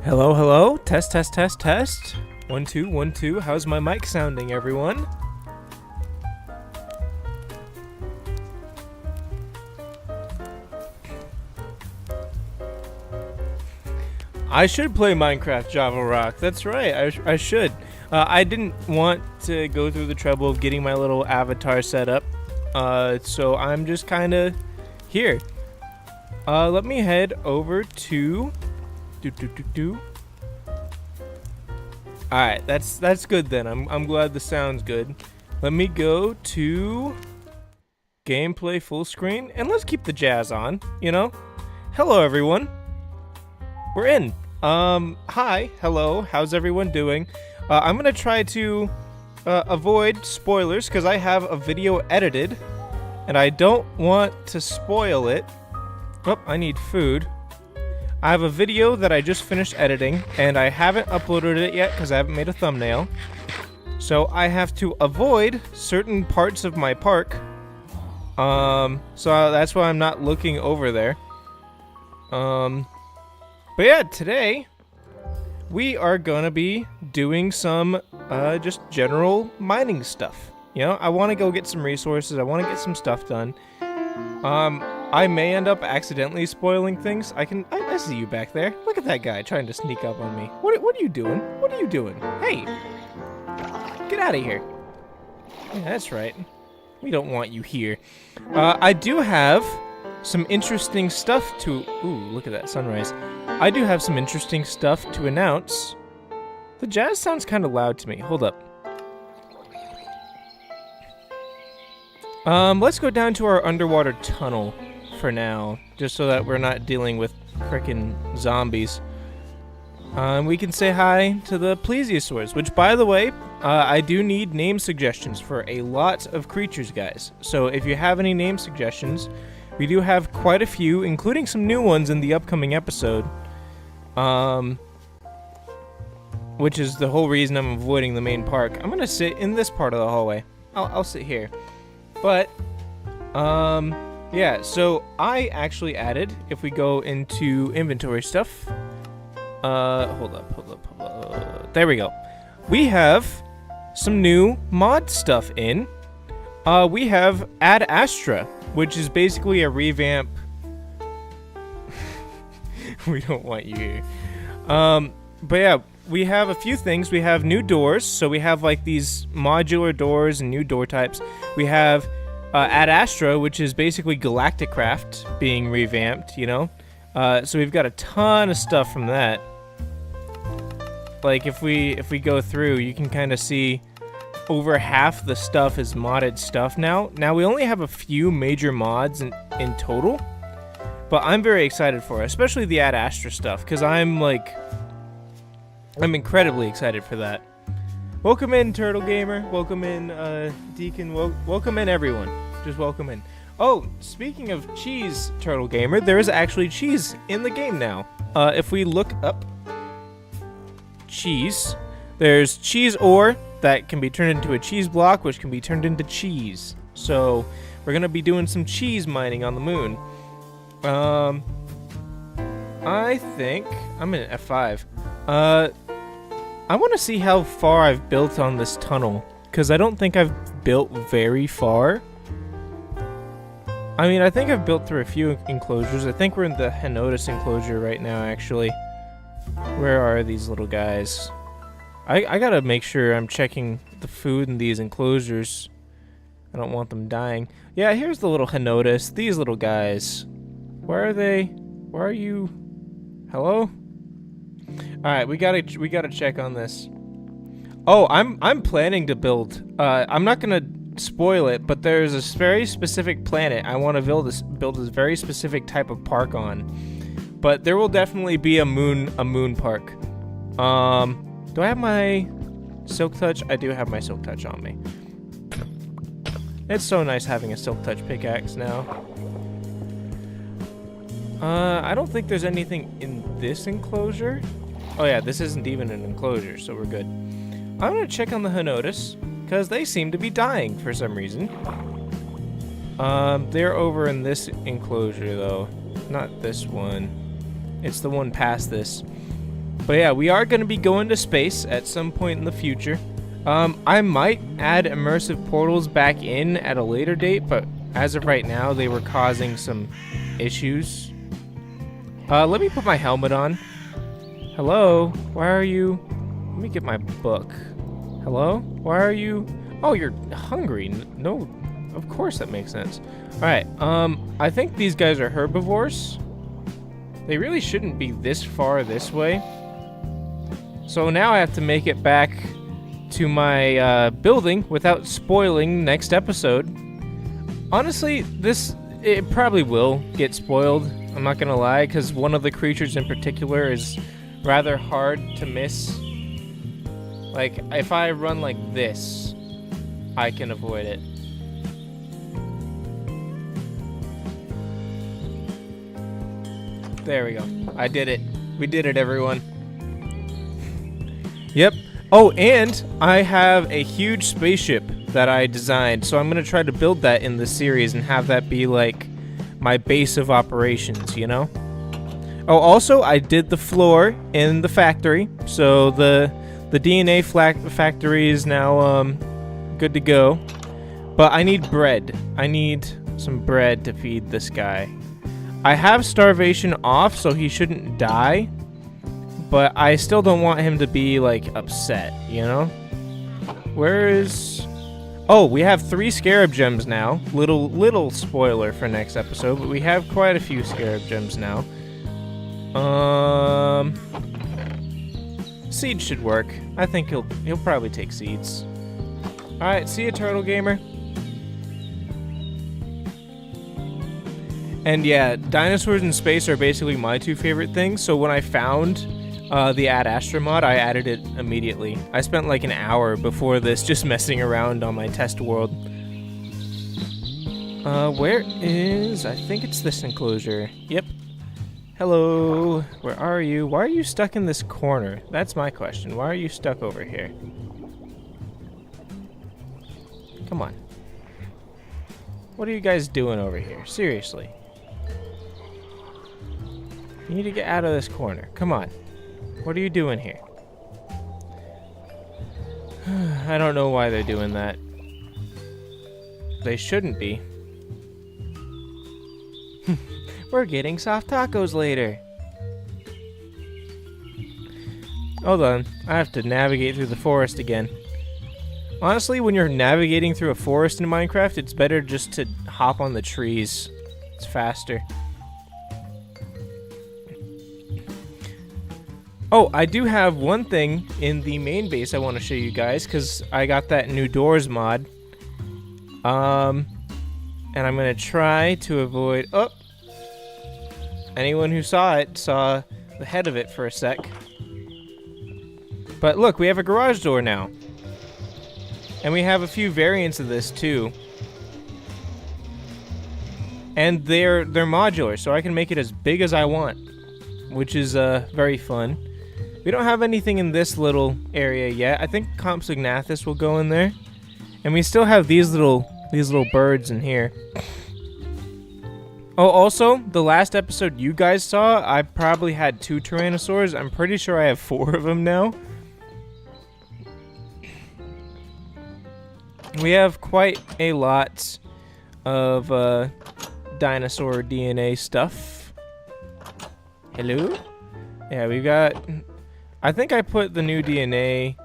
Hello, hello. Test, test, test, test. 1 2 1 2. How's my mic sounding, everyone? I should play Minecraft Java Rock. That's right. I should. I didn't want to go through the trouble of getting my little avatar set up. So I'm just kind of here. Let me head over to Alright, that's good then. I'm glad the sound's good. Let me go to gameplay full screen and let's keep the jazz on, you know? Hello everyone. We're in. Hi, hello, how's everyone doing? I'm gonna try to avoid spoilers because I have a video edited and I don't want to spoil it. Oh, I need food. I have a video that I just finished editing, and I haven't uploaded it yet because I haven't made a thumbnail. So I have to avoid certain parts of my park. So that's why I'm not looking over there. But yeah, today we are gonna be doing some just general mining stuff. You know, I want to go get some resources. I want to get some stuff done. I may end up accidentally spoiling things. I see you back there. Look at that guy trying to sneak up on me. What are you doing? What are you doing? Hey! Get out of here. Yeah, that's right. We don't want you here. I do have some interesting stuff to... Ooh, look at that sunrise. I do have some interesting stuff to announce. The jazz sounds kind of loud to me. Hold up. Let's go down to our underwater tunnel for now, just so that we're not dealing with frickin' zombies. We can say hi to the plesiosaurs, which, by the way, I do need name suggestions for a lot of creatures, guys. So if you have any name suggestions, we do have quite a few, including some new ones in the upcoming episode. Which is the whole reason I'm avoiding the main park. I'm gonna sit in this part of the hallway. I'll sit here. But, yeah, so I actually added, if we go into inventory stuff, hold up. There we go. We have some new mod stuff in. We have Ad Astra, which is basically a revamp. We don't want you here. But yeah, we have a few things. We have new doors, so we have like these modular doors and new door types. We have Ad Astra, which is basically Galactic Craft being revamped, you know? So we've got a ton of stuff from that. Like if we go through, you can kind of see over half the stuff is modded stuff now. Now we only have a few major mods in total, but I'm very excited for it, especially the Ad Astra stuff, because I'm incredibly excited for that. Welcome in, Turtle Gamer. Welcome in, Deacon. Welcome in, everyone. Just welcome in. Oh, speaking of cheese, Turtle Gamer, there is actually cheese in the game now. If we look up cheese, there's cheese ore that can be turned into a cheese block, which can be turned into cheese. So we're gonna be doing some cheese mining on the moon. I think I'm in F5. I want to see how far I've built on this tunnel, because I don't think I've built very far. I mean, I think I've built through a few enclosures. I think we're in the Henotis enclosure right now, actually. Where are these little guys? I gotta make sure I'm checking the food in these enclosures. I don't want them dying. Yeah, here's the little Henotis. These little guys. Where are they? Where are you? Hello? Alright, we gotta check on this. Oh, I'm planning to build. I'm not gonna spoil it, but there's this very specific planet I want to build this very specific type of park on. But there will definitely be a moon park. Do I have my Silk Touch? I do have my Silk Touch on me. It's so nice having a Silk Touch pickaxe now. I don't think there's anything in this enclosure. Oh yeah, this isn't even an enclosure, so we're good. I'm gonna check on the Henotis, because they seem to be dying for some reason. They're over in this enclosure, though. Not this one. It's the one past this. But yeah, we are going to be going to space at some point in the future. I might add immersive portals back in at a later date, but as of right now, they were causing some issues. Let me put my helmet on. Hello? Why are you... Let me get my book. Hello? Why are you... Oh, you're hungry. No, of course that makes sense. Alright, I think these guys are herbivores. They really shouldn't be this far this way. So now I have to make it back to my building without spoiling next episode. Honestly, it probably will get spoiled. I'm not gonna lie, because one of the creatures in particular is rather hard to miss. Like, if I run like this, I can avoid it. There we go. I did it. We did it, everyone. Yep. Oh, and I have a huge spaceship that I designed, so I'm going to try to build that in this series and have that be, like, my base of operations, you know? Oh, also, I did the floor in the factory, so the DNA factory is now good to go. But I need bread. I need some bread to feed this guy. I have starvation off, so he shouldn't die. But I still don't want him to be, like, upset, you know? Where is... Oh, we have 3 scarab gems now. Little spoiler for next episode, but we have quite a few scarab gems now. Seeds should work. I think he'll probably take seeds. Alright, see ya, Turtle Gamer. And yeah, dinosaurs in space are basically my 2 favorite things, so when I found the Ad Astra mod, I added it immediately. I spent like an hour before this just messing around on my test world. Where is... I think it's this enclosure. Yep. Hello. Where are you? Why are you stuck in this corner? That's my question. Why are you stuck over here? Come on. What are you guys doing over here? Seriously. You need to get out of this corner. Come on. What are you doing here? I don't know why they're doing that. They shouldn't be. We're getting soft tacos later. Hold on. I have to navigate through the forest again. Honestly, when you're navigating through a forest in Minecraft, it's better just to hop on the trees. It's faster. Oh, I do have one thing in the main base I want to show you guys, because I got that new doors mod. And I'm going to try to avoid... Oh! Anyone who saw it saw the head of it for a sec. But look, we have a garage door now. And we have a few variants of this too. And they're modular, so I can make it as big as I want, which is very fun. We don't have anything in this little area yet. I think Compsognathus will go in there. And we still have these little birds in here. Oh, also, the last episode you guys saw, I probably had 2 Tyrannosaurs. I'm pretty sure I have 4 of them now. We have quite a lot of dinosaur DNA stuff. Hello? Yeah, we've got... I think I put the new DNA...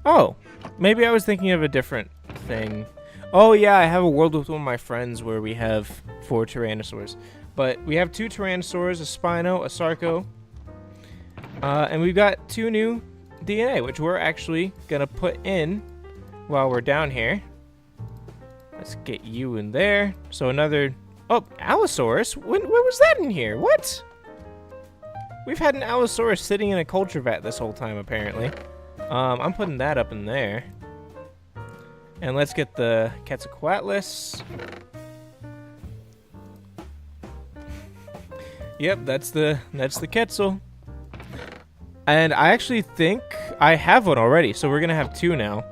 Oh, maybe I was thinking of a different thing. Oh yeah, I have a world with one of my friends where we have 4 Tyrannosaurs. But we have 2 Tyrannosaurs, a Spino, a Sarco. And we've got 2 new DNA, which we're actually going to put in while we're down here. Let's get you in there. So another... Oh, Allosaurus? When was that in here? What? We've had an Allosaurus sitting in a culture vat this whole time, apparently. I'm putting that up in there. And let's get the Quetzalcoatlus. Yep, that's the Quetzal. And I actually think I have one already, so we're gonna have 2 now.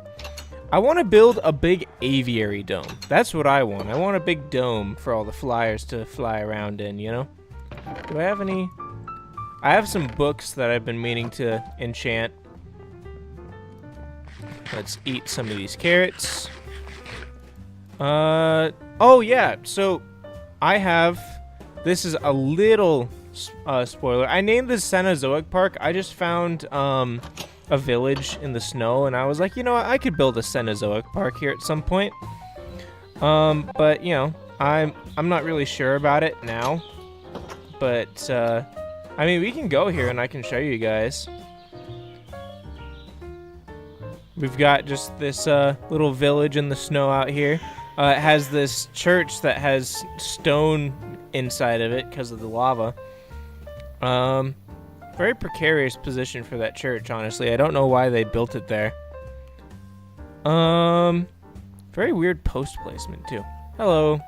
I want to build a big aviary dome. That's what I want. I want a big dome for all the flyers to fly around in, you know? Do I have any... I have some books that I've been meaning to enchant. Let's eat some of these carrots. Oh yeah, so I have, this is a little spoiler. I named this Cenozoic Park. I just found a village in the snow, and I was like, you know what, I could build a Cenozoic Park here at some point. But you know, I'm not really sure about it now. But I mean, we can go here and I can show you guys. We've got just this little village in the snow out here. It has this church that has stone inside of it because of the lava. Very precarious position for that church, honestly. I don't know why they built it there. Very weird post placement too. Hello.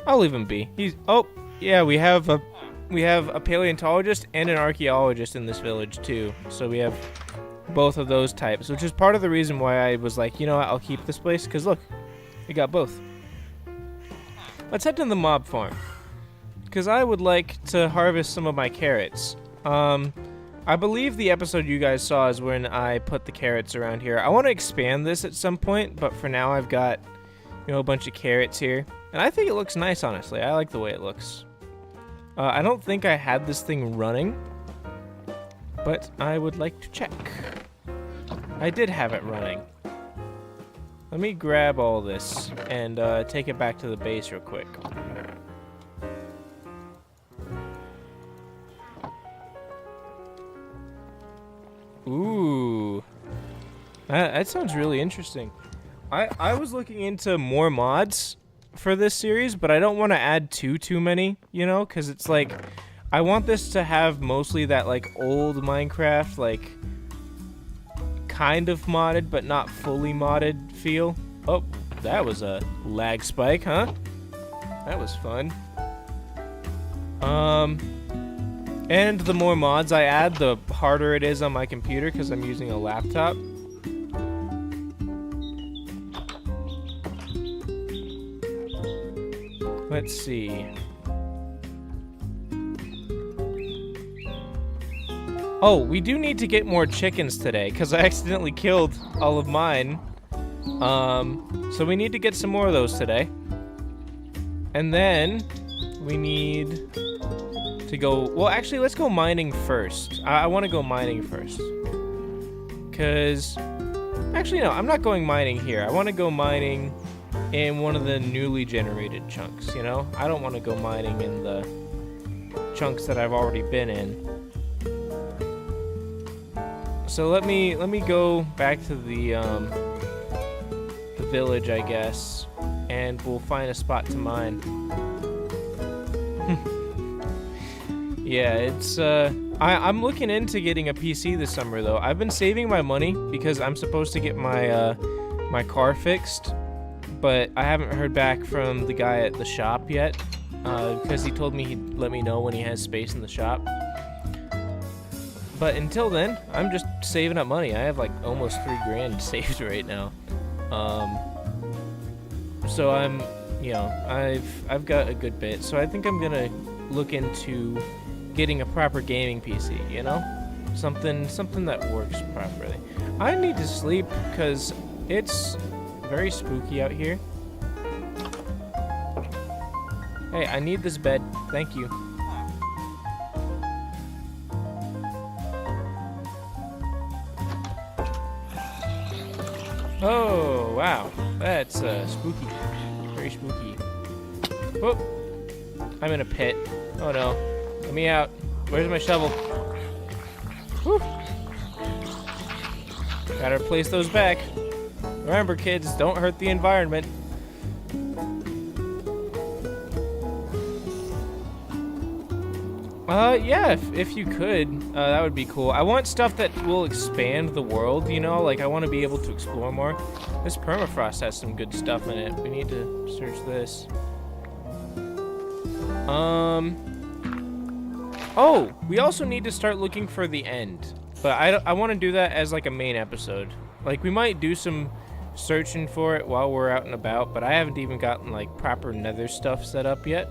I'll leave him be. Oh, yeah, we have a paleontologist and an archaeologist in this village too. So we have both of those types, which is part of the reason why I was like, you know what, I'll keep this place, because look, we got both. Let's head to the mob farm, because I would like to harvest some of my carrots. I believe the episode you guys saw is when I put the carrots around here. I want to expand this at some point, but for now I've got, you know, a bunch of carrots here, and I think it looks nice, honestly. I like the way it looks. I don't think I had this thing running, but I would like to check. I did have it running. Let me grab all this and take it back to the base real quick. Ooh. That sounds really interesting. I was looking into more mods for this series, but I don't want to add too many, you know, because it's like, I want this to have mostly that like old Minecraft, like kind of modded but not fully modded feel. Oh, that was a lag spike, huh? That was fun. And the more mods I add, the harder it is on my computer because I'm using a laptop. Let's see. Oh, we do need to get more chickens today, because I accidentally killed all of mine. So we need to get some more of those today. And then we need to go, well, actually, let's go mining first. I want to go mining first. Because, actually, no, I'm not going mining here. I want to go mining in one of the newly generated chunks, you know? I don't want to go mining in the chunks that I've already been in. So let me go back to the village, I guess, and we'll find a spot to mine. Yeah, it's I'm looking into getting a PC this summer though. I've been saving my money because I'm supposed to get my my car fixed, but I haven't heard back from the guy at the shop yet because he told me he'd let me know when he has space in the shop. But until then, I'm just saving up money. I have like almost $3,000 saved right now. So I'm, you know, I've got a good bit. So I think I'm gonna look into getting a proper gaming PC, you know? Something that works properly. I need to sleep because it's very spooky out here. Hey, I need this bed. Thank you. Oh, wow. That's spooky. Very spooky. Oh, I'm in a pit. Oh no. Let me out. Where's my shovel? Whew. Gotta place those back. Remember, kids, don't hurt the environment. Yeah, if you could, that would be cool. I want stuff that will expand the world, you know? Like, I want to be able to explore more. This permafrost has some good stuff in it. We need to search this. Oh, we also need to start looking for the end. But I want to do that as, like, a main episode. Like, we might do some searching for it while we're out and about, but I haven't even gotten, like, proper nether stuff set up yet.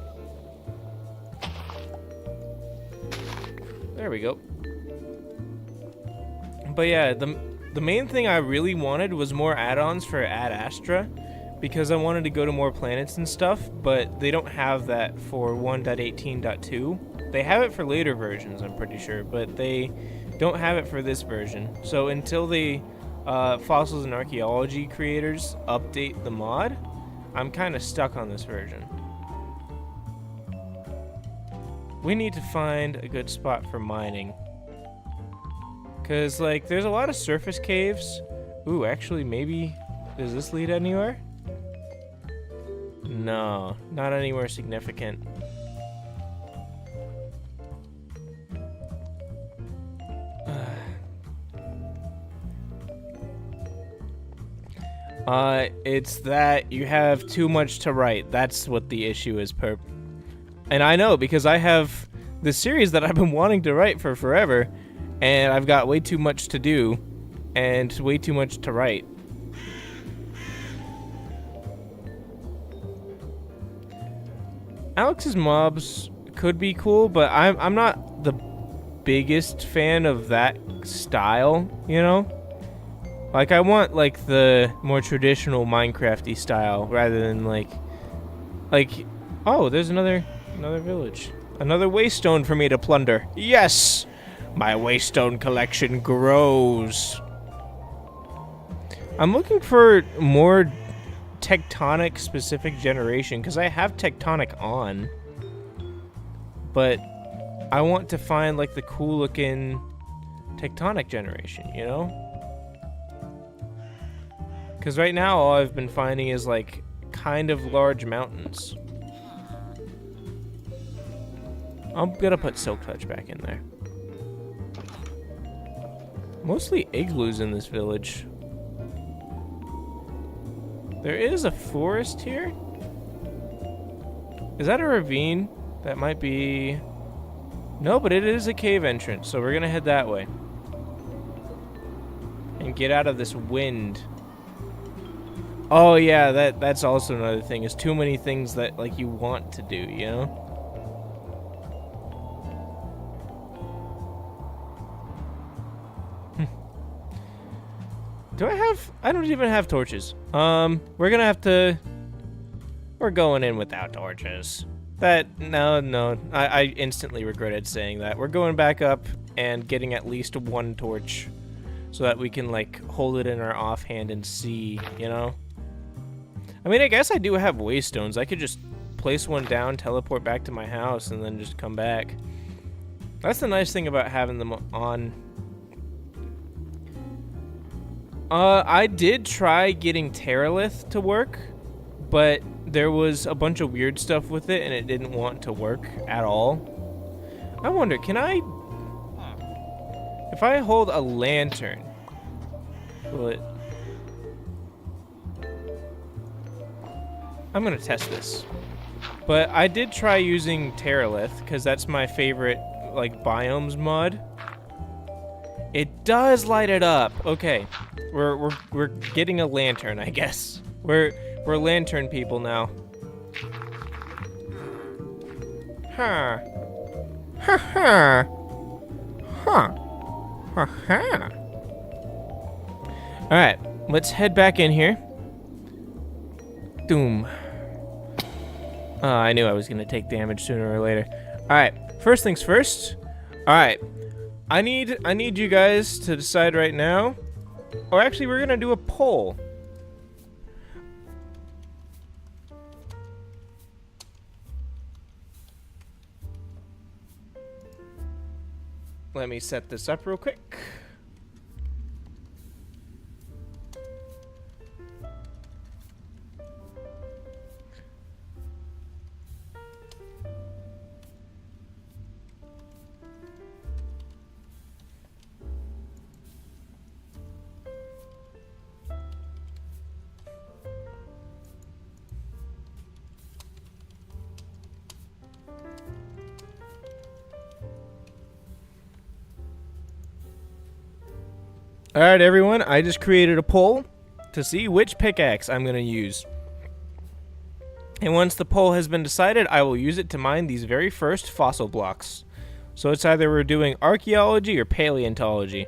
There we go. But yeah, the main thing I really wanted was more add-ons for Ad Astra, because I wanted to go to more planets and stuff, but they don't have that for 1.18.2. They have it for later versions, I'm pretty sure, but they don't have it for this version. So until the Fossils and Archaeology creators update the mod, I'm kind of stuck on this version. We need to find a good spot for mining. Because, like, there's a lot of surface caves. Ooh, actually, maybe... Does this lead anywhere? No, not anywhere significant. It's that you have too much to write. That's what the issue is, Perp. And I know, because I have this series that I've been wanting to write for forever, and I've got way too much to do, and way too much to write. Alex's mobs could be cool, but I'm not the biggest fan of that style, you know? Like, I want, like, the more traditional Minecraft-y style, rather than, like, oh, there's another village. Another waystone for me to plunder. Yes! My waystone collection grows. I'm looking for more tectonic-specific generation, because I have tectonic on. But I want to find, like, the cool-looking tectonic generation, you know? Because right now, all I've been finding is, like, kind of large mountains. I'm gonna put Silk Touch back in there. Mostly igloos in this village. There is a forest here? Is that a ravine? That might be... No, but it is a cave entrance, so we're gonna head that way. And get out of this wind. Oh yeah, that's also another thing, is too many things that, like, you want to do, you know? Do I have... I don't even have torches. We're gonna have to... We're going in without torches. No. I instantly regretted saying that. We're going back up and getting at least one torch, so that we can, like, hold it in our offhand and see, you know? I mean, I guess I do have waystones. I could just place one down, teleport back to my house, and then just come back. That's the nice thing about having them on. I did try getting Terralith to work, but there was a bunch of weird stuff with it, and it didn't want to work at all. I wonder, can I... If I hold a lantern, will it... I'm gonna test this. But I did try using Terralith, because that's my favorite, like, biomes mod. It does light it up. Okay. We're getting a lantern, I guess. We're lantern people now. Huh. Ha ha. Huh. Ha ha. Alright, let's head back in here. Doom. I knew I was gonna take damage sooner or later. Alright, first things first. Alright. I need you guys to decide right now. Or actually, we're gonna do a poll. Let me set this up real quick. Alright everyone, I just created a poll to see which pickaxe I'm going to use. And once the poll has been decided, I will use it to mine these very first fossil blocks. So it's either we're doing archaeology or paleontology.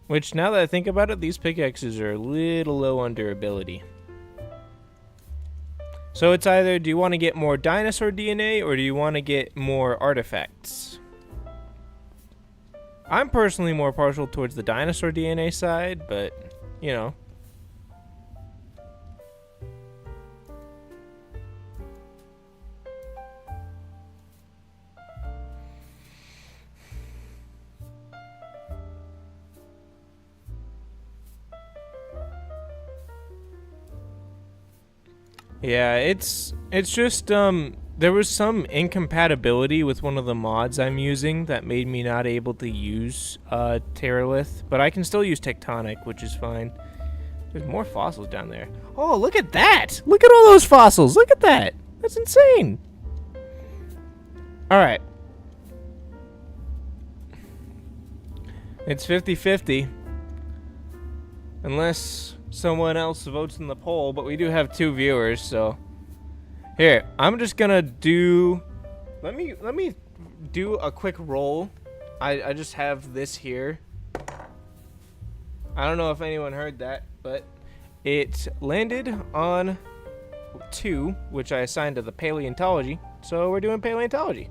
Which, now that I think about it, these pickaxes are a little low on durability. So it's either, do you want to get more dinosaur DNA or do you want to get more artifacts? I'm personally more partial towards the dinosaur DNA side, but, you know. Yeah, it's just there was some incompatibility with one of the mods I'm using that made me not able to use Terralith, but I can still use Tectonic, which is fine. There's more fossils down there. Oh, look at that! Look at all those fossils! Look at that! That's insane! Alright. It's 50-50. Unless someone else votes in the poll, but we do have 2 viewers, so here, I'm just gonna do let me do a quick roll. I just have this here. I don't know if anyone heard that, but it landed on 2, which I assigned to the paleontology, so we're doing paleontology.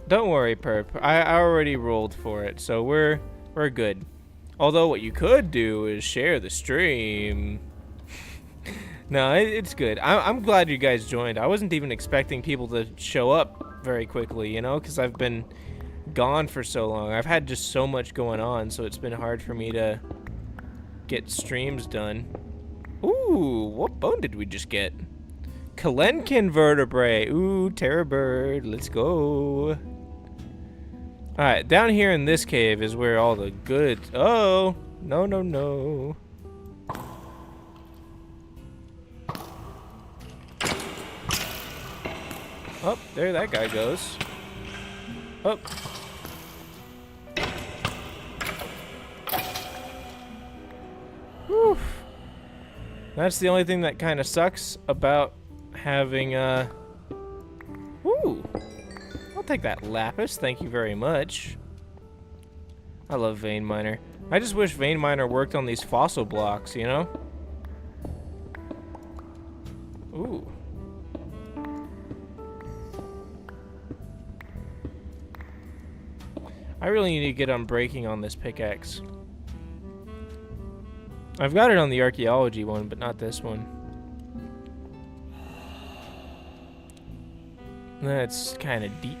Don't worry, Perp. I already rolled for it, so we're good. Although what you could do is share the stream. No, it's good. I'm glad you guys joined. I wasn't even expecting people to show up very quickly, you know, because I've been gone for so long. I've had just so much going on, so it's been hard for me to get streams done. Ooh, what bone did we just get? Kalenkin vertebrae. Ooh, terror bird. Let's go. Alright, down here in this cave is where all the good... Oh! No, no, no. Oh, there that guy goes. Oh. Whew. That's the only thing that kind of sucks about having, Ooh. I'll take that lapis, thank you very much. I love vein miner. I just wish vein miner worked on these fossil blocks, you know? Ooh. I really need to get on breaking on this pickaxe. I've got it on the archaeology one, but not this one. That's kind of deep.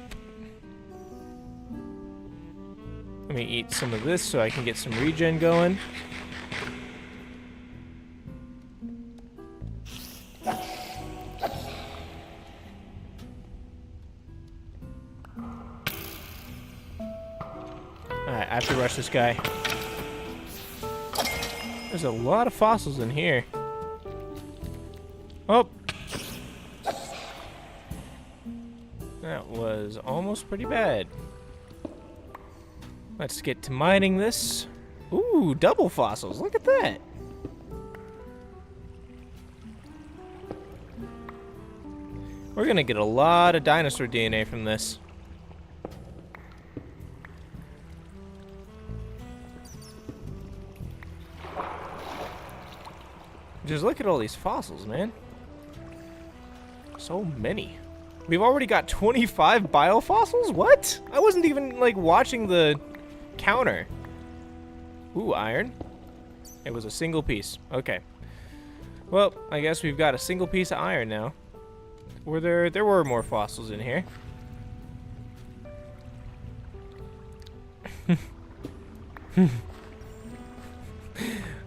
Let me eat some of this so I can get some regen going. Alright, I have to rush this guy. There's a lot of fossils in here. Oh! That was almost pretty bad. Let's get to mining this. Ooh, double fossils. Look at that. We're gonna get a lot of dinosaur DNA from this. Just look at all these fossils, man. So many. We've already got 25 biofossils? What? I wasn't even, like, watching the counter. Ooh, iron. It was a single piece. Okay. Well, I guess we've got a single piece of iron now. There were more fossils in here.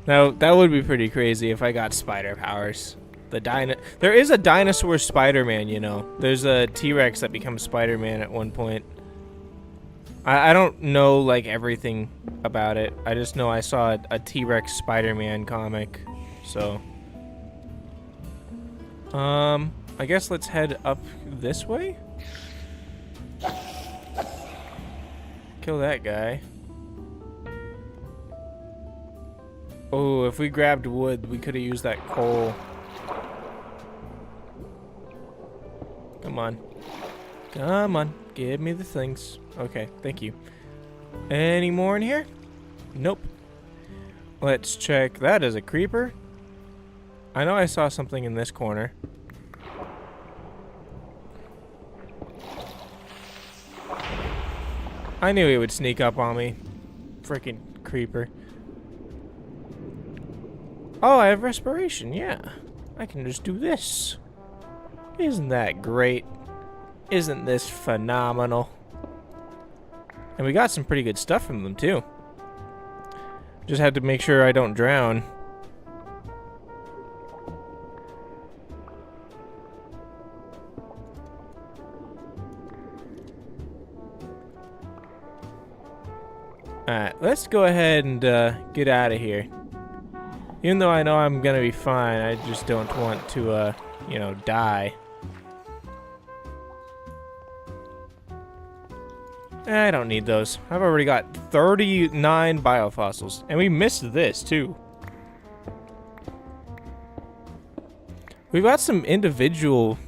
Now, that would be pretty crazy if I got spider powers. There is a dinosaur Spider-Man, you know. There's a T-Rex that becomes Spider-Man at one point. I don't know, like, everything about it. I just know I saw a T-Rex Spider-Man comic. So, I guess let's head up this way. Kill that guy. Oh, if we grabbed wood, we could have used that coal. Come on. Come on. Give me the things. Okay, thank you. Any more in here? Nope. Let's check. That is a creeper. I know I saw something in this corner. I knew he would sneak up on me. Freaking creeper. Oh, I have respiration. Yeah. I can just do this. Isn't that great? Isn't this phenomenal? And we got some pretty good stuff from them, too. Just had to make sure I don't drown. Alright, let's go ahead and get out of here. Even though I know I'm gonna be fine, I just don't want to, you know, die. I don't need those. I've already got 39 biofossils. And we missed this, too. We've got some individual...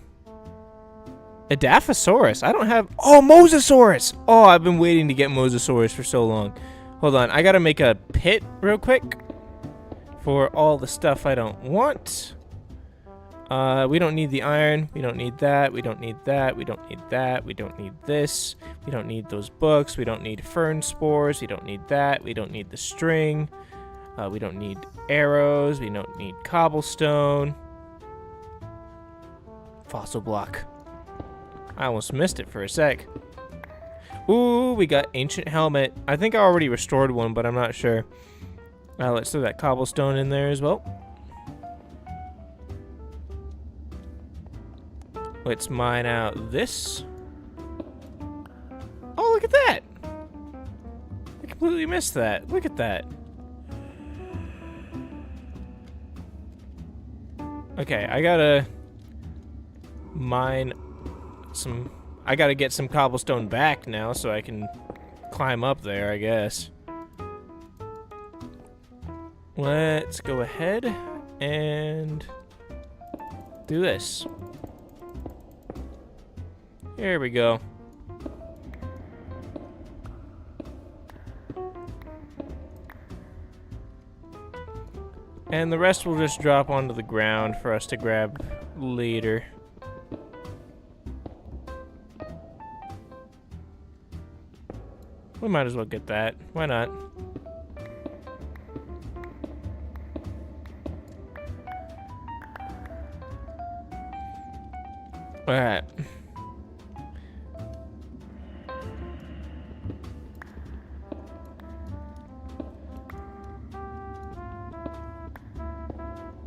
Edaphosaurus. I don't have... Oh, Mosasaurus! Oh, I've been waiting to get Mosasaurus for so long. Hold on. I gotta make a pit real quick. For all the stuff I don't want. We don't need the iron. We don't need that. We don't need that. We don't need that. We don't need this. We don't need those books. We don't need fern spores. We don't need that. We don't need the string. We don't need arrows. We don't need cobblestone. Fossil block. I almost missed it for a sec. Ooh, we got ancient helmet. I think I already restored one, but I'm not sure. Let's throw that cobblestone in there as well. Let's mine out this. Oh, look at that! I completely missed that. Look at that. Okay, I gotta mine some... I gotta get some cobblestone back now so I can climb up there, I guess. Let's go ahead and do this. Here we go. And the rest will just drop onto the ground for us to grab later. We might as well get that. Why not? Alright.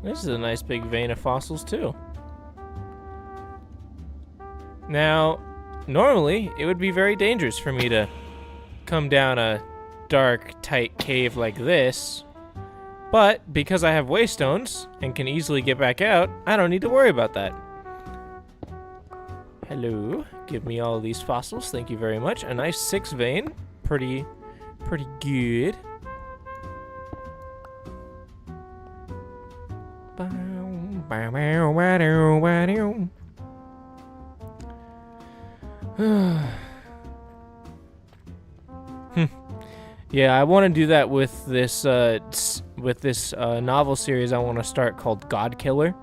This is a nice big vein of fossils, too. Now, normally, it would be very dangerous for me to come down a dark, tight cave like this. But, because I have waystones and can easily get back out, I don't need to worry about that. Hello. Give me all these fossils. Thank you very much. A nice 6 vein. Pretty good. Yeah, I want to do that with this novel series I want to start called God Killer,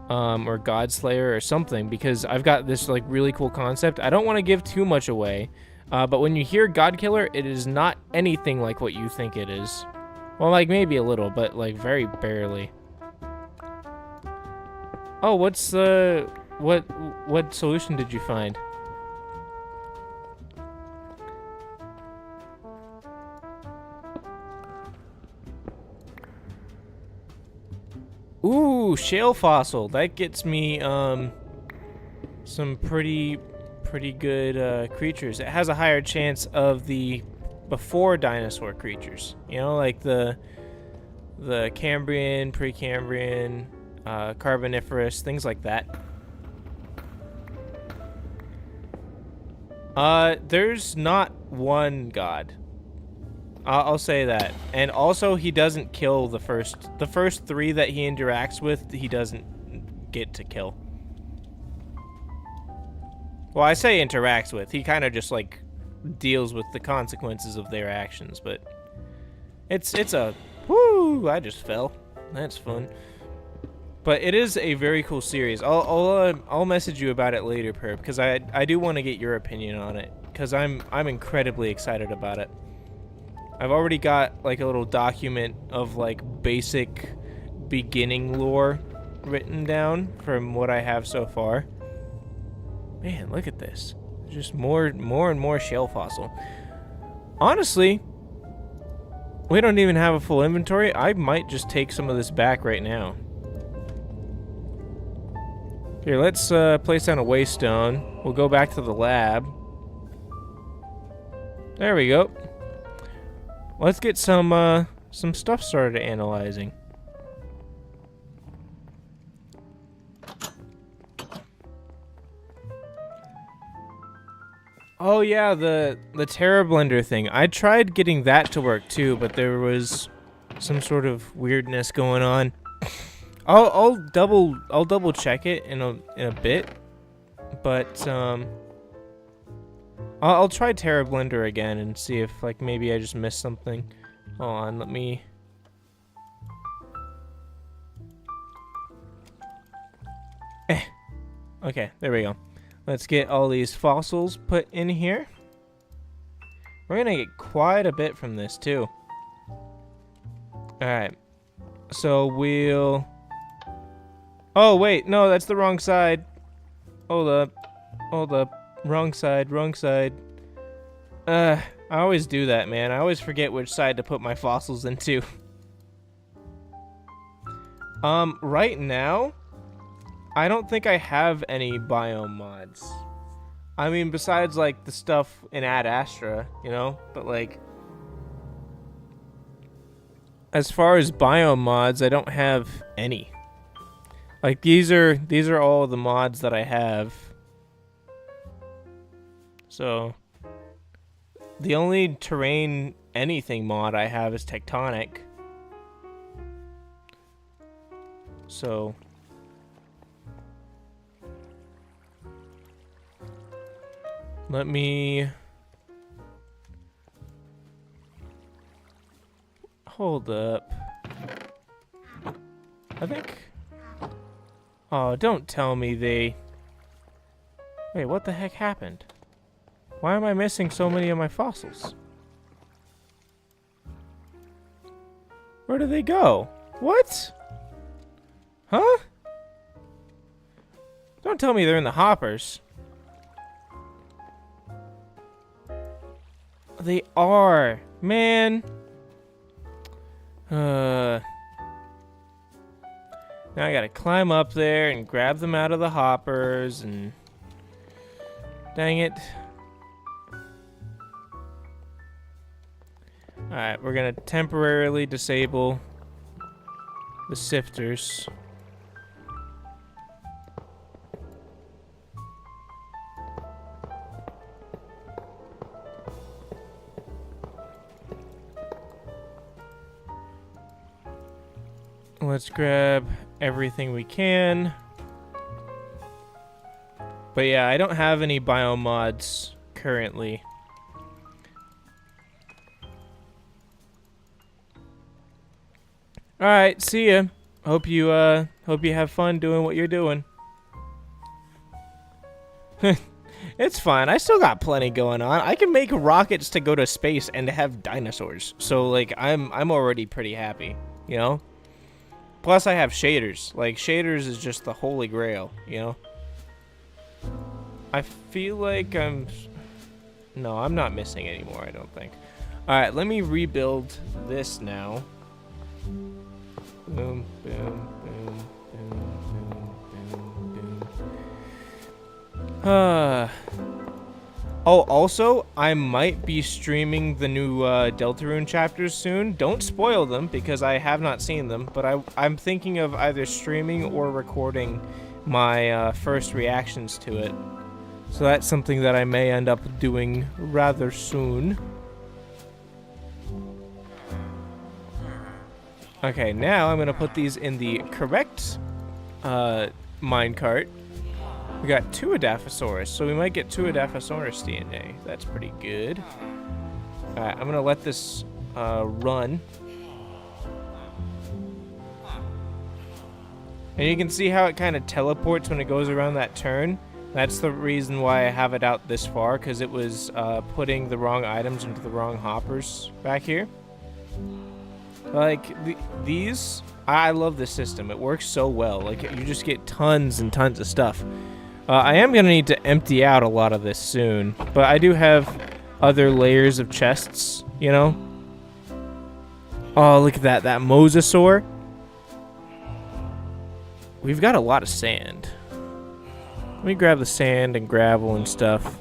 or God Slayer or something, because I've got this like really cool concept. I don't want to give too much away, but when you hear God Killer, it is not anything like what you think it is. Well, like maybe a little, but like very barely. Oh, what's the what solution did you find? Ooh, shale fossil. That gets me some pretty good creatures. It has a higher chance of the before dinosaur creatures. You know, like the Cambrian, Precambrian, Carboniferous, things like that. There's not one god. I'll say that. And also, he doesn't kill the first 3 that he interacts with. He doesn't get to kill. Well, I say interacts with. He kind of just like deals with the consequences of their actions. But it's a whoo! I just fell. That's fun. But it is a very cool series. I'll message you about it later, Perp, because I do want to get your opinion on it, because I'm incredibly excited about it. I've already got like a little document of like basic beginning lore written down from what I have so far. Man, look at this. Just more and more shell fossil. Honestly, we don't even have a full inventory. I might just take some of this back right now. Here, let's place down a waystone. We'll go back to the lab. There we go. Let's get some stuff started analyzing. Oh yeah, the Terra Blender thing. I tried getting that to work too, but there was some sort of weirdness going on. I'll double check it in a bit, but I'll try Terra Blender again and see if like maybe I just missed something. Hold on, let me. Okay, there we go. Let's get all these fossils put in here. We're gonna get quite a bit from this too. All right, so we'll. Oh, wait, no, that's the wrong side. Hold up. Wrong side. I always do that, man. I always forget which side to put my fossils into. Right now, I don't think I have any biome mods. I mean, besides, like, the stuff in Ad Astra, you know? But, like, as far as biome mods, I don't have any. Like these are all the mods that I have. So the only terrain anything mod I have is Tectonic. So let me hold up. I think. Oh, don't tell me they... Wait, what the heck happened? Why am I missing so many of my fossils? Where do they go? What? Huh? Don't tell me they're in the hoppers. They are. Man. Now I gotta climb up there and grab them out of the hoppers and... Dang it. Alright, we're gonna temporarily disable the sifters. Let's grab everything we can. But yeah, I don't have any biome mods currently. Alright, see ya. Hope you have fun doing what you're doing. It's fine. I still got plenty going on. I can make rockets to go to space and to have dinosaurs. So like I'm already pretty happy, you know? Plus I have shaders. Like shaders is just the holy grail, you know? I feel like no, I'm not missing anymore, I don't think. Alright, let me rebuild this now. Boom, boom, boom, boom, boom, boom, boom. Oh, also, I might be streaming the new Deltarune chapters soon. Don't spoil them, because I have not seen them, but I'm thinking of either streaming or recording my first reactions to it. So that's something that I may end up doing rather soon. Okay, now I'm gonna put these in the correct minecart. We got 2 Adaphosaurus, so we might get 2 Adaphosaurus DNA. That's pretty good. Alright, I'm gonna let this run. And you can see how it kind of teleports when it goes around that turn. That's the reason why I have it out this far, because it was putting the wrong items into the wrong hoppers back here. Like, these, I love this system. It works so well. Like, you just get tons and tons of stuff. I am going to need to empty out a lot of this soon, but I do have other layers of chests, you know? Oh, look at that mosasaur. We've got a lot of sand. Let me grab the sand and gravel and stuff.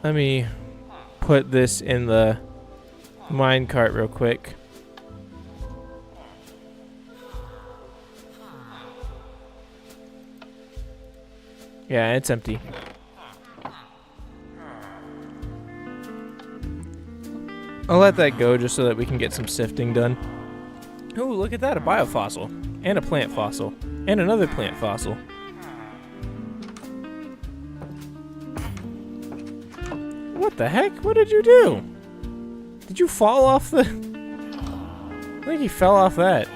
Let me put this in the minecart real quick. Yeah, it's empty. I'll let that go just so that we can get some sifting done. Ooh, look at that, a biofossil. And a plant fossil. And another plant fossil. What the heck? What did you do? Did you fall off the... I think he fell off that.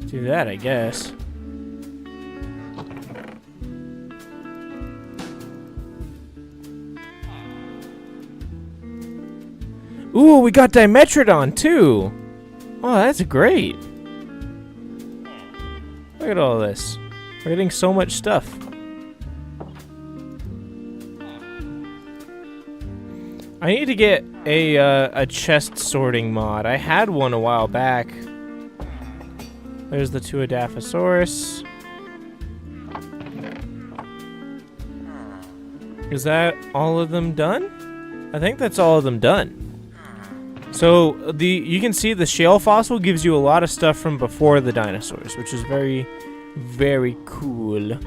Do that, I guess. Ooh, we got Dimetrodon too! Oh, that's great! Look at all this. We're getting so much stuff. I need to get a chest sorting mod. I had one a while back. There's the 2 Adaphosaurus. Is that all of them done? I think that's all of them done. So you can see the shale fossil gives you a lot of stuff from before the dinosaurs, which is very, very cool.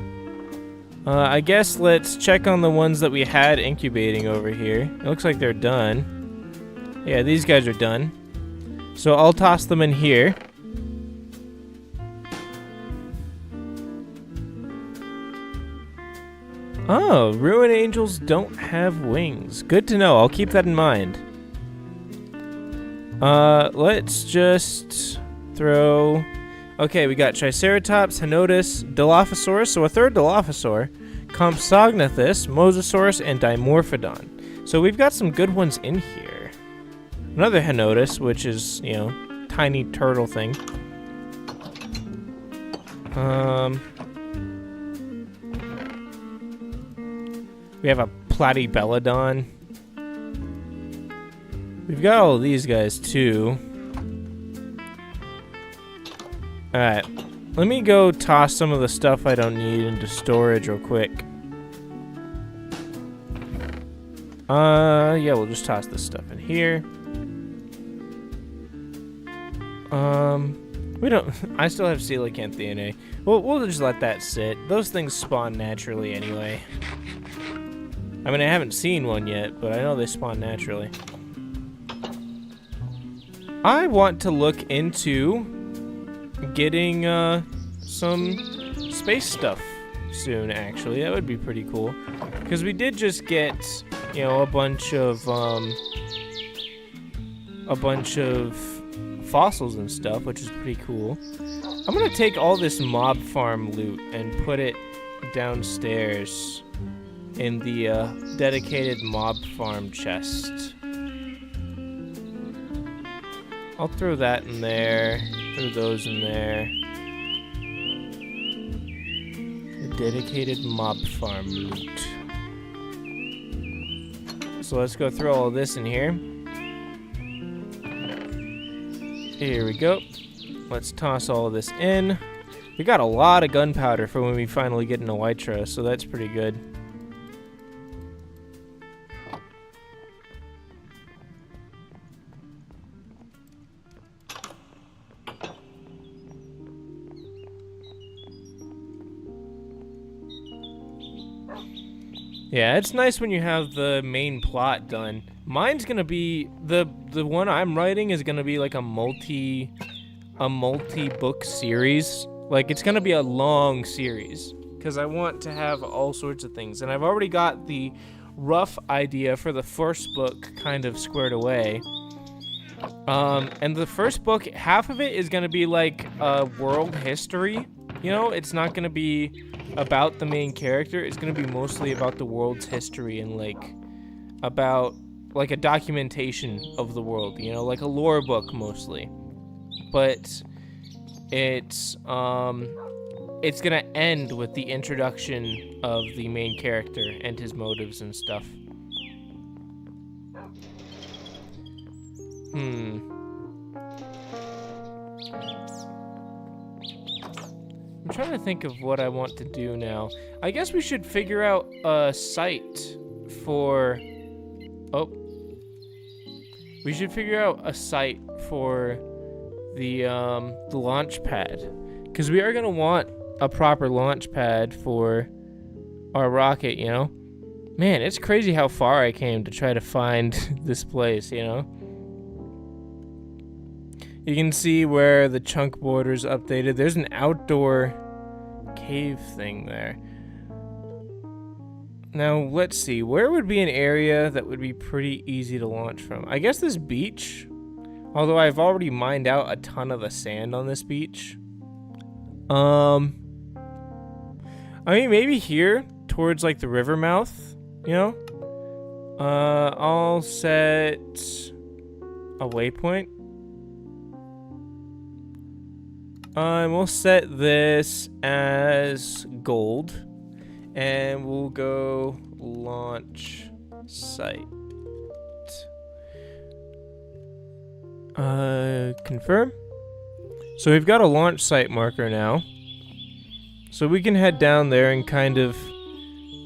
I guess let's check on the ones that we had incubating over here. It looks like they're done. Yeah, these guys are done. So I'll toss them in here. Oh, Ruin Angels don't have wings. Good to know. I'll keep that in mind. Let's just throw... Okay, we got Triceratops, Henotus, Dilophosaurus, so a third Dilophosaur, Compsognathus, Mosasaurus, and Dimorphodon. So we've got some good ones in here. Another Henotus, which is, you know, tiny turtle thing. We have a Platybelodon. We've got all these guys, too. Alright, let me go toss some of the stuff I don't need into storage real quick. Yeah, we'll just toss this stuff in here. We don't... I still have coelacanth DNA. We'll just let that sit. Those things spawn naturally anyway. I mean, I haven't seen one yet, but I know they spawn naturally. I want to look into getting some space stuff soon, actually. That would be pretty cool. Because we did just get, you know, a bunch of fossils and stuff, which is pretty cool. I'm gonna take all this mob farm loot and put it downstairs in the dedicated mob farm chest. I'll throw that in there, throw those in there. The dedicated mob farm loot. So let's go throw all this in here. Here we go. Let's toss all of this in. We got a lot of gunpowder for when we finally get into Elytra, so that's pretty good. Yeah, it's nice when you have the main plot done. Mine's gonna be the one I'm writing is gonna be like a multi-book series. Like it's gonna be a long series because I want to have all sorts of things, and I've already got the rough idea for the first book kind of squared away. And the first book, half of it is gonna be like world history. You know, it's not gonna be about the main character. It's gonna be mostly about the world's history and like about like a documentation of the world. You know, like a lore book mostly. But it's gonna end with the introduction of the main character and his motives and stuff. I'm trying to think of what I want to do now. I guess we should figure out a site for... Oh. We should figure out a site for the launch pad. Because we are going to want a proper launch pad for our rocket, you know? Man, it's crazy how far I came to try to find this place, you know? You can see where the chunk border's updated. There's an outdoor cave thing there. Now, let's see. Where would be an area that would be pretty easy to launch from? I guess this beach. Although I've already mined out a ton of the sand on this beach. I mean, maybe here, towards, like, the river mouth, you know? I'll set a waypoint. We'll set this as gold, and we'll go launch site. Confirm. So we've got a launch site marker now. So we can head down there and kind of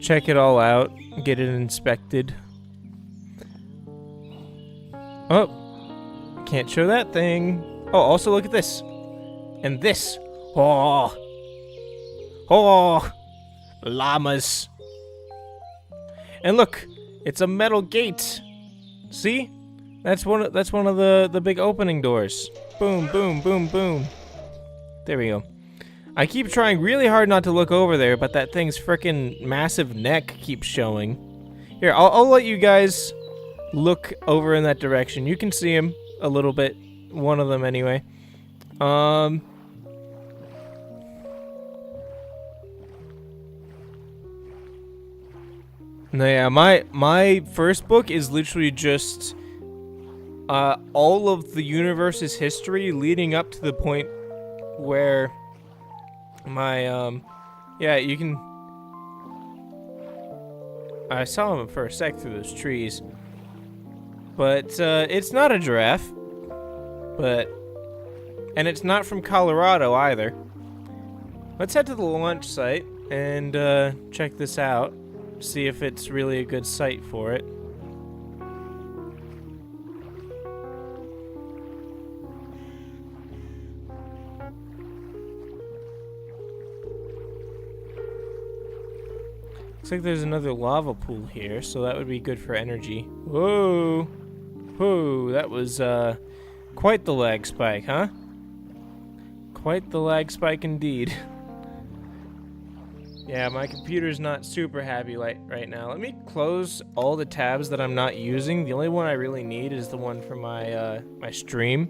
check it all out, get it inspected. Oh, can't show that thing. Oh, also look at this. And this. Oh, llamas. And look, it's a metal gate. See? That's one of the big opening doors. Boom, boom, boom, boom. There we go. I keep trying really hard not to look over there, but that thing's frickin' massive neck keeps showing. Here, I'll let you guys look over in that direction. You can see him a little bit. One of them anyway. No, yeah, my first book is literally just all of the universe's history leading up to the point where my yeah, you can. I saw him for a sec through those trees, but it's not a giraffe, and it's not from Colorado either. Let's head to the launch site and check this out. See if it's really a good site for it. Looks like there's another lava pool here, so that would be good for energy. Whoa! Whoa, that was quite the lag spike, huh? Quite the lag spike indeed. Yeah, my computer's not super happy right now. Let me close all the tabs that I'm not using. The only one I really need is the one for my my stream.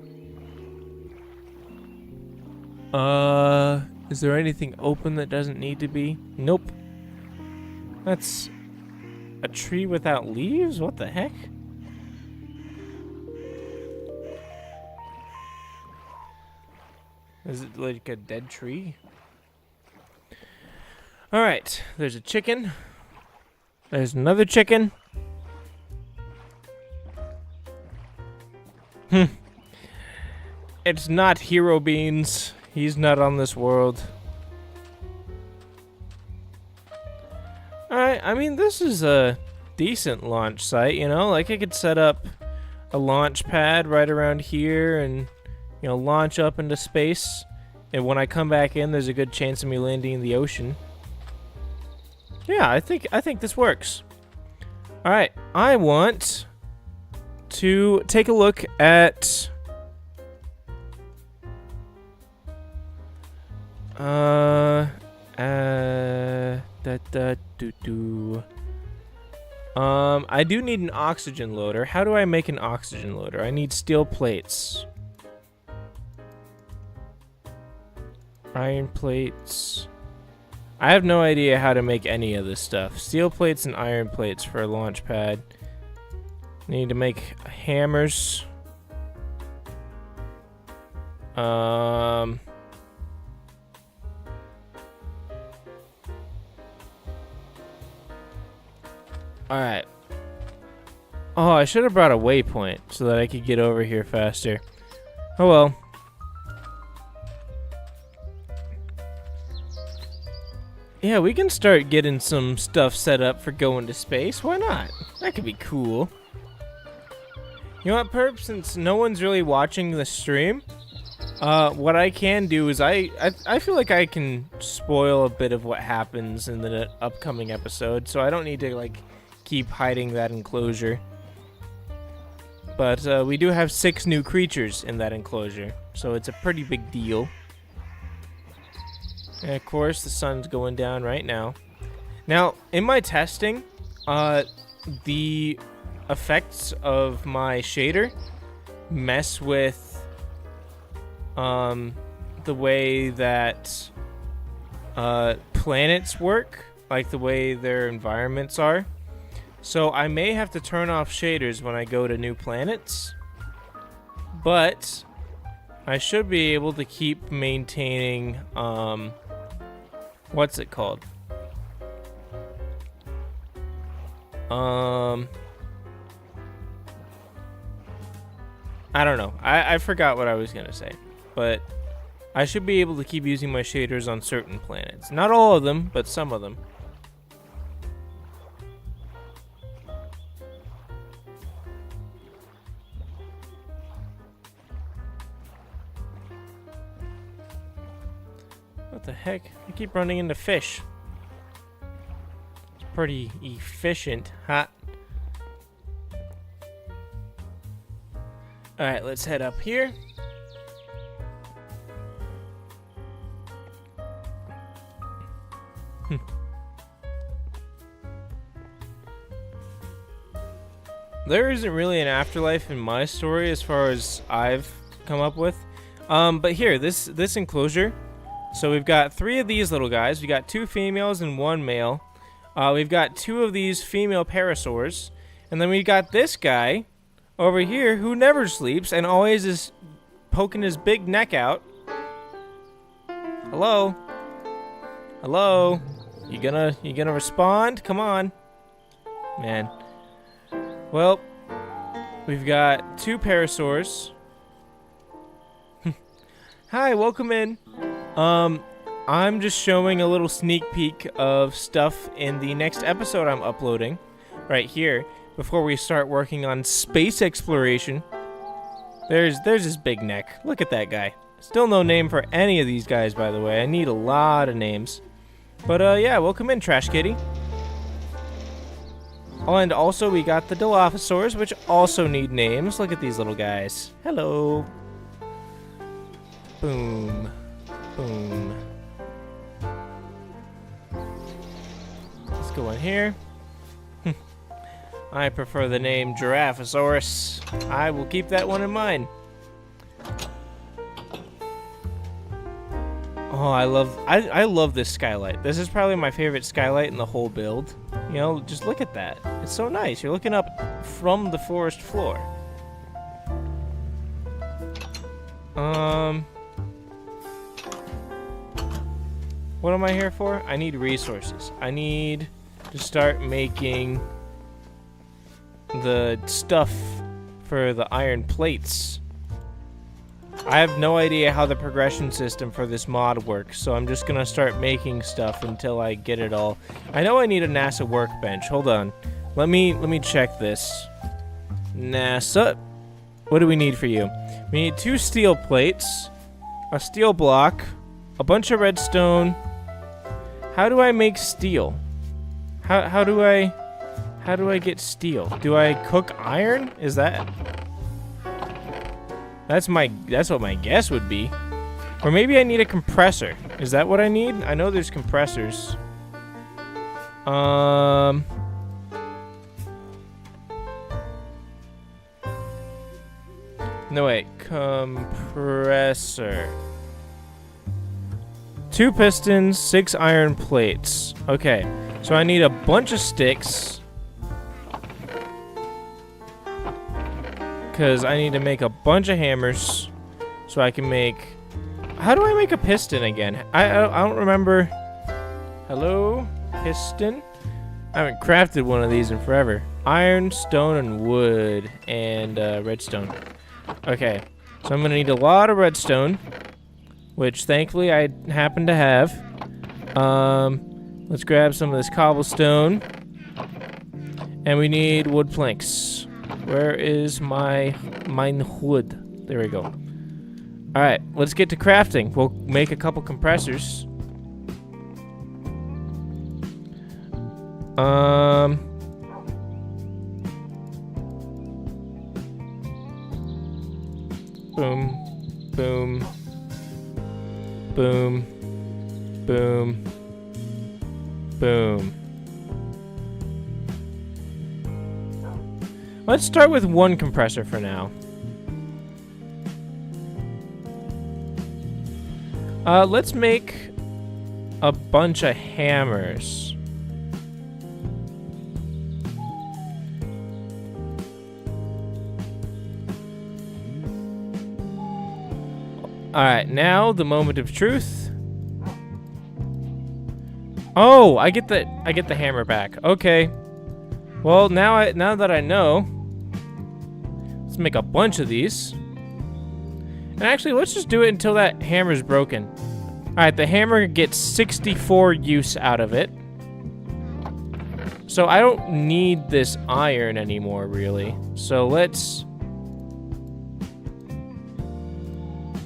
Is there anything open that doesn't need to be? Nope. That's a tree without leaves? What the heck? Is it like a dead tree? Alright, there's a chicken. There's another chicken. It's not Hero Beans. He's not on this world. Alright, I mean, this is a decent launch site, you know? Like, I could set up a launch pad right around here and, you know, launch up into space. And when I come back in, there's a good chance of me landing in the ocean. Yeah, I think this works. Alright, I want to take a look at I do need an oxygen loader. How do I make an oxygen loader? I need steel plates. Iron plates. I have no idea how to make any of this stuff. Steel plates and iron plates for a launch pad. Need to make hammers. Alright. Oh, I should have brought a waypoint so that I could get over here faster. Oh well. Yeah, we can start getting some stuff set up for going to space. Why not? That could be cool. You know what, Perp? Since no one's really watching the stream, what I can do is I feel like I can spoil a bit of what happens in the upcoming episode, so I don't need to, like, keep hiding that enclosure. But we do have 6 new creatures in that enclosure, so it's a pretty big deal. And of course, the sun's going down right now. Now, in my testing, the effects of my shader mess with the way that planets work, like the way their environments are. So I may have to turn off shaders when I go to new planets, but I should be able to keep maintaining, what's it called? I don't know. I forgot what I was gonna say, but I should be able to keep using my shaders on certain planets. Not all of them, but some of them. What the heck? I keep running into fish. It's pretty efficient, huh? Alright, let's head up here. There isn't really an afterlife in my story as far as I've come up with. But here, this enclosure. So we've got 3 of these little guys. We got 2 females and 1 male. We've got 2 of these female parasaurs. And then we got this guy over here who never sleeps and always is poking his big neck out. Hello? Hello? You gonna respond? Come on. Man. Well, we've got 2 parasaurs. Hi, welcome in. I'm just showing a little sneak peek of stuff in the next episode I'm uploading right here before we start working on space exploration. There's his big neck. Look at that guy. Still no name for any of these guys, by the way. I need a lot of names. But yeah, welcome in, Trash Kitty. Oh, and also we got the Dilophosaurs, which also need names. Look at these little guys. Hello. Boom. Boom. Let's go in here. I prefer the name Giraffosaurus. I will keep that one in mind. Oh, I love this skylight. This is probably my favorite skylight in the whole build. You know, just look at that. It's so nice. You're looking up from the forest floor. What am I here for? I need resources. I need to start making the stuff for the iron plates. I have no idea how the progression system for this mod works, so I'm just gonna start making stuff until I get it all. I know I need a NASA workbench. Hold on. Let me check this. NASA. What do we need for you? We need 2 steel plates, a steel block, a bunch of redstone. How do I make steel? How do I How do I get steel? Do I cook iron? Is that... That's what my guess would be. Or maybe I need a compressor. Is that what I need? I know there's compressors. No, wait. Compressor. 2 pistons, 6 iron plates. Okay. So I need a bunch of sticks. Because I need to make a bunch of hammers. So I can make... How do I make a piston again? I don't remember. Hello? Piston? I haven't crafted one of these in forever. Iron, stone, and wood. And redstone. Okay. So I'm going to need a lot of redstone. Which thankfully I happen to have. Let's grab some of this cobblestone. And we need wood planks. Where is mine wood? There we go. Alright, let's get to crafting. We'll make a couple compressors. Boom. Boom. Boom. Boom. Boom. Let's start with 1 compressor for now. Let's make a bunch of hammers. Alright, now the moment of truth. Oh, I get the hammer back. Okay. Well, now that I know, let's make a bunch of these. And actually, let's just do it until that hammer's broken. Alright, the hammer gets 64 use out of it. So I don't need this iron anymore, really. So let's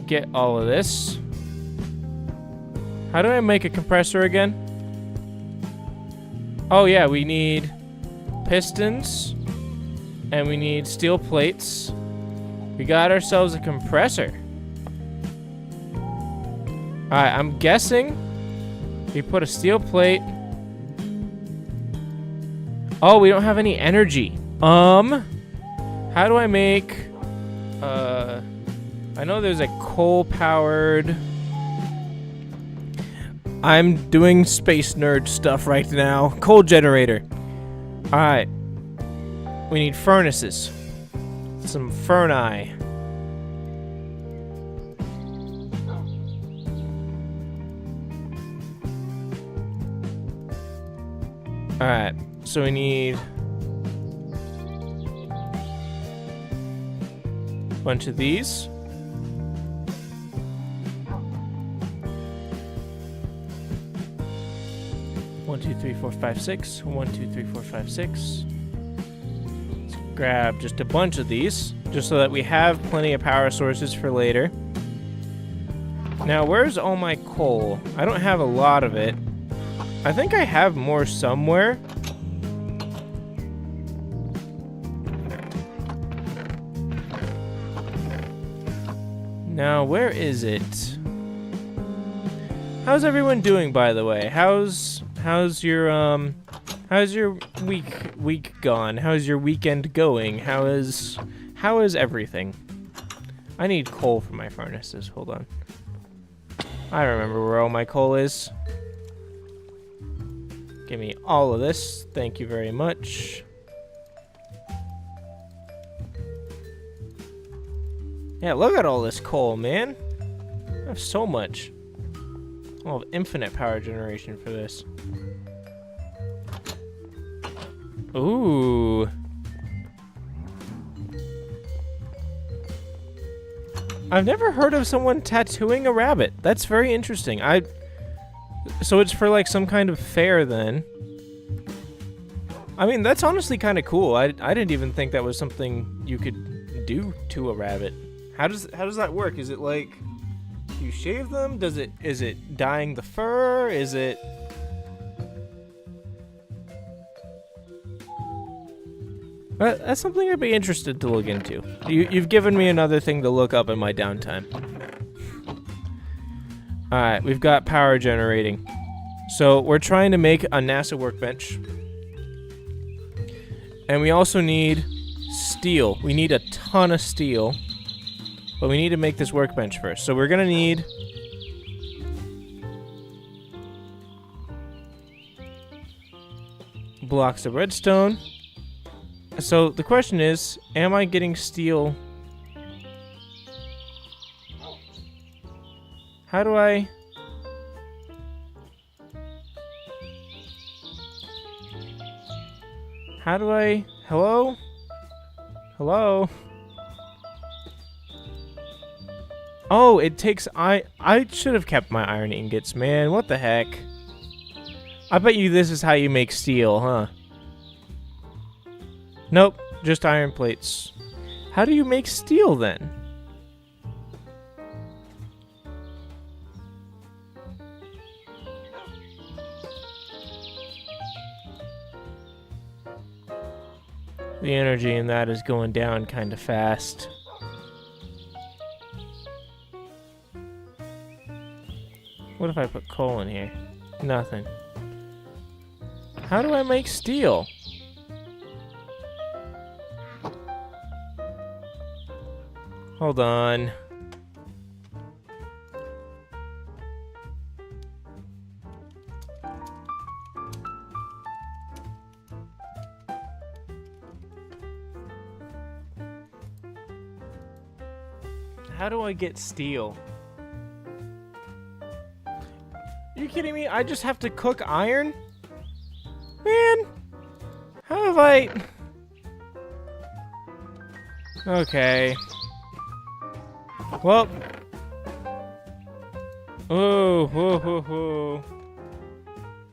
get all of this. How do I make a compressor again? Oh yeah, we need pistons. And we need steel plates. We got ourselves a compressor. Alright, I'm guessing we put a steel plate. Oh, we don't have any energy. How do I make... I know there's a coal-powered... I'm doing space nerd stuff right now. Coal generator. Alright. We need furnaces. Some ferni. Alright, so we need a bunch of these. One, two, three, four, five, six. 1, 2, 3, 4, 5, 6. Let's grab just a bunch of these, just so that we have plenty of power sources for later. Now, where's all my coal? I don't have a lot of it. I think I have more somewhere. Now, where is it? How's everyone doing, by the way? How's your week gone? How's your weekend going? How is everything? I need coal for my furnaces. Hold on. I remember where all my coal is. Give me all of this. Thank you very much. Yeah, look at all this coal, man. I have so much. I'll have infinite power generation for this. Ooh. I've never heard of someone tattooing a rabbit. That's very interesting. So it's for like some kind of fair then. I mean, that's honestly kind of cool. I didn't even think that was something you could do to a rabbit. How does that work? Is it like you shave them? Is it dyeing the fur? Is it That's something I'd be interested to look into. You've given me another thing to look up in my downtime. Alright, we've got power generating. So we're trying to make a NASA workbench. And we also need steel. We need a ton of steel. But we need to make this workbench first. So we're gonna need... blocks of redstone. So the question is, am I getting steel? How do I... Hello? Hello? Oh, it takes... I should have kept my iron ingots, man. What the heck? I bet you this is how you make steel, huh? Nope, just iron plates. How do you make steel, then? The energy in that is going down kind of fast. What if I put coal in here? Nothing. How do I make steel? Hold on. How do I get steel? Are you kidding me? I just have to cook iron? Man, how have I... Okay. Well. Oh, whoa, whoa, whoa.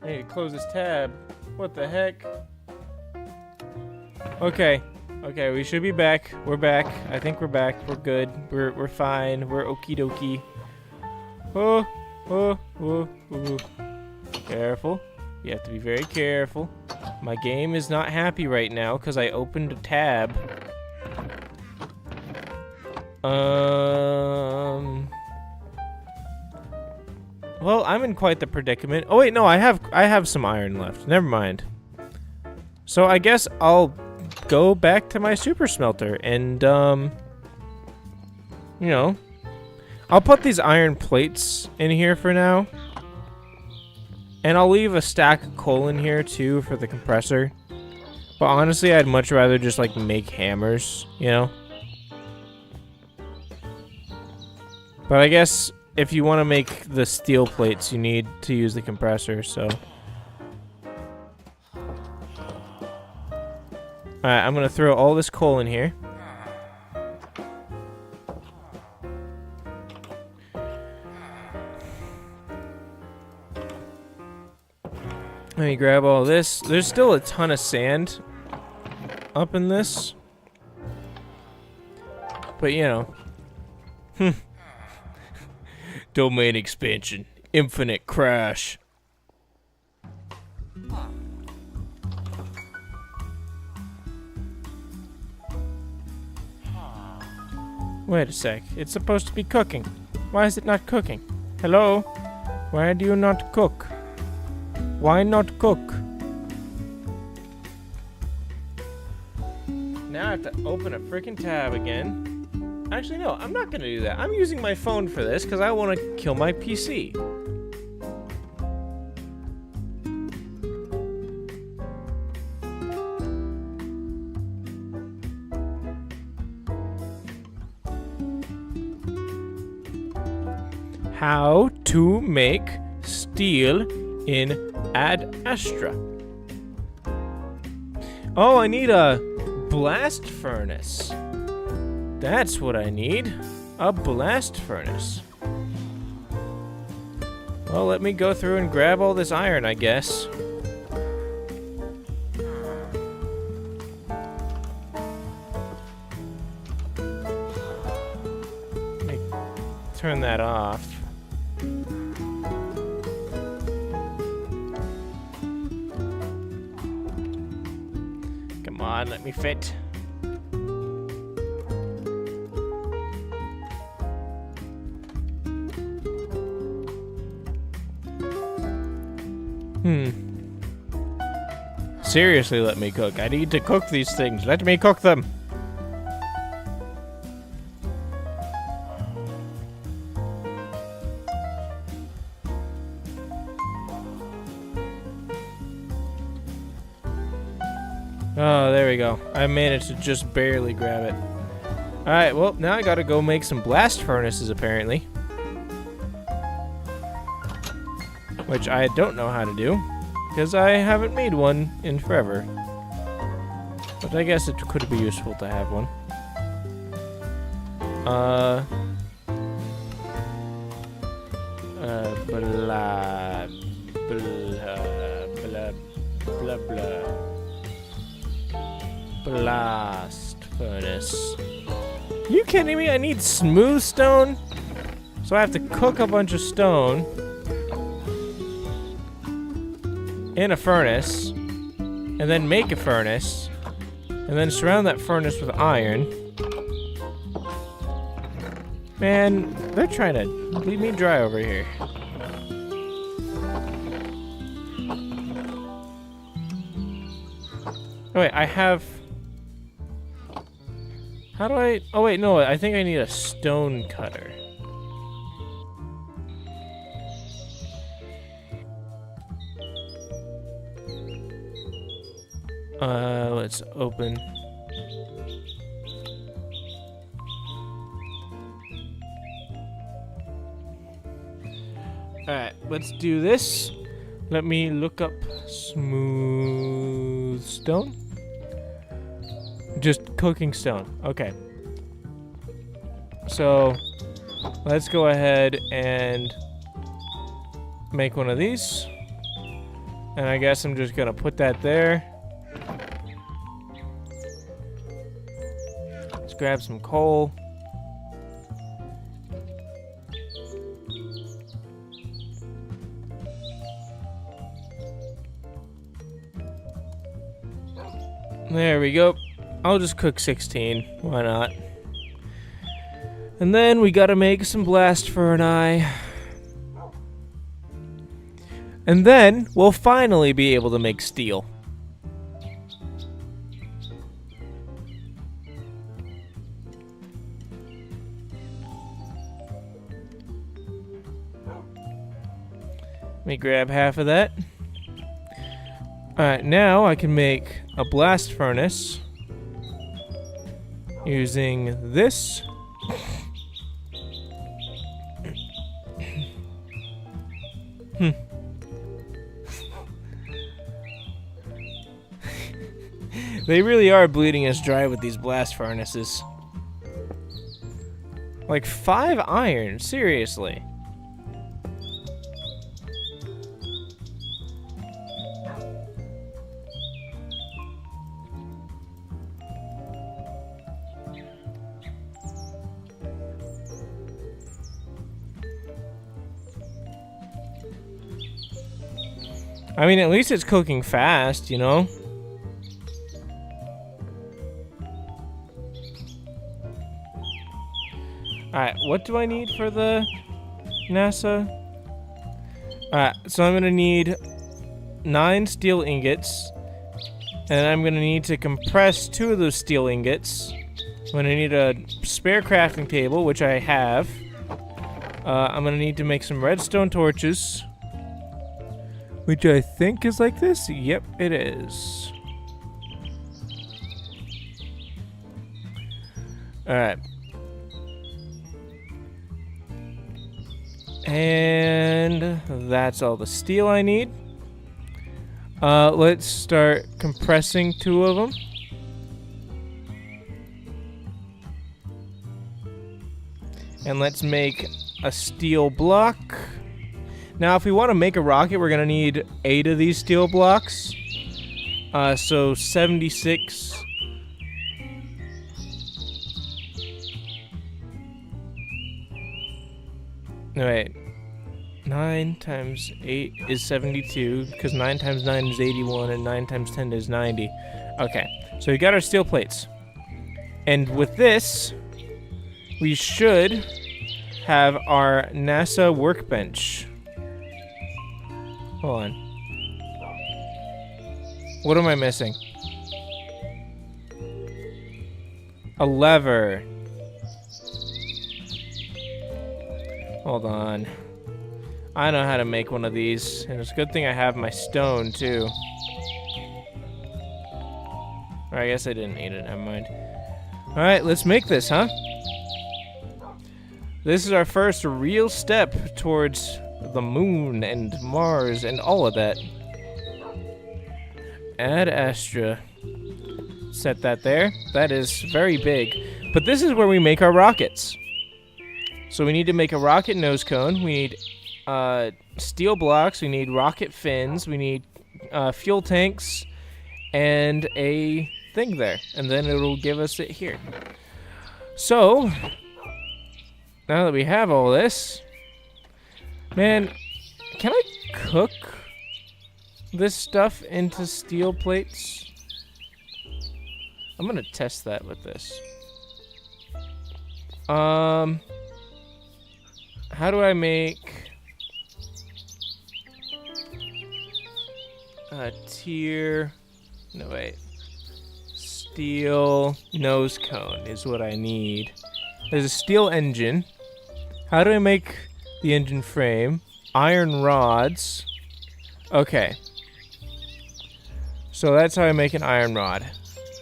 I need to close this tab. What the heck? Okay. Okay, we should be back. We're back. I think we're back. We're good. We're fine. We're okie dokie. Oh, oh, oh, oh. Careful. You have to be very careful. My game is not happy right now because I opened a tab. Well, I'm in quite the predicament. Oh wait, no, I have some iron left. Never mind. So I guess I'll go back to my super smelter and you know, I'll put these iron plates in here for now. And I'll leave a stack of coal in here too for the compressor. But honestly, I'd much rather just like make hammers, you know? But I guess if you want to make the steel plates, you need to use the compressor, so. Alright, I'm gonna throw all this coal in here. Let me grab all this. There's still a ton of sand up in this. But, you know. Domain expansion. Infinite crash. Wait a sec. It's supposed to be cooking. Why is it not cooking? Hello? Why do you not cook? Why not cook? Now I have to open a freaking tab again. Actually, no, I'm not gonna do that. I'm using my phone for this because I want to kill my PC. How to make steel in Ad Astra. Oh, I need a blast furnace. That's what I need. A blast furnace. Well, let me go through and grab all this iron, I guess. Let me turn that off. on, let me fit. Seriously, let me cook. I need to cook these things. Let me cook them. Oh, there we go. I managed to just barely grab it. Alright, well, now I gotta go make some blast furnaces, apparently. Which I don't know how to do, because I haven't made one in forever. But I guess it could be useful to have one. Blah, blah, blah, blah, blah. Blast furnace. You kidding me? I need smooth stone? So I have to cook a bunch of stone in a furnace, and then make a furnace, and then surround that furnace with iron. Man, they're trying to leave me dry over here. Oh wait, I have... How do I... Oh wait, no, I think I need a stone cutter. Let's open. Alright, let's do this. Let me look up smooth stone. Just cooking stone. Okay. So, let's go ahead and make one of these. And I guess I'm just gonna put that there. Let's grab some coal. There we go. I'll just cook 16. Why not? And then we gotta make some blast furnace. And then we'll finally be able to make steel. Let me grab half of that. Alright, now I can make a blast furnace using this. They really are bleeding us dry with these blast furnaces. Like 5 iron, seriously. I mean, at least it's cooking fast, you know? Alright, what do I need for the NASA? Alright, so I'm gonna need 9 steel ingots. And I'm gonna need to compress 2 of those steel ingots. I'm gonna need a spare crafting table, which I have. I'm gonna need to make some redstone torches. Which I think is like this. Yep, it is. Alright. And that's all the steel I need. Let's start compressing 2 of them. And let's make a steel block. Now, if we want to make a rocket, we're going to need 8 of these steel blocks. So 76. Wait. 9 times 8 is 72, because 9 times 9 is 81, and 9 times 10 is 90. Okay, so we got our steel plates. And with this, we should have our NASA workbench. Hold on. What am I missing? A lever. Hold on. I know how to make one of these, and it's a good thing I have my stone, too. Or I guess I didn't need it, never mind. Alright, let's make this, huh? This is our first real step towards the moon and Mars and all of that. Ad Astra. Set that there. That is very big. But this is where we make our rockets. So we need to make a rocket nose cone. We need steel blocks. We need rocket fins. We need fuel tanks and a thing there. And then it'll give us it here. So, now that we have all this, man, can I cook this stuff into steel plates? I'm gonna test that with this. How do I make a tier? No, wait. Steel nose cone is what I need. There's a steel engine. How do I make the engine frame? Iron rods. Okay. So that's how I make an iron rod.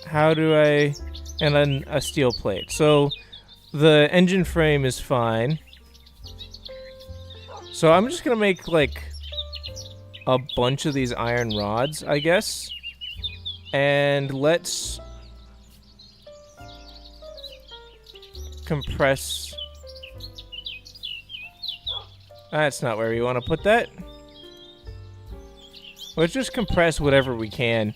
How do I... And then a steel plate. So the engine frame is fine. So I'm just gonna make, like, a bunch of these iron rods, I guess. And let's compress. That's not where we want to put that. Let's just compress whatever we can.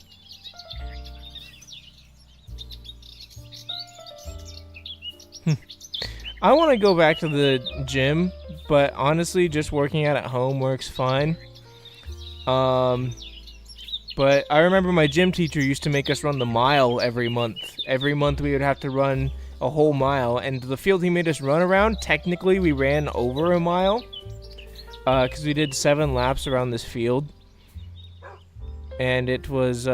I want to go back to the gym, but honestly, just working out at home works fine. But I remember my gym teacher used to make us run the mile every month. Every month we would have to run a whole mile, and the field he made us run around, technically we ran over a mile. Because we did 7 laps around this field. And it was,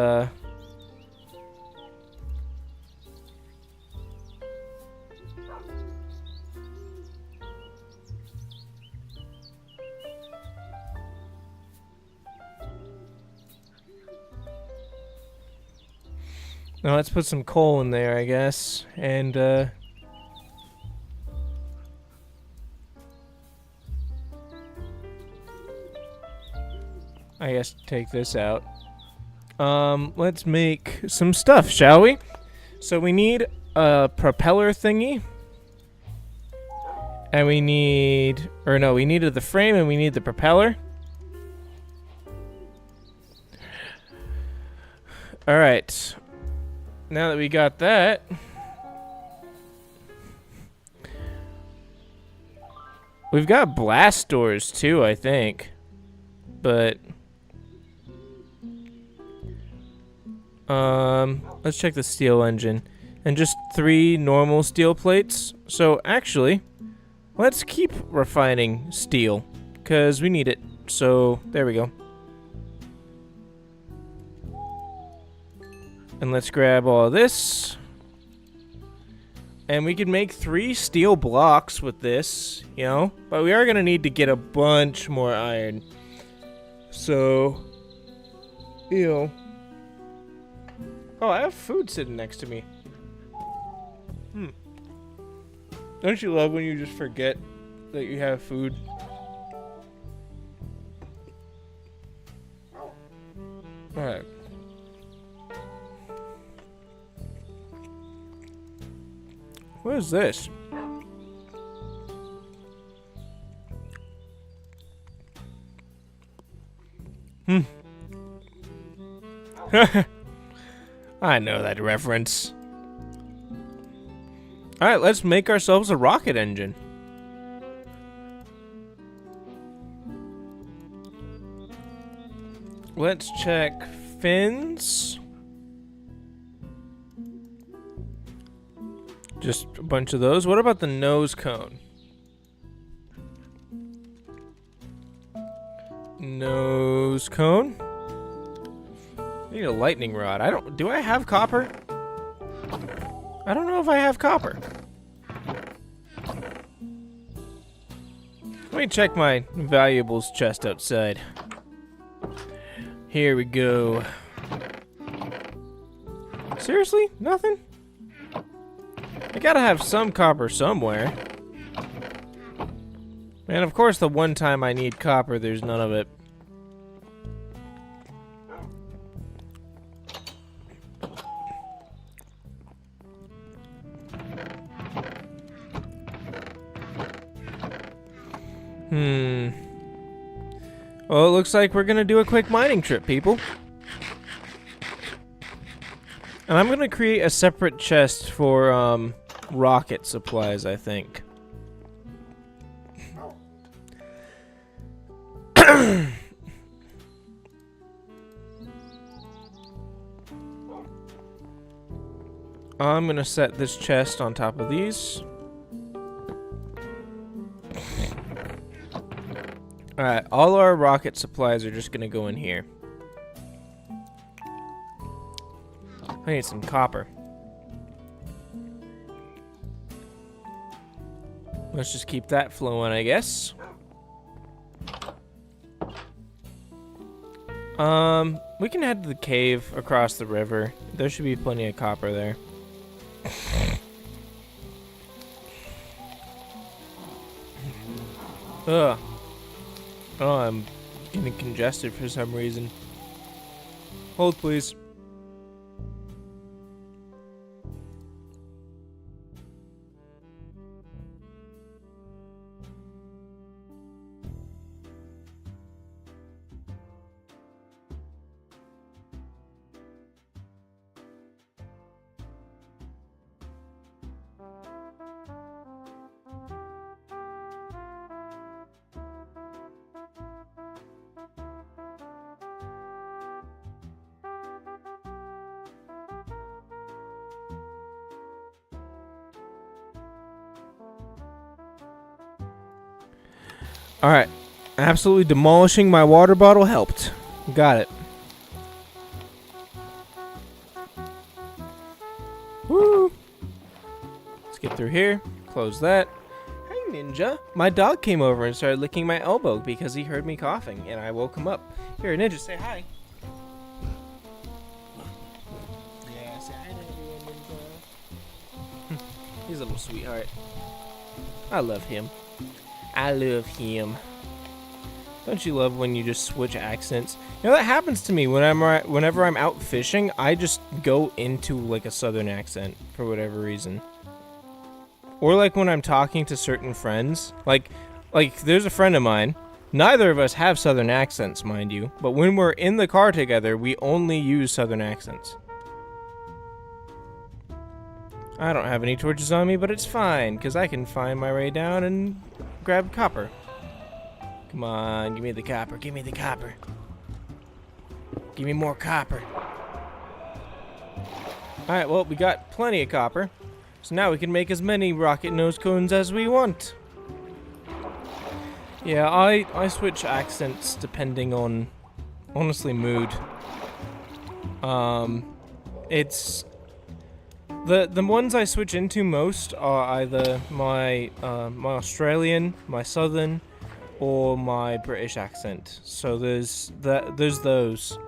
Now let's put some coal in there, I guess, and I guess take this out. Let's make some stuff, shall we? So we need a propeller thingy, and we need, or no, we needed the frame and we need the propeller. All right. Now that we got that, we've got blast doors too, I think. But let's check the steel engine. And just 3 normal steel plates. So actually, let's keep refining steel, 'cause we need it. So there we go. And let's grab all of this. And we could make 3 steel blocks with this, you know? But we are going to need to get a bunch more iron. So, you know. Oh, I have food sitting next to me. Don't you love when you just forget that you have food? Alright. What is this? I know that reference. Alright, let's make ourselves a rocket engine. Let's check fins. Just a bunch of those. What about the nose cone? Nose cone. I need a lightning rod. Do I have copper? I don't know if I have copper. Let me check my valuables chest outside. Here we go. Seriously? Nothing? I gotta have some copper somewhere. And of course, the one time I need copper, there's none of it. Well, it looks like we're gonna do a quick mining trip, people. And I'm gonna create a separate chest for, rocket supplies, I think. I'm gonna set this chest on top of these. Alright, all our rocket supplies are just gonna go in here. I need some copper. Let's just keep that flowing, I guess. We can head to the cave across the river. There should be plenty of copper there. Ugh. Oh, I'm getting congested for some reason. Hold, please. Alright. Absolutely demolishing my water bottle helped. Got it. Woo! Let's get through here. Close that. Hey, Ninja. My dog came over and started licking my elbow because he heard me coughing, and I woke him up. Here, Ninja, say hi. Yeah, say hi to everyone, Ninja. He's a little sweetheart. I love him. I love him. Don't you love when you just switch accents? You know, that happens to me whenever I'm out fishing. I just go into like a southern accent for whatever reason. Or like when I'm talking to certain friends. Like there's a friend of mine. Neither of us have southern accents, mind you. But when we're in the car together, we only use southern accents. I don't have any torches on me, but it's fine, because I can find my way down and grab copper. Come on, give me the copper, give me the copper. Give me more copper. Alright, well, we got plenty of copper. So now we can make as many rocket nose cones as we want. Yeah, I switch accents depending on, honestly, mood. It's... The ones I switch into most are either my my Australian, my Southern, or my British accent. So there's those.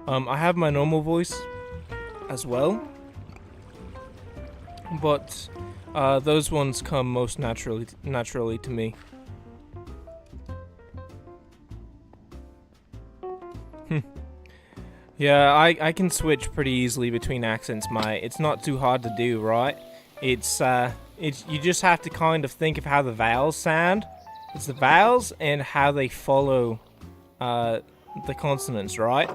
I have my normal voice as well, but those ones come most naturally to me. Yeah, I can switch pretty easily between accents, mate. It's not too hard to do, right? It's you just have to kind of think of how the vowels sound. It's the vowels and how they follow the consonants, right?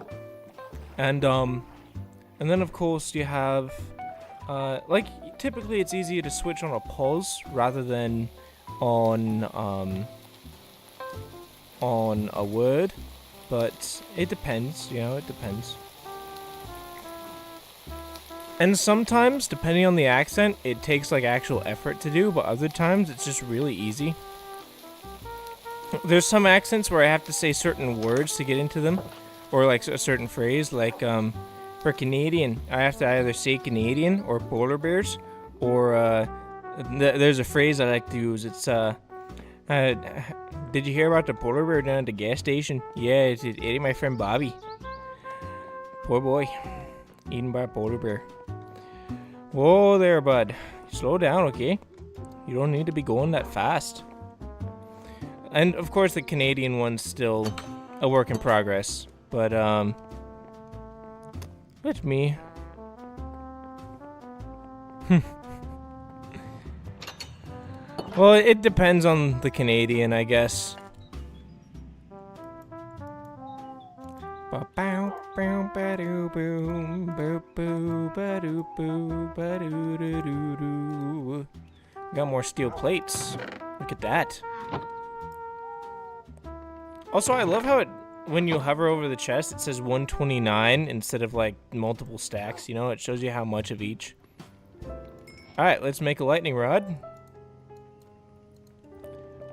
And then of course you have like typically it's easier to switch on a pause rather than on a word. But it depends, you know, it depends. And sometimes, depending on the accent, it takes like actual effort to do, but other times it's just really easy. There's some accents where I have to say certain words to get into them, or like a certain phrase, like for Canadian, I have to either say Canadian or polar bears, or there's a phrase I like to use. It's did you hear about the polar bear down at the gas station? Yeah, it's eating my friend Bobby. Poor boy, eaten by a polar bear. Whoa there, bud. Slow down, okay? You don't need to be going that fast. And of course the Canadian one's still a work in progress. But let me. Well, it depends on the Canadian, I guess. Got more steel plates. Look at that. Also, I love how when you hover over the chest, it says 129 instead of like multiple stacks. You know, it shows you how much of each. Alright, let's make a lightning rod.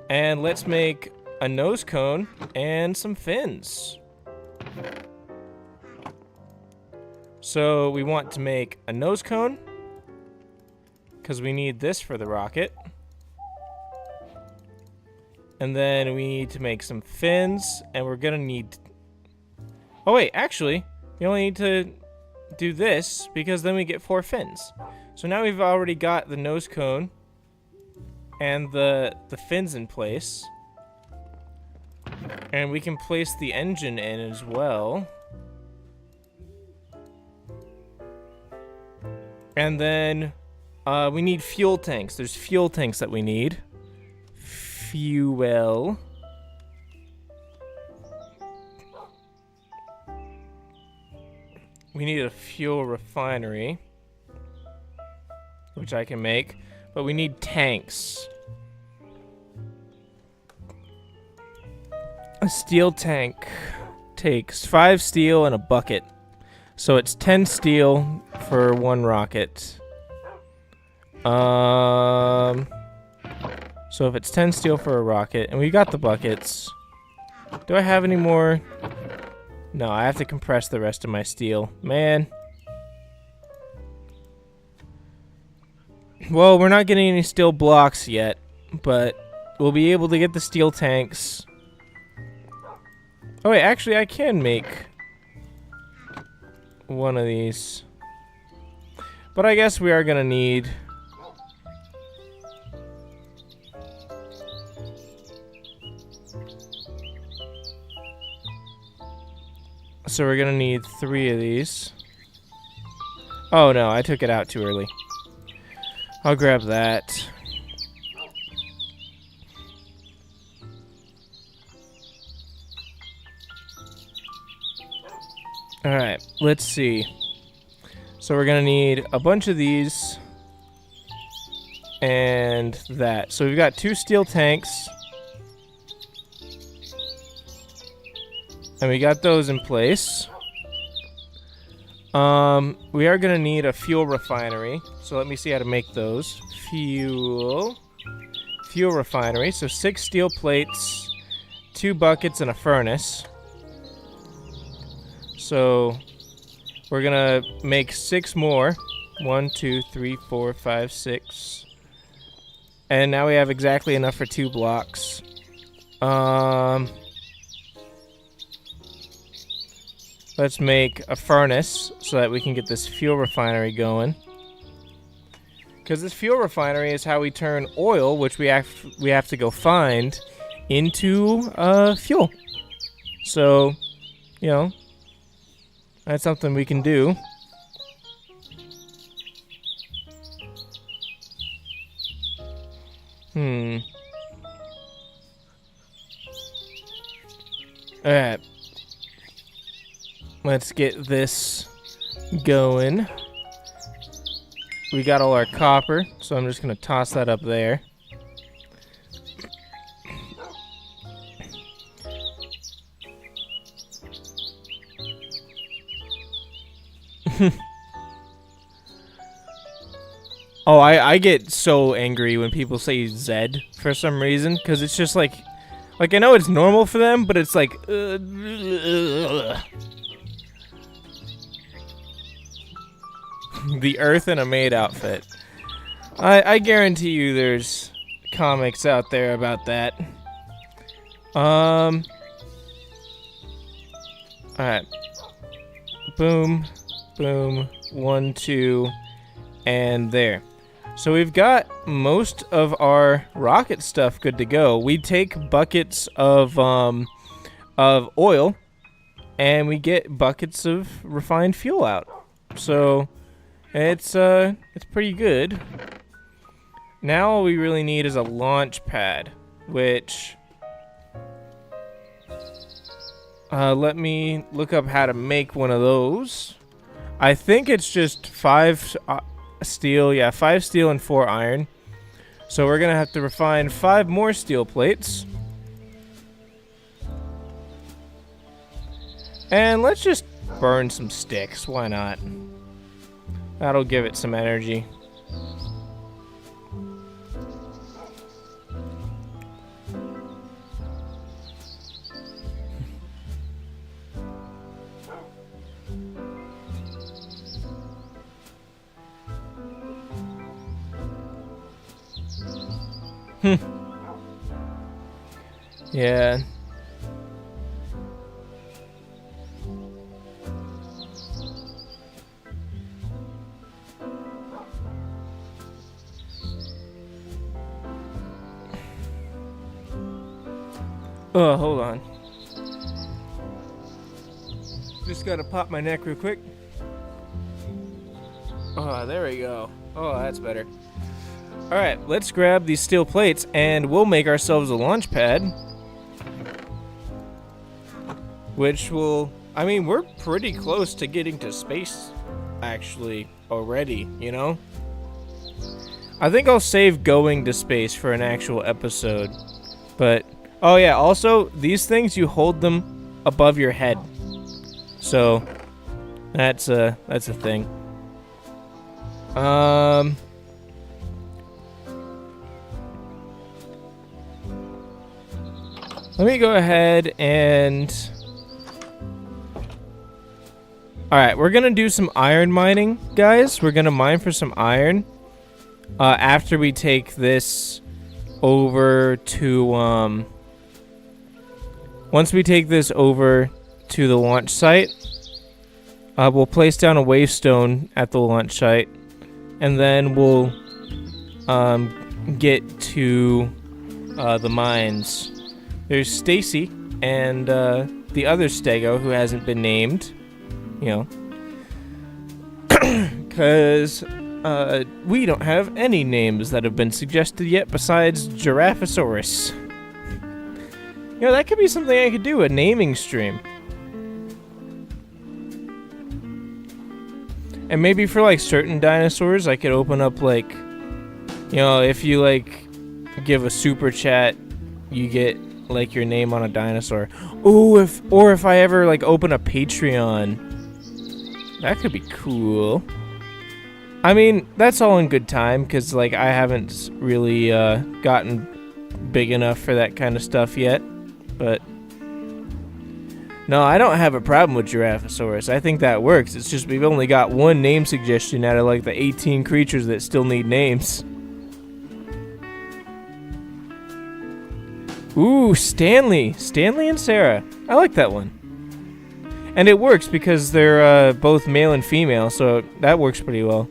And let's make a nose cone and some fins. So we want to make a nose cone, because we need this for the rocket. And then we need to make some fins, and we're gonna need... Oh wait, actually, we only need to do this, because then we get 4 fins. So now we've already got the nose cone and the fins in place. And we can place the engine in as well. And then we need fuel tanks. There's fuel tanks that we need. Fuel. We need a fuel refinery, which I can make, but we need tanks. A steel tank takes 5 steel and a bucket. So it's 10 steel for 1 rocket. So if it's 10 steel for a rocket, and we got the buckets. Do I have any more? No, I have to compress the rest of my steel. Man. Well, we're not getting any steel blocks yet, but we'll be able to get the steel tanks. Oh wait, actually I can make one of these. But I guess we are gonna need... So we're gonna need 3 of these. Oh no, I took it out too early. I'll grab that. Alright, let's see. So we're gonna need a bunch of these and that. So we've got 2 steel tanks. And we got those in place. We are gonna need a fuel refinery. So let me see how to make those. Fuel refinery. So 6 steel plates, 2 buckets, and a furnace. So we're gonna make 6 more. 1, 2, 3, 4, 5, 6. And now we have exactly enough for 2 blocks. Let's make a furnace so that we can get this fuel refinery going. Because this fuel refinery is how we turn oil, which we have to go find, into fuel. So, you know, that's something we can do. Alright. Let's get this going. We got all our copper, so I'm just gonna toss that up there. Oh, I get so angry when people say Z for some reason, because it's just like I know it's normal for them, but it's like, the Earth in a maid outfit. I guarantee you there's comics out there about that. Alright. Boom, boom, 1, 2, and there. So we've got most of our rocket stuff good to go. We take buckets of oil, and we get buckets of refined fuel out. So it's pretty good. Now all we really need is a launch pad, which let me look up how to make one of those. I think it's just 5 steel, yeah, 5 steel and 4 iron. So we're gonna have to refine 5 more steel plates. And let's just burn some sticks, why not? That'll give it some energy. Yeah. Oh, hold on. Just gotta pop my neck real quick. Oh, there we go. Oh, that's better. Alright, let's grab these steel plates and we'll make ourselves a launch pad. Which will... I mean, we're pretty close to getting to space, actually, already, you know? I think I'll save going to space for an actual episode. But, oh yeah, also, these things, you hold them above your head. So, that's a thing. Let me go ahead and... Alright, we're gonna do some iron mining, guys. We're gonna mine for some iron. After we take this over to, once we take this over to the launch site, we'll place down a wavestone at the launch site. And then we'll, get to, the mines. There's Stacy and the other Stego who hasn't been named, you know, because we don't have any names that have been suggested yet besides Giraffosaurus. You know, that could be something I could do, a naming stream. And maybe for like certain dinosaurs, I could open up like, you know, if you like give a super chat, you get like your name on a dinosaur. Ooh, if I ever like open a Patreon, that could be cool. I mean, that's all in good time because like I haven't really gotten big enough for that kind of stuff yet. But no, I don't have a problem with Giraffosaurus. I think that works. It's just we've only got one name suggestion out of like the 18 creatures that still need names. Ooh, Stanley. Stanley and Sarah. I like that one. And it works because they're both male and female, so that works pretty well.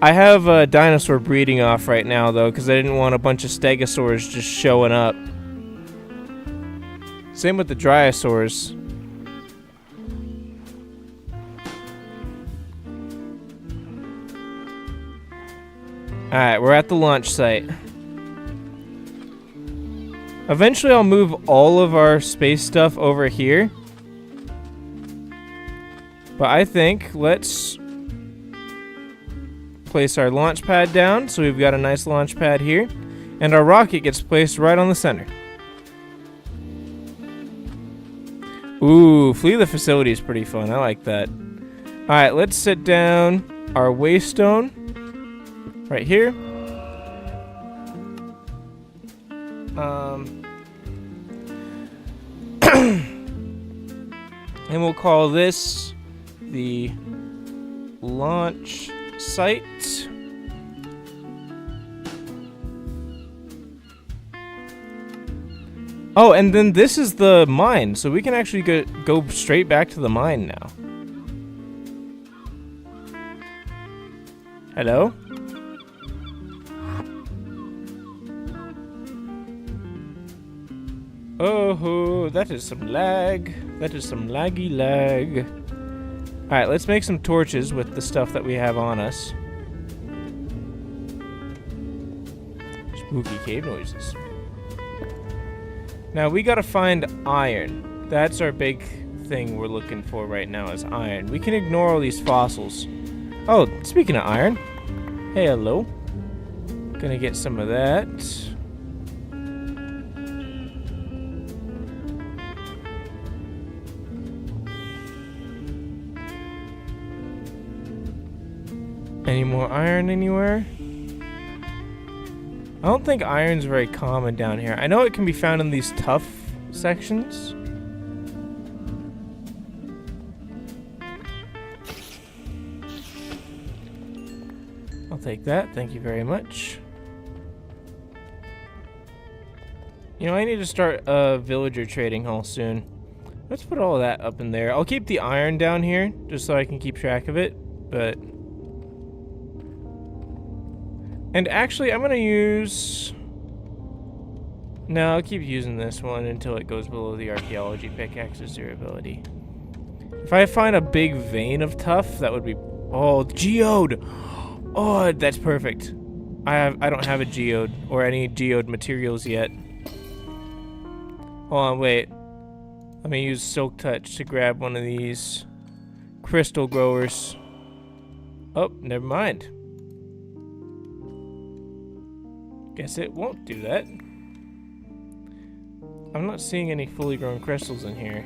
I have a dinosaur breeding off right now, though, because I didn't want a bunch of stegosaurs just showing up. Same with the dryosaurs. Alright, we're at the launch site. Eventually I'll move all of our space stuff over here. But I think let's place our launch pad down, so we've got a nice launch pad here. And our rocket gets placed right on the center. Ooh, Flee the Facility is pretty fun. I like that. Alright, let's set down our waystone right here. And we'll call this the launch site. Oh, and then this is the mine, so we can actually go straight back to the mine now. Hello? Oh, that is some lag. That is some laggy lag. Alright, let's make some torches with the stuff that we have on us. Spooky cave noises. Now, we gotta find iron. That's our big thing we're looking for right now is iron. We can ignore all these fossils. Oh, speaking of iron. Hey, hello. Gonna get some of that. Any more iron anywhere? I don't think iron's very common down here. I know it can be found in these tough sections. I'll take that. Thank you very much. You know, I need to start a villager trading hall soon. Let's put all of that up in there. I'll keep the iron down here just so I can keep track of it, but... And actually, I'm gonna use... No, I'll keep using this one until it goes below the archaeology pickaxe's durability. If I find a big vein of tough, that would be... Oh, geode! Oh, that's perfect. I don't have a geode or any geode materials yet. Hold on, wait. Let me use Silk Touch to grab one of these crystal growers. Oh, never mind. Guess it won't do that. I'm not seeing any fully grown crystals in here.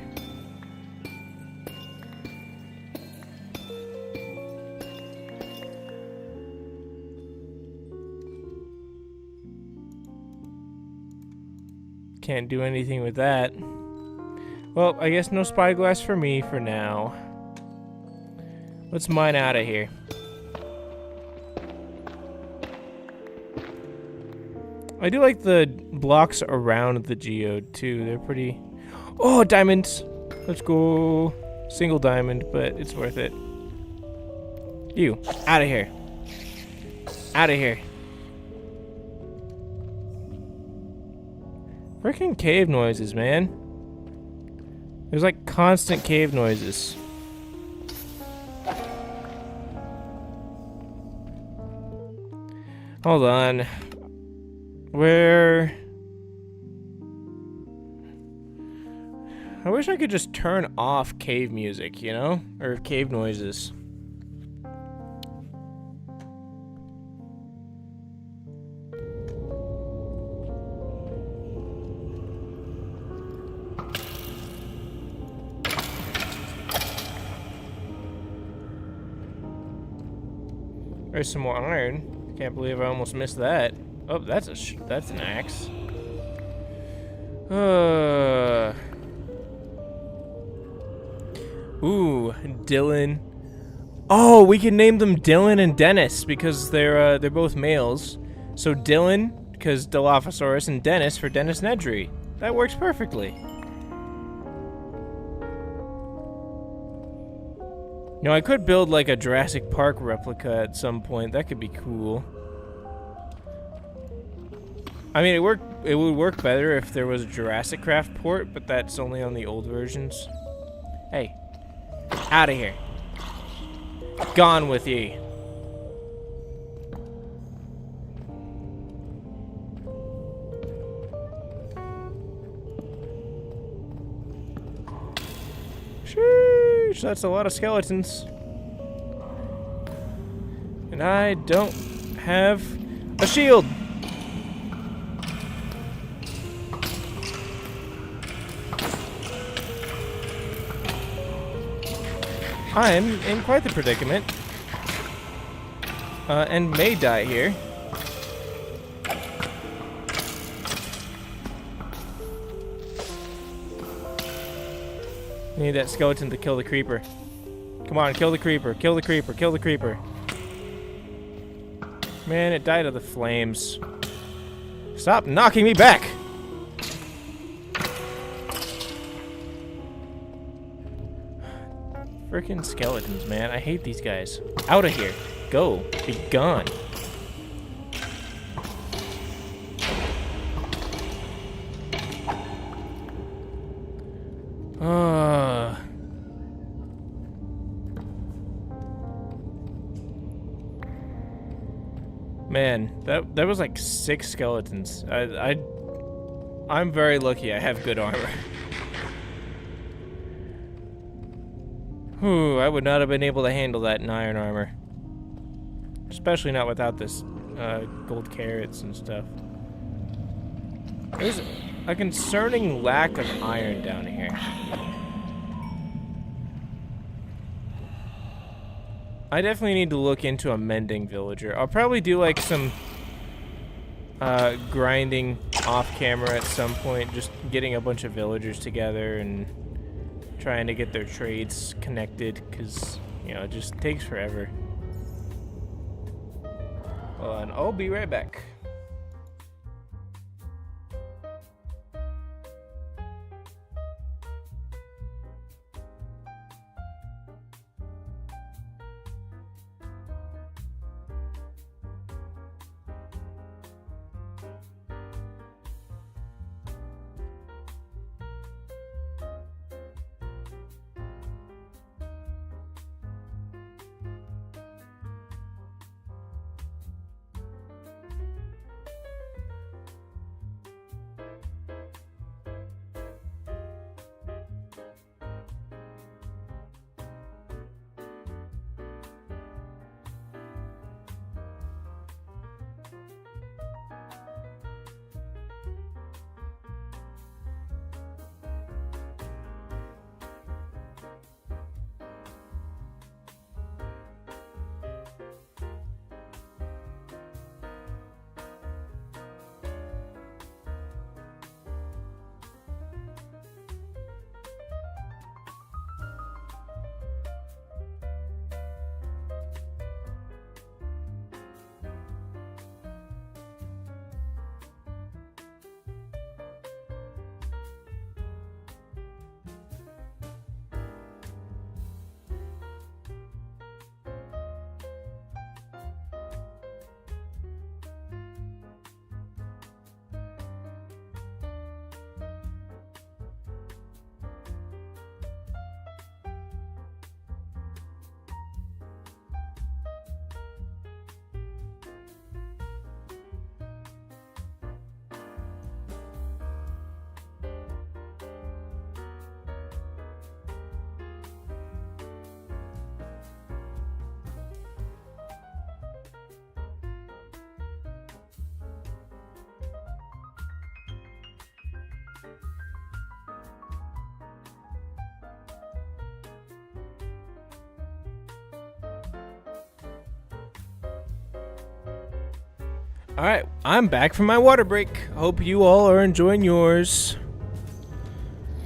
Can't do anything with that. Well, I guess no spyglass for me for now. Let's mine out of here. I do like the blocks around the geode too. They're pretty... Oh, diamonds! Let's go. Single diamond, but it's worth it. You, out of here. Out of here. Freaking cave noises, man. There's like constant cave noises. Hold on. Where... I wish I could just turn off cave music, you know? Or cave noises. There's some more iron. Can't believe I almost missed that. Oh, that's an axe. Ooh, Dylan. Oh, we can name them Dylan and Dennis because they're both males. So Dylan, because Dilophosaurus, and Dennis for Dennis Nedry. That works perfectly. You know, I could build like a Jurassic Park replica at some point. That could be cool. I mean, it would work better if there was a Jurassic Craft port, but that's only on the old versions. Hey, out of here. Gone with ye. Sheesh, that's a lot of skeletons. And I don't have a shield. I'm in quite the predicament. And may die here. We need that skeleton to kill the creeper. Come on, kill the creeper, kill the creeper, kill the creeper. Man, it died of the flames. Stop knocking me back! Frickin' skeletons, man. I hate these guys. Out of here. Go. Be gone. Man, that was like 6 skeletons. I'm very lucky I have good armor. Whew, I would not have been able to handle that in iron armor. Especially not without this gold carrots and stuff. There's a concerning lack of iron down here. I definitely need to look into a mending villager. I'll probably do like some grinding off camera at some point, just getting a bunch of villagers together and trying to get their trades connected, because, you know, it just takes forever. Hold on, I'll be right back. Alright, I'm back from my water break. Hope you all are enjoying yours.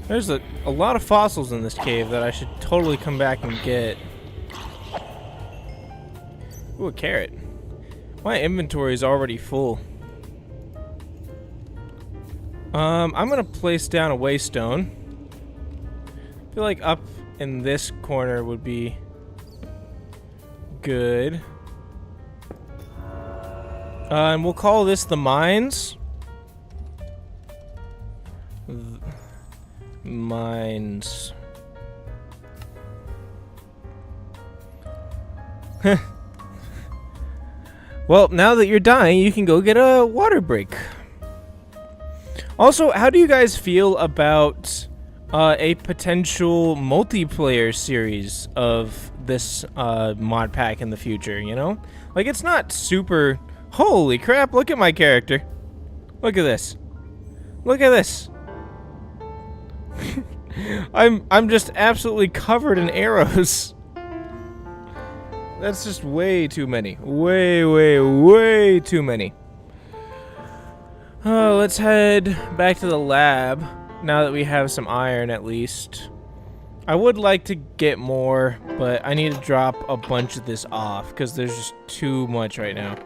There's a lot of fossils in this cave that I should totally come back and get. Ooh, a carrot. My inventory is already full. I'm gonna place down a waystone. I feel like up in this corner would be good. And we'll call this the mines. Mines. Well, now that you're dying, you can go get a water break. Also, how do you guys feel about a potential multiplayer series of this mod pack in the future, you know? Like, it's not super... Holy crap, look at my character. Look at this. Look at this. I'm just absolutely covered in arrows. That's just way too many. Way too many. Oh, let's head back to the lab now that we have some iron at least. I would like to get more, but I need to drop a bunch of this off because there's just too much right now.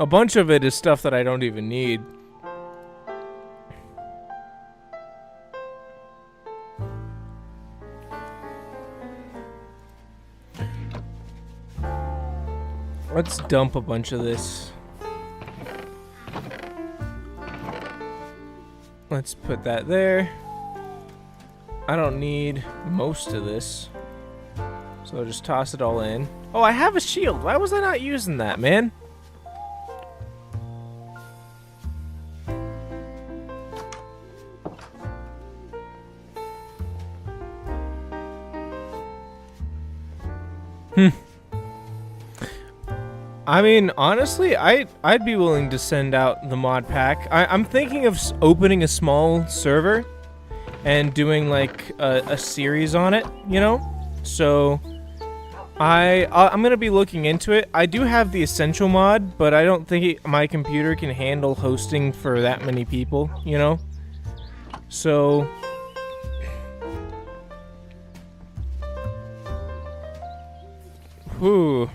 A bunch of it is stuff that I don't even need. Let's dump a bunch of this. Let's put that there. I don't need most of this, so I'll just toss it all in. Oh, I have a shield. Why was I not using that, man? I mean, honestly, I'd be willing to send out the mod pack. I'm thinking of opening a small server and doing like a series on it, you know? So I'm gonna be looking into it. I do have the essential mod, but I don't think my computer can handle hosting for that many people, you know? So whew.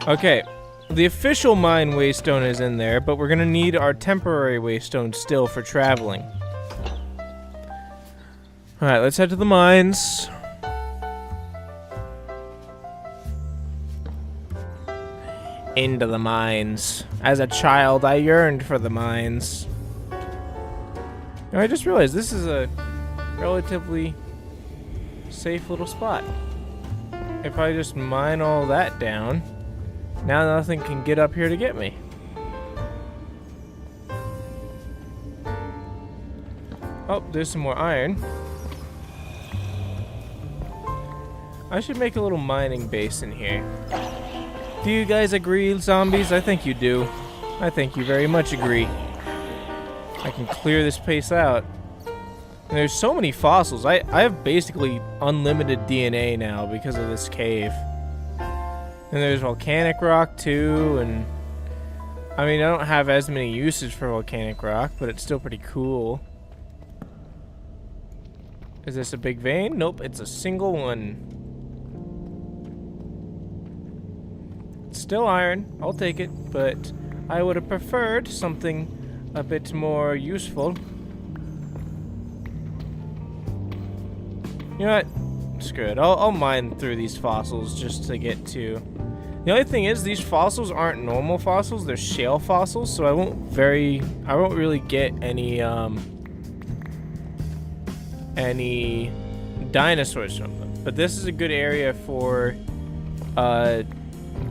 Okay, the official mine waystone is in there, but we're gonna need our temporary waystone still for traveling. Alright, let's head to the mines. Into the mines. As a child, I yearned for the mines. Now, I just realized this is a relatively safe little spot. If I just mine all that down, now nothing can get up here to get me. Oh, there's some more iron. I should make a little mining base in here. Do you guys agree, zombies? I think you do. I think you very much agree. I can clear this place out. And there's so many fossils. I have basically unlimited DNA now because of this cave. And there's volcanic rock too, and I mean, I don't have as many uses for volcanic rock, but it's still pretty cool. Is this a big vein? Nope, it's a single one. It's still iron, I'll take it, but I would have preferred something a bit more useful. You know what? Screw it. I'll mine through these fossils just to get to... The only thing is, these fossils aren't normal fossils, they're shale fossils, so I won't really get any dinosaurs from them. But this is a good area for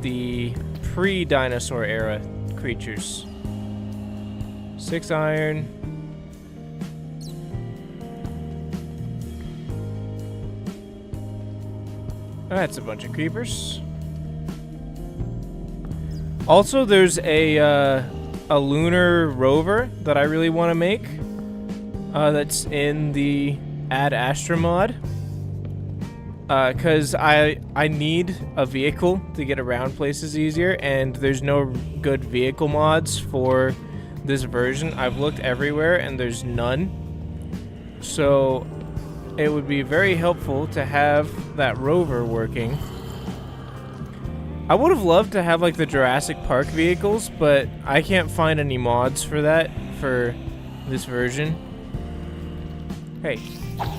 the pre-dinosaur era creatures. 6 iron. That's a bunch of creepers. Also, there's a lunar rover that I really want to make. That's in the Add Astra mod. Cause I need a vehicle to get around places easier, and there's no good vehicle mods for this version. I've looked everywhere and there's none. So it would be very helpful to have that rover working. I would have loved to have like the Jurassic Park vehicles, but I can't find any mods for that for this version. Hey,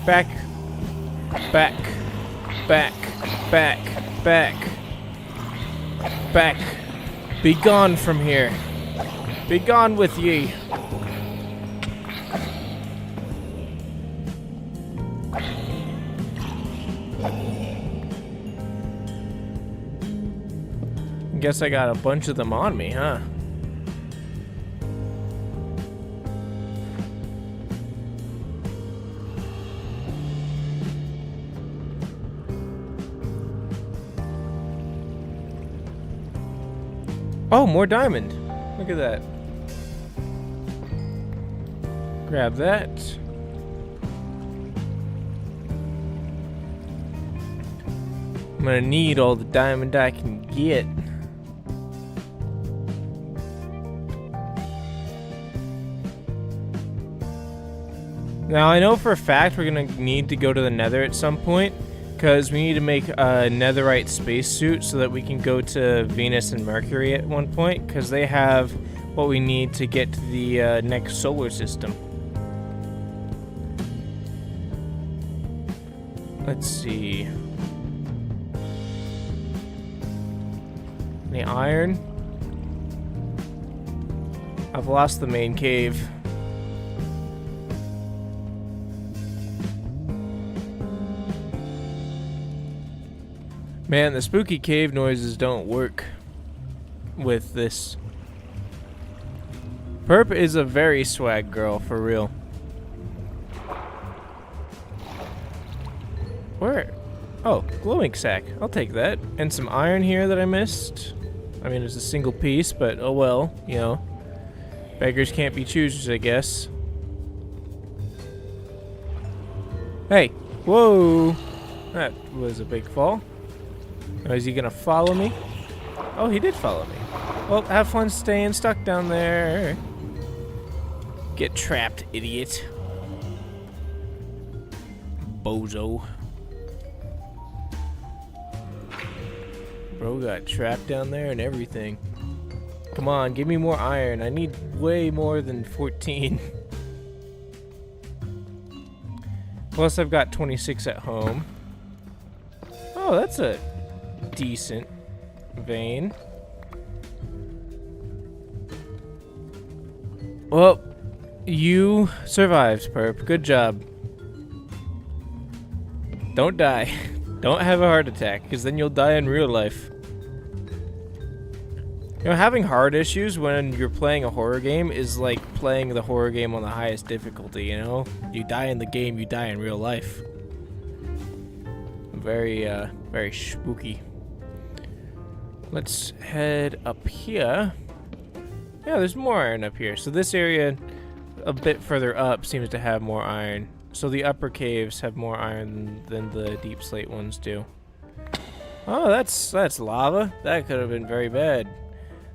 back. Be gone from here. Be gone with ye. Guess I got a bunch of them on me, huh? Oh, more diamond. Look at that. Grab that. I'm gonna need all the diamond I can get. Now I know for a fact we're gonna need to go to the Nether at some point, because we need to make a netherite spacesuit so that we can go to Venus and Mercury at one point, because they have what we need to get to the next solar system. Let's see. Any iron? I've lost the main cave. Man, the spooky cave noises don't work with this. Perp is a very swag girl, for real. Where? Oh, glowing sack. I'll take that. And some iron here that I missed. I mean, it's a single piece, but oh well, you know. Beggars can't be choosers, I guess. Hey, whoa! That was a big fall. Now, is he gonna follow me? Oh, he did follow me. Well, have fun staying stuck down there. Get trapped, idiot. Bozo. Bro got trapped down there and everything. Come on, give me more iron. I need way more than 14. Plus, I've got 26 at home. Oh, that's a decent vein. Well, you survived, Perp. Good job. Don't die. Don't have a heart attack, because then you'll die in real life. You know, having heart issues when you're playing a horror game is like playing the horror game on the highest difficulty, you know? You die in the game, you die in real life. Very, very spooky. Let's head up here. Yeah, there's more iron up here. So this area, a bit further up, seems to have more iron. So the upper caves have more iron than the deep slate ones do. Oh, that's lava. That could have been very bad.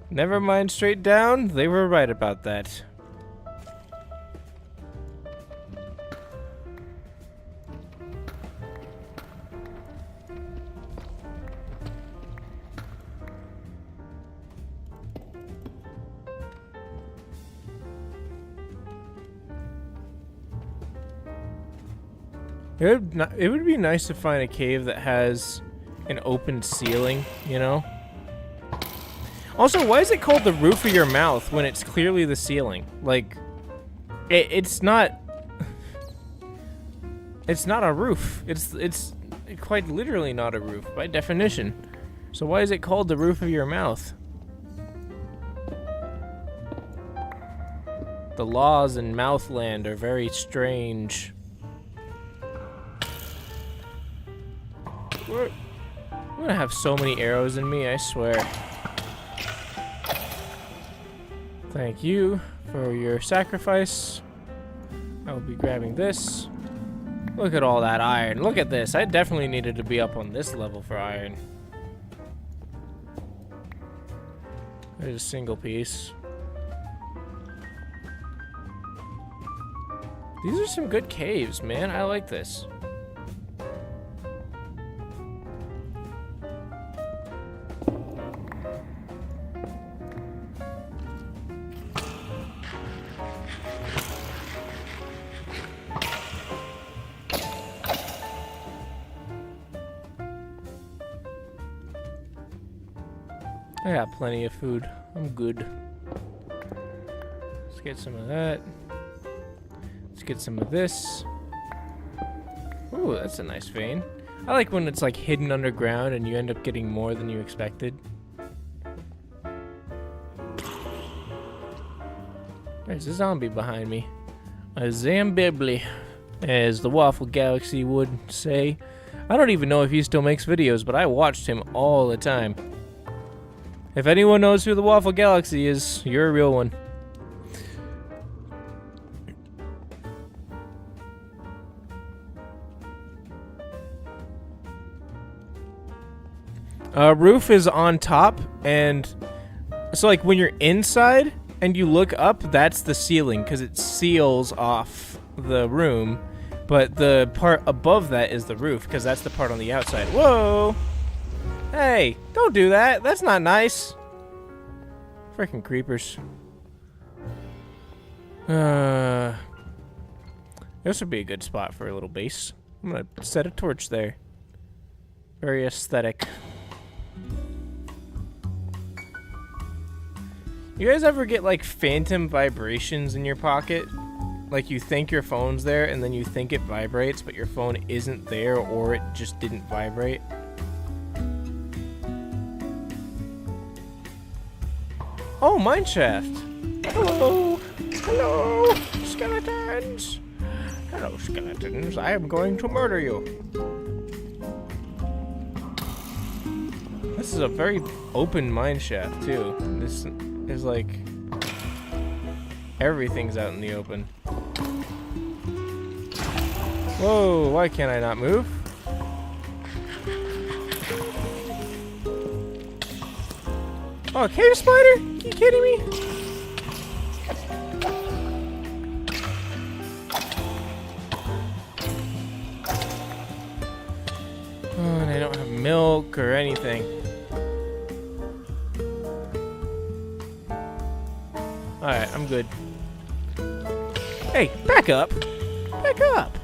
Never mind straight down. They were right about that. It would be nice to find a cave that has an open ceiling, you know? Also, why is it called the roof of your mouth when it's clearly the ceiling? Like, it's not... It's not a roof. It's quite literally not a roof, by definition. So why is it called the roof of your mouth? The laws in Mouthland are very strange. I'm gonna have so many arrows in me, I swear. Thank you for your sacrifice. I will be grabbing this. Look at all that iron. Look at this. I definitely needed to be up on this level for iron. There's a single piece. These are some good caves, man. I like this. I got plenty of food. I'm good. Let's get some of that. Let's get some of this. Ooh, that's a nice vein. I like when it's like hidden underground and you end up getting more than you expected. There's a zombie behind me. A Zambibli, as the Waffle Galaxy would say. I don't even know if he still makes videos, but I watched him all the time. If anyone knows who the Waffle Galaxy is, you're a real one. Roof is on top, and so like when you're inside and you look up, that's the ceiling because it seals off the room. But the part above that is the roof because that's the part on the outside. Whoa! Hey, don't do that. That's not nice. Freaking creepers. This would be a good spot for a little base. I'm gonna set a torch there. Very aesthetic. You guys ever get like phantom vibrations in your pocket? Like you think your phone's there and then you think it vibrates, but your phone isn't there or it just didn't vibrate? Oh, mineshaft. Hello. Hello, skeletons. Hello, skeletons. I am going to murder you. This is a very open mineshaft, too. This is like... everything's out in the open. Whoa, why can't I not move? Oh, a cave spider? Are you kidding me? Oh, and I don't have milk or anything. Alright, I'm good. Hey, back up! Back up!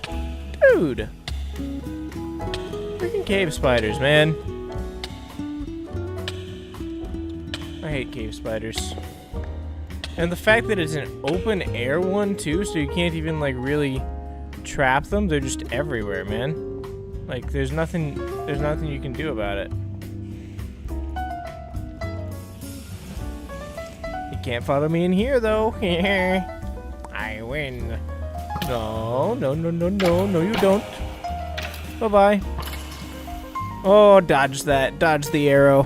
Dude! Freaking cave spiders, man. I hate cave spiders. And the fact that it's an open air one, too, so you can't even, like, really trap them. They're just everywhere, man. Like, there's nothing you can do about it. You can't follow me in here, though. I win. No, no, no, no, no, no, you don't. Bye-bye. Oh, dodge that. Dodge the arrow.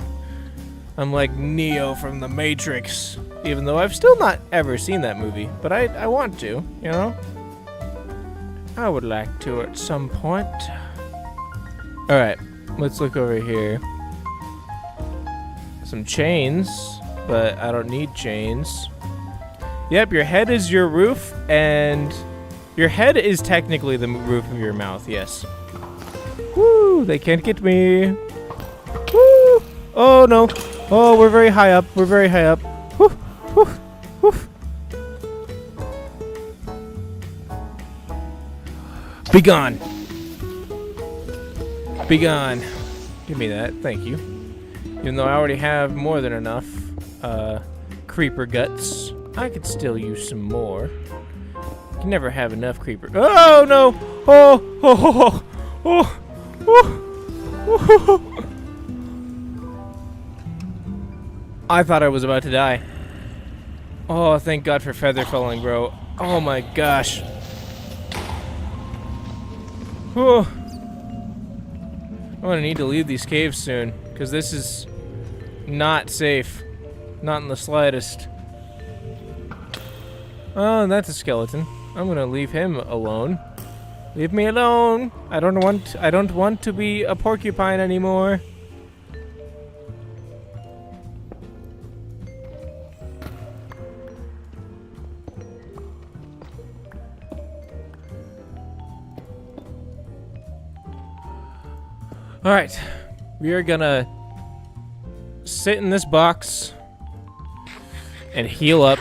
I'm like Neo from the Matrix. Even though I've still not ever seen that movie. But I want to, you know? I would like to at some point. Alright, let's look over here. Some chains, but I don't need chains. Yep, your head is your roof, and your head is technically the roof of your mouth, yes. Woo, they can't get me. Woo! Oh, no. Oh, we're very high up. We're very high up. Woo, woo, woo. Be gone. Be gone. Give me that. Thank you. Even though I already have more than enough creeper guts, I could still use some more. You can never have enough creeper. Oh, no. Oh, oh, oh, oh, oh, oh. I thought I was about to die. Oh, thank God for feather falling, bro. Oh my gosh. Oh. I'm gonna need to leave these caves soon, because this is not safe. Not in the slightest. Oh, and that's a skeleton. I'm gonna leave him alone. Leave me alone. I don't want to be a porcupine anymore. Alright, we are gonna sit in this box and heal up.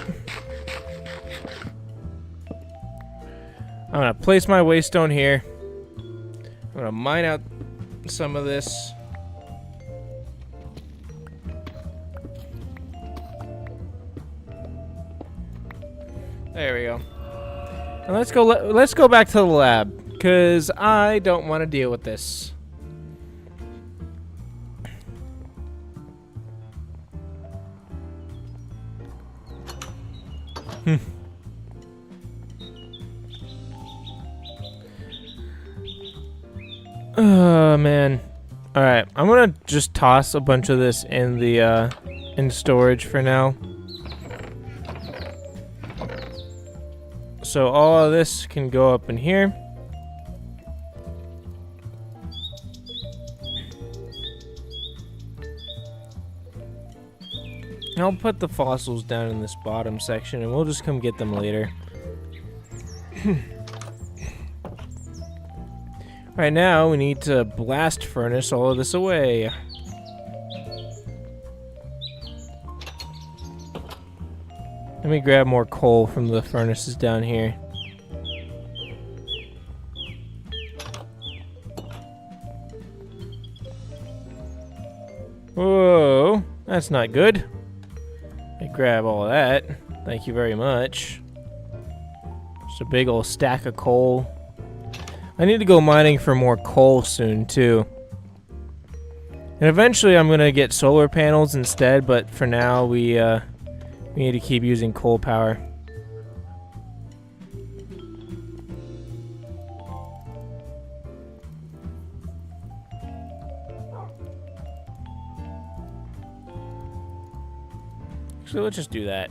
I'm gonna place my waystone here. I'm gonna mine out some of this. There we go. And let's go back to the lab, 'cause I don't want to deal with this. Oh man. Alright, I'm gonna just toss a bunch of this in the in storage for now. So all of this can go up in here. I'll put the fossils down in this bottom section and we'll just come get them later. Right now, we need to blast furnace all of this away. Let me grab more coal from the furnaces down here. Whoa, that's not good. I grab all of that. Thank you very much. Just a big old stack of coal. I need to go mining for more coal soon, too. And eventually I'm going to get solar panels instead, but for now we need to keep using coal power. So let's just do that.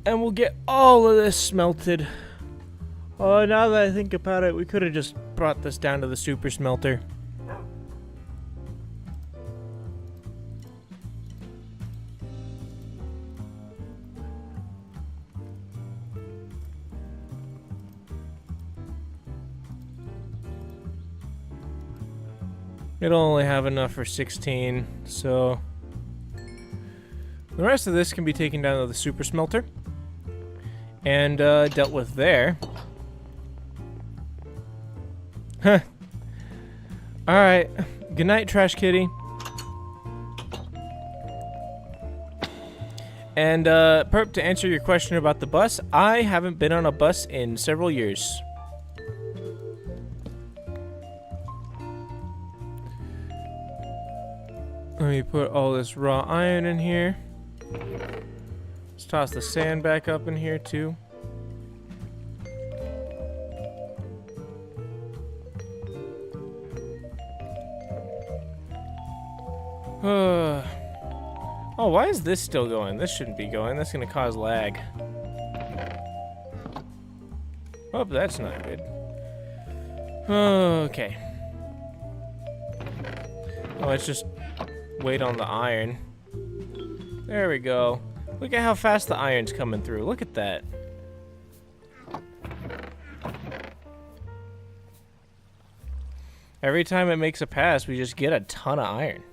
And we'll get all of this smelted. Oh, now that I think about it, we could have just brought this down to the super smelter. It'll only have enough for 16, so the rest of this can be taken down to the super smelter and dealt with there. Huh. Alright. Good night, Trash Kitty. And, Perp, to answer your question about the bus, I haven't been on a bus in several years. Let me put all this raw iron in here. Let's toss the sand back up in here, too. Oh, why is this still going? This shouldn't be going. That's going to cause lag. Oh, that's not good. Okay. Oh, let's just wait on the iron. There we go. Look at how fast the iron's coming through. Look at that. Every time it makes a pass, we just get a ton of iron.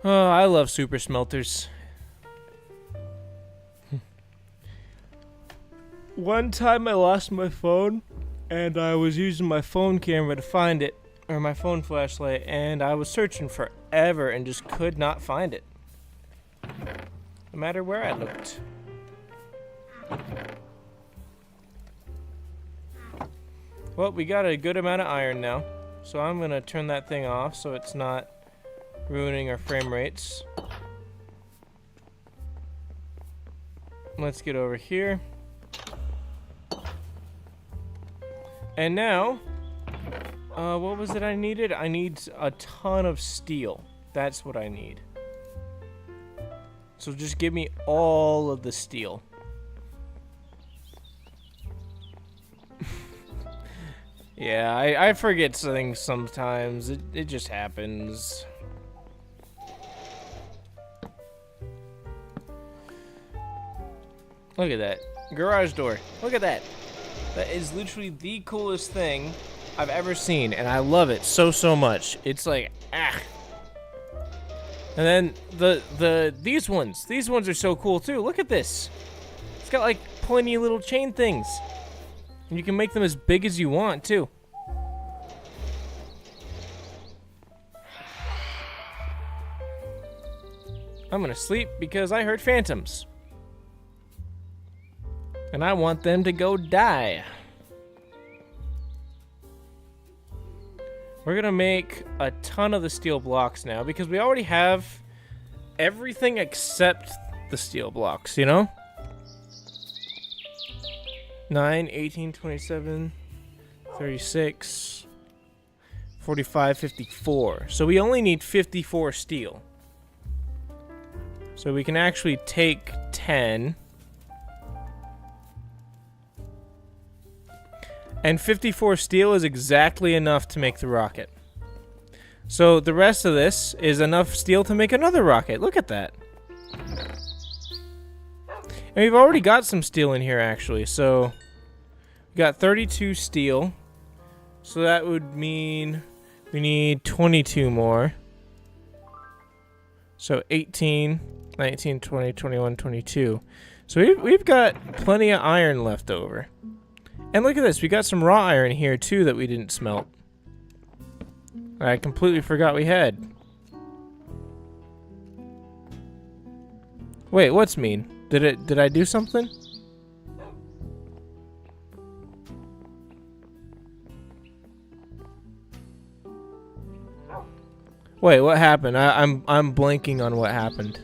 Oh, I love super smelters. One time I lost my phone, and I was using my phone camera to find it, or my phone flashlight, and I was searching forever and just could not find it. No matter where I looked. Well, we got a good amount of iron now, so I'm gonna turn that thing off so it's not ruining our frame rates. Let's get over here. And now, what was it I needed? I need a ton of steel. That's what I need. So just give me all of the steel. Yeah, I forget things sometimes. It just happens. Look at that. Garage door. Look at that. That is literally the coolest thing I've ever seen, and I love it so much. It's like, ah. And then these ones are so cool too. Look at this. It's got like pointy little chain things. And you can make them as big as you want too. I'm gonna sleep because I heard phantoms. And I want them to go die. We're gonna make a ton of the steel blocks now because we already have everything except the steel blocks, you know? 9, 18, 27, 36, 45, 54. So we only need 54 steel. So we can actually take 10. And 54 steel is exactly enough to make the rocket. So the rest of this is enough steel to make another rocket. Look at that. And we've already got some steel in here, actually. So we got 32 steel. So that would mean we need 22 more. So 18, 19, 20, 21, 22. So we've got plenty of iron left over. And look at this. We got some raw iron here, too, that we didn't smelt. I completely forgot we had. Wait, what's mean? Did I do something? Wait, what happened? I'm blanking on what happened.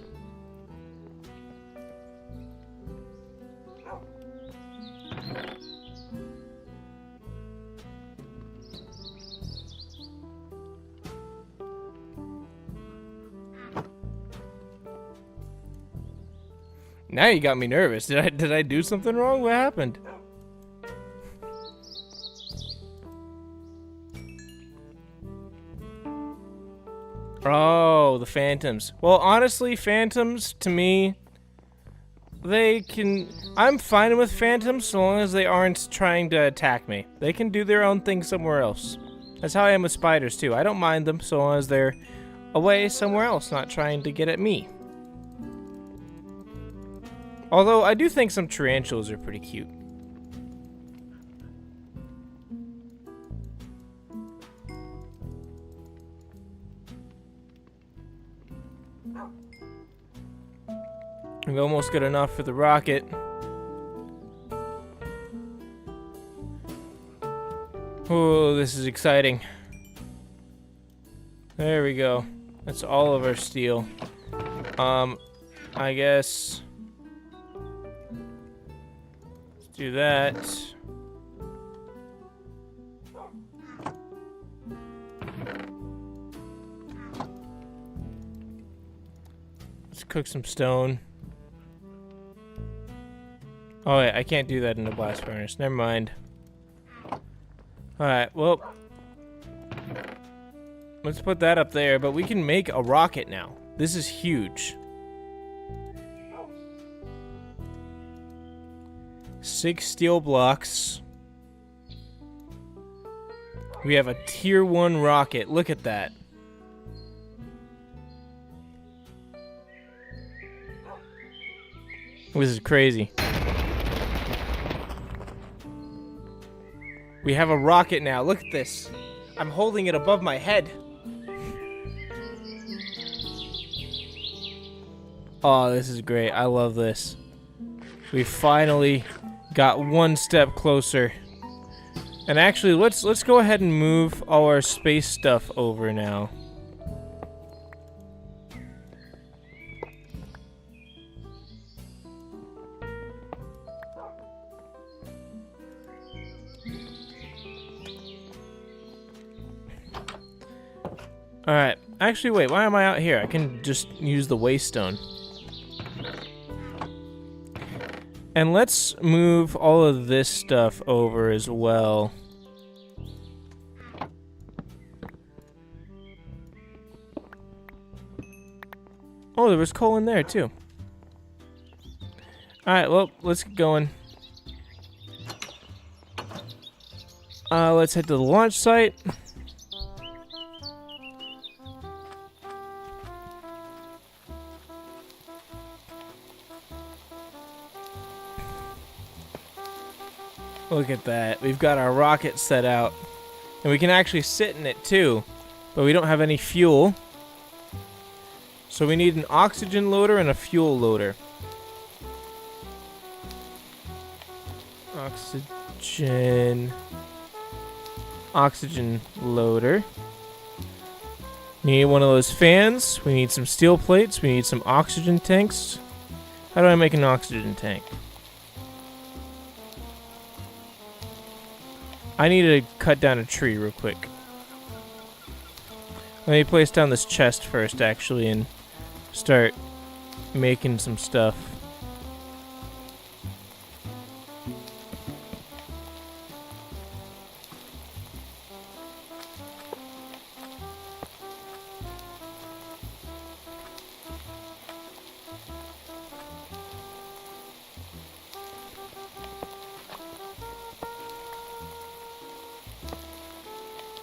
Now you got me nervous. Did I do something wrong? What happened? Oh, the phantoms. Well, honestly, phantoms to me, they can. I'm fine with phantoms so long as they aren't trying to attack me. They can do their own thing somewhere else. That's how I am with spiders too. I don't mind them so long as they're away somewhere else, not trying to get at me. Although, I do think some tarantulas are pretty cute. We've almost got enough for the rocket. Oh, this is exciting. There we go. That's all of our steel. I guess... let's do that. Let's cook some stone. Oh wait, I can't do that in the blast furnace. Never mind. Alright, well... let's put that up there, but we can make a rocket now. This is huge. 6 steel blocks. We have a tier 1 rocket. Look at that. This is crazy. We have a rocket now. Look at this. I'm holding it above my head. Oh, this is great. I love this. We finally got one step closer. And actually, let's go ahead and move all our space stuff over now. Alright. Actually, wait. Why am I out here? I can just use the waste stone. And let's move all of this stuff over as well. Oh, there was coal in there too. Alright, well, let's get going. Let's head to the launch site. Look at that. We've got our rocket set out. And we can actually sit in it too. But we don't have any fuel. So we need an oxygen loader and a fuel loader. Oxygen loader. We need one of those fans. We need some steel plates. We need some oxygen tanks. How do I make an oxygen tank? I need to cut down a tree real quick. Let me place down this chest first, actually, and start making some stuff.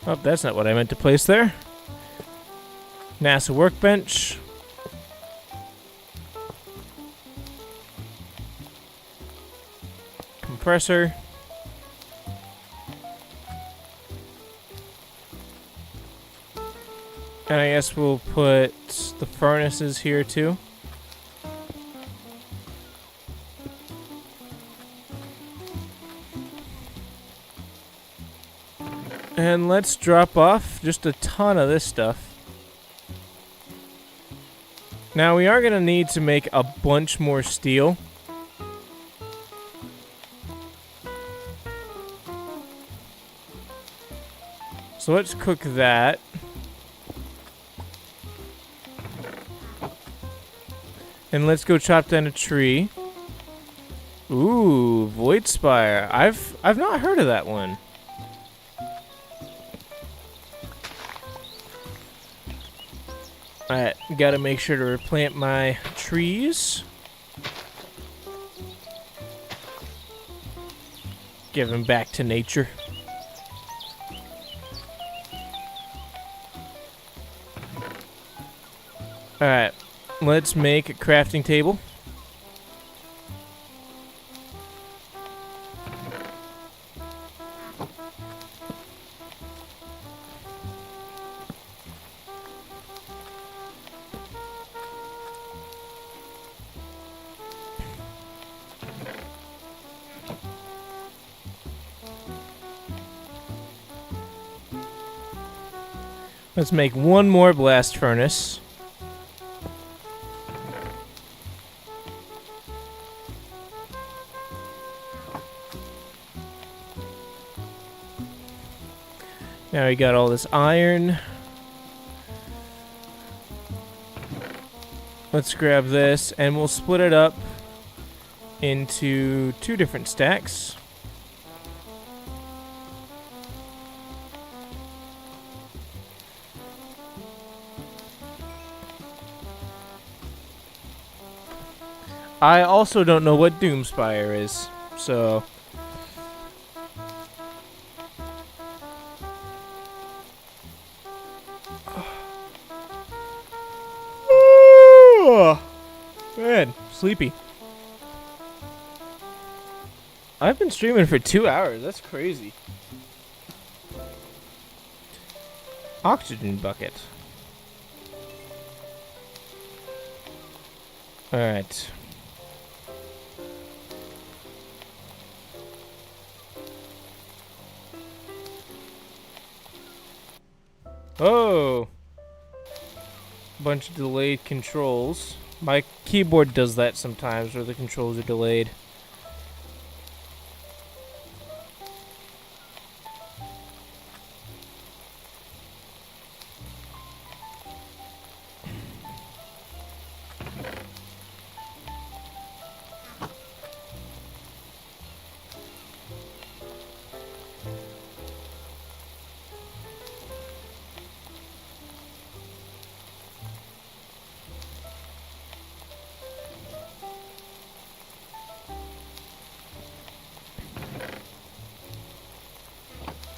Oh, that's not what I meant to place there. NASA workbench. Compressor. And I guess we'll put the furnaces here too. And let's drop off just a ton of this stuff. Now we are going to need to make a bunch more steel. So let's cook that. And let's go chop down a tree. Ooh, Void Spire. I've not heard of that one. Alright, gotta make sure to replant my trees. Give them back to nature. Alright, let's make a crafting table. Let's make one more blast furnace. Now we got all this iron. Let's grab this and we'll split it up into 2 different stacks. I also don't know what Doomspire is, so... Man, sleepy. I've been streaming for 2 hours, that's crazy. Oxygen bucket. Alright. Oh! Bunch of delayed controls. My keyboard does that sometimes, where the controls are delayed.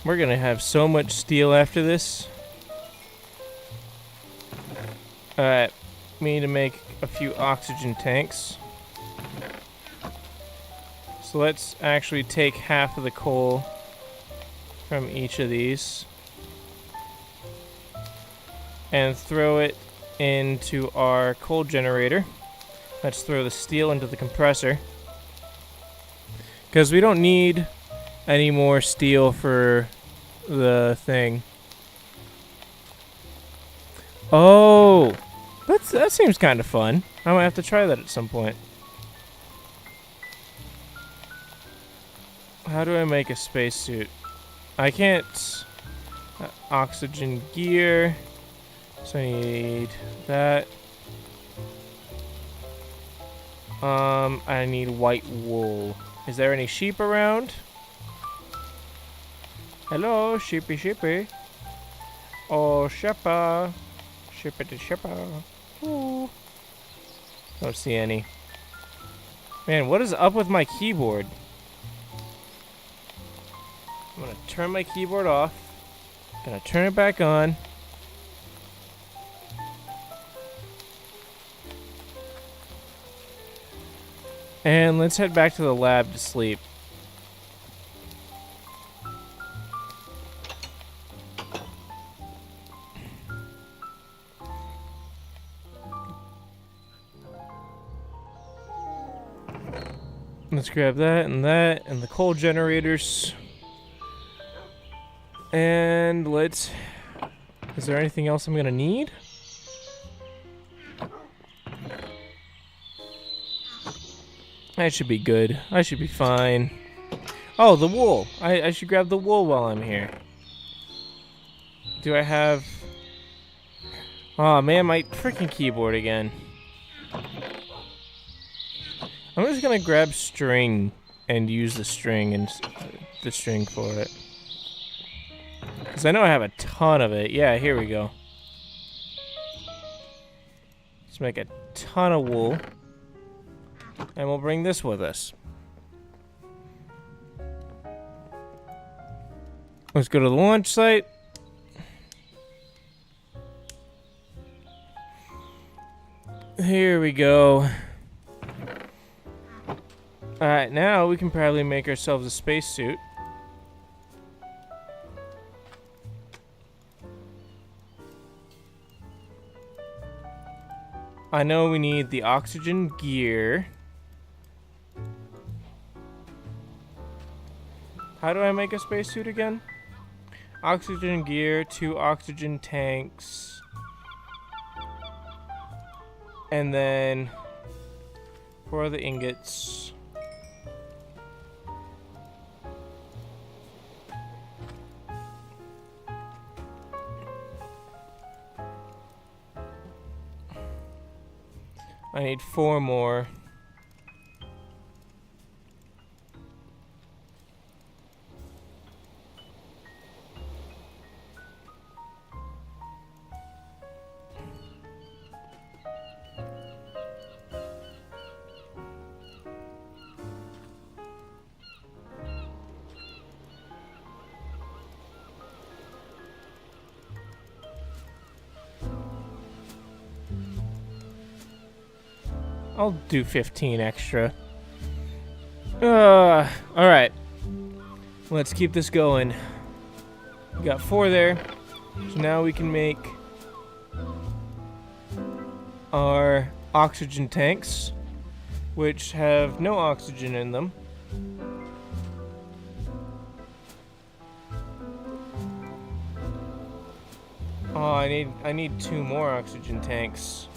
We're gonna have so much steel after this. Alright, we need to make a few oxygen tanks. So let's actually take half of the coal from each of these and throw it into our coal generator. Let's throw the steel into the compressor, because we don't need any more steel for the thing. Oh, that seems kind of fun. I might have to try that at some point. How do I make a spacesuit? I can't. Oxygen gear. So I need that. I need white wool. Is there any sheep around? Hello, sheepy sheepy. Oh, sheppa. Shippity sheppa. Ooh. Don't see any. Man, what is up with my keyboard? I'm gonna turn my keyboard off, Gonna turn it back on. And let's head back to the lab to sleep. Let's grab that and the coal generators. And let's... Is there anything else I'm gonna need? That should be good. I should be fine. Oh, the wool. I should grab the wool while I'm here. Do I have... Oh man, my freaking keyboard again. I'm just gonna grab string and use the string and the string for it. Because I know I have a ton of it. Yeah, here we go. Let's make a ton of wool. And we'll bring this with us. Let's go to the launch site. Here we go. Alright, now we can probably make ourselves a spacesuit. I know we need the oxygen gear. How do I make a spacesuit again? Oxygen gear, 2 oxygen tanks. And then 4 of the ingots. I need 4 more. I'll do 15 extra. Alright. Let's keep this going. We got 4 there. So now we can make our oxygen tanks, which have no oxygen in them. Oh, I need 2 more oxygen tanks.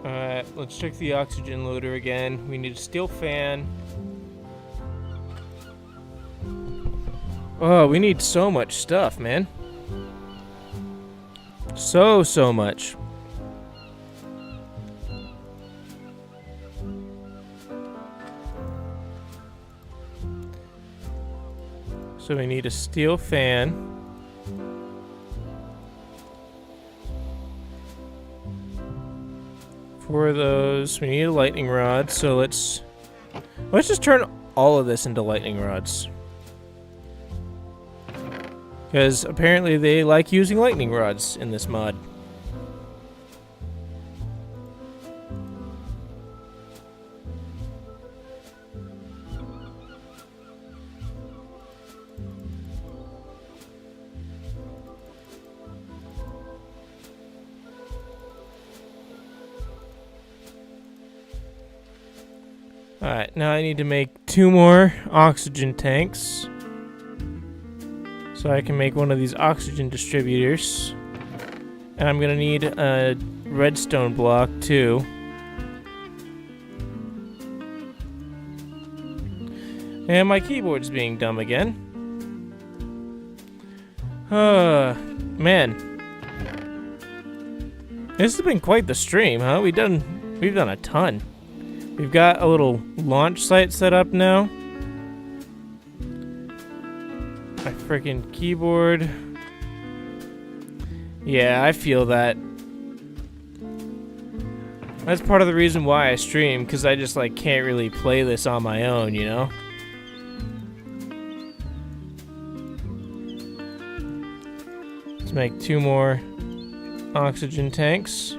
Alright, let's check the oxygen loader again. We need a steel fan. Oh, we need so much stuff, man. So much. So we need a steel fan. For those, we need a lightning rod, so let's just turn all of this into lightning rods. Because apparently they like using lightning rods in this mod. Alright, now I need to make 2 more oxygen tanks. So I can make one of these oxygen distributors. And I'm gonna need a redstone block too. And my keyboard's being dumb again. Man. This has been quite the stream, huh? We've done a ton. We've got a little launch site set up now. My freaking keyboard. Yeah, I feel that. That's part of the reason why I stream, because I just like can't really play this on my own, you know? Let's make 2 more oxygen tanks.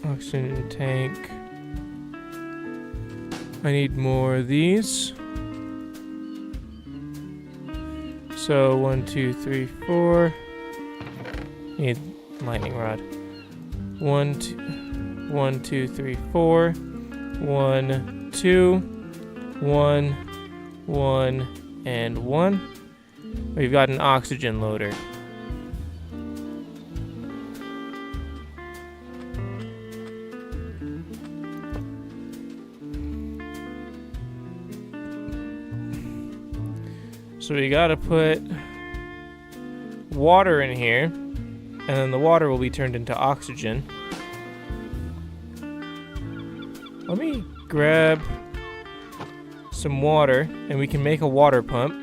Oxygen tank. I need more of these. So 1, 2, 3, 4. Need lightning rod. 1, 2, 3, 4. 1, 2. 1, 1, and 1. We've got an oxygen loader. So we gotta put water in here, and then the water will be turned into oxygen. Let me grab some water, and we can make a water pump.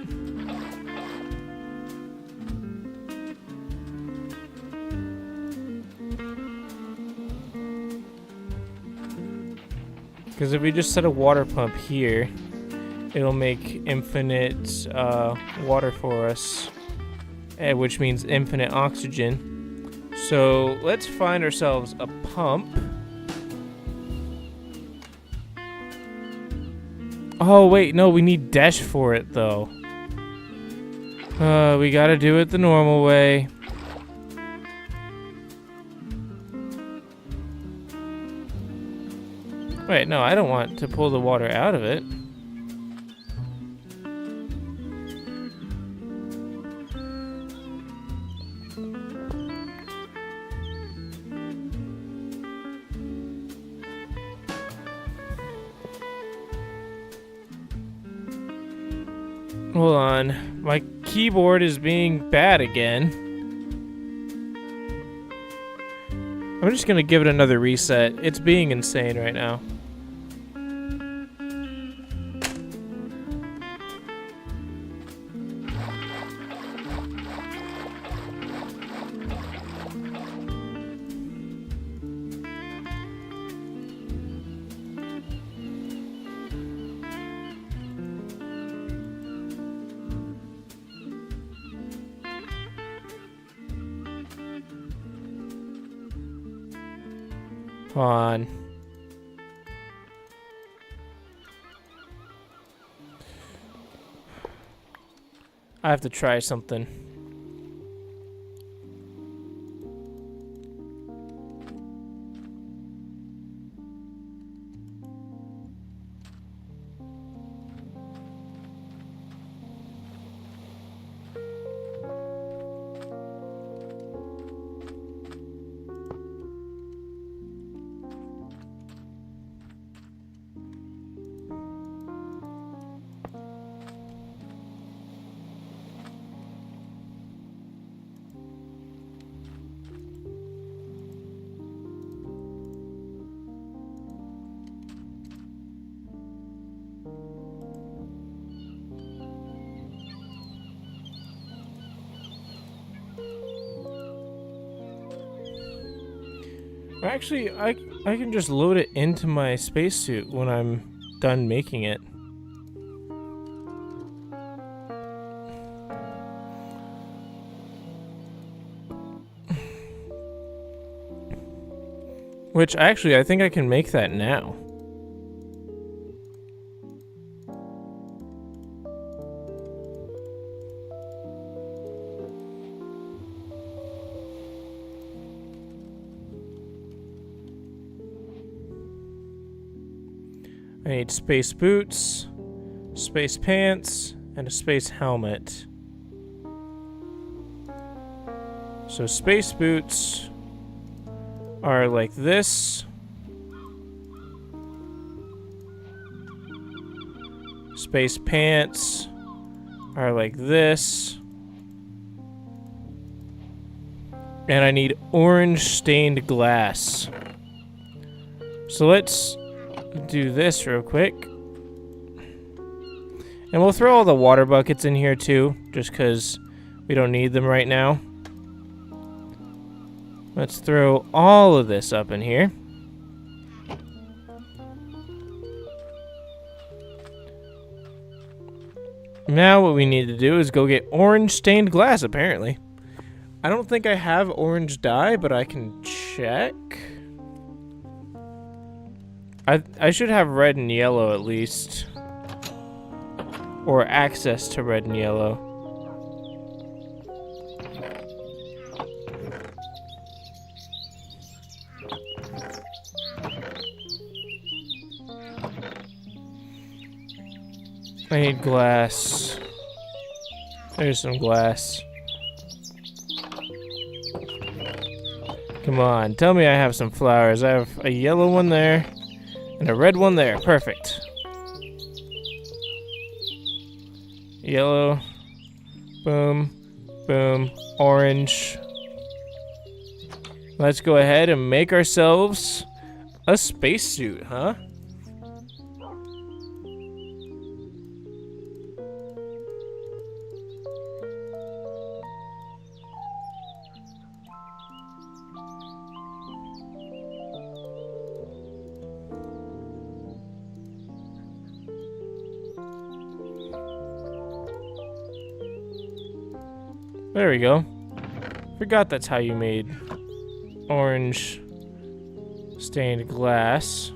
Because if we just set a water pump here, it'll make infinite water for us, which means infinite oxygen. So let's find ourselves a pump. Oh wait, no, we need dash for it though. We gotta do it the normal way. Wait, no, I don't want to pull the water out of it. Hold on, my keyboard is being bad again. I'm just gonna give it another reset. It's being insane right now. Come on. I have to try something. Actually, I can just load it into my spacesuit when I'm done making it. Which, actually, I think I can make that now. I need space boots, space pants, and a space helmet. So space boots are like this. Space pants are like this. And I need orange stained glass. So let's do this real quick. And we'll throw all the water buckets in here too, just because we don't need them right now. Let's throw all of this up in here. Now what we need to do is go get orange stained glass, apparently. I don't think I have orange dye, but I can check. I should have red and yellow at least. Or access to red and yellow. I need glass. There's some glass. Come on, tell me I have some flowers. I have a yellow one there and a red one there. Perfect. Yellow. Boom. Boom. Orange. Let's go ahead and make ourselves a spacesuit, huh? There we go. Forgot that's how you made orange stained glass.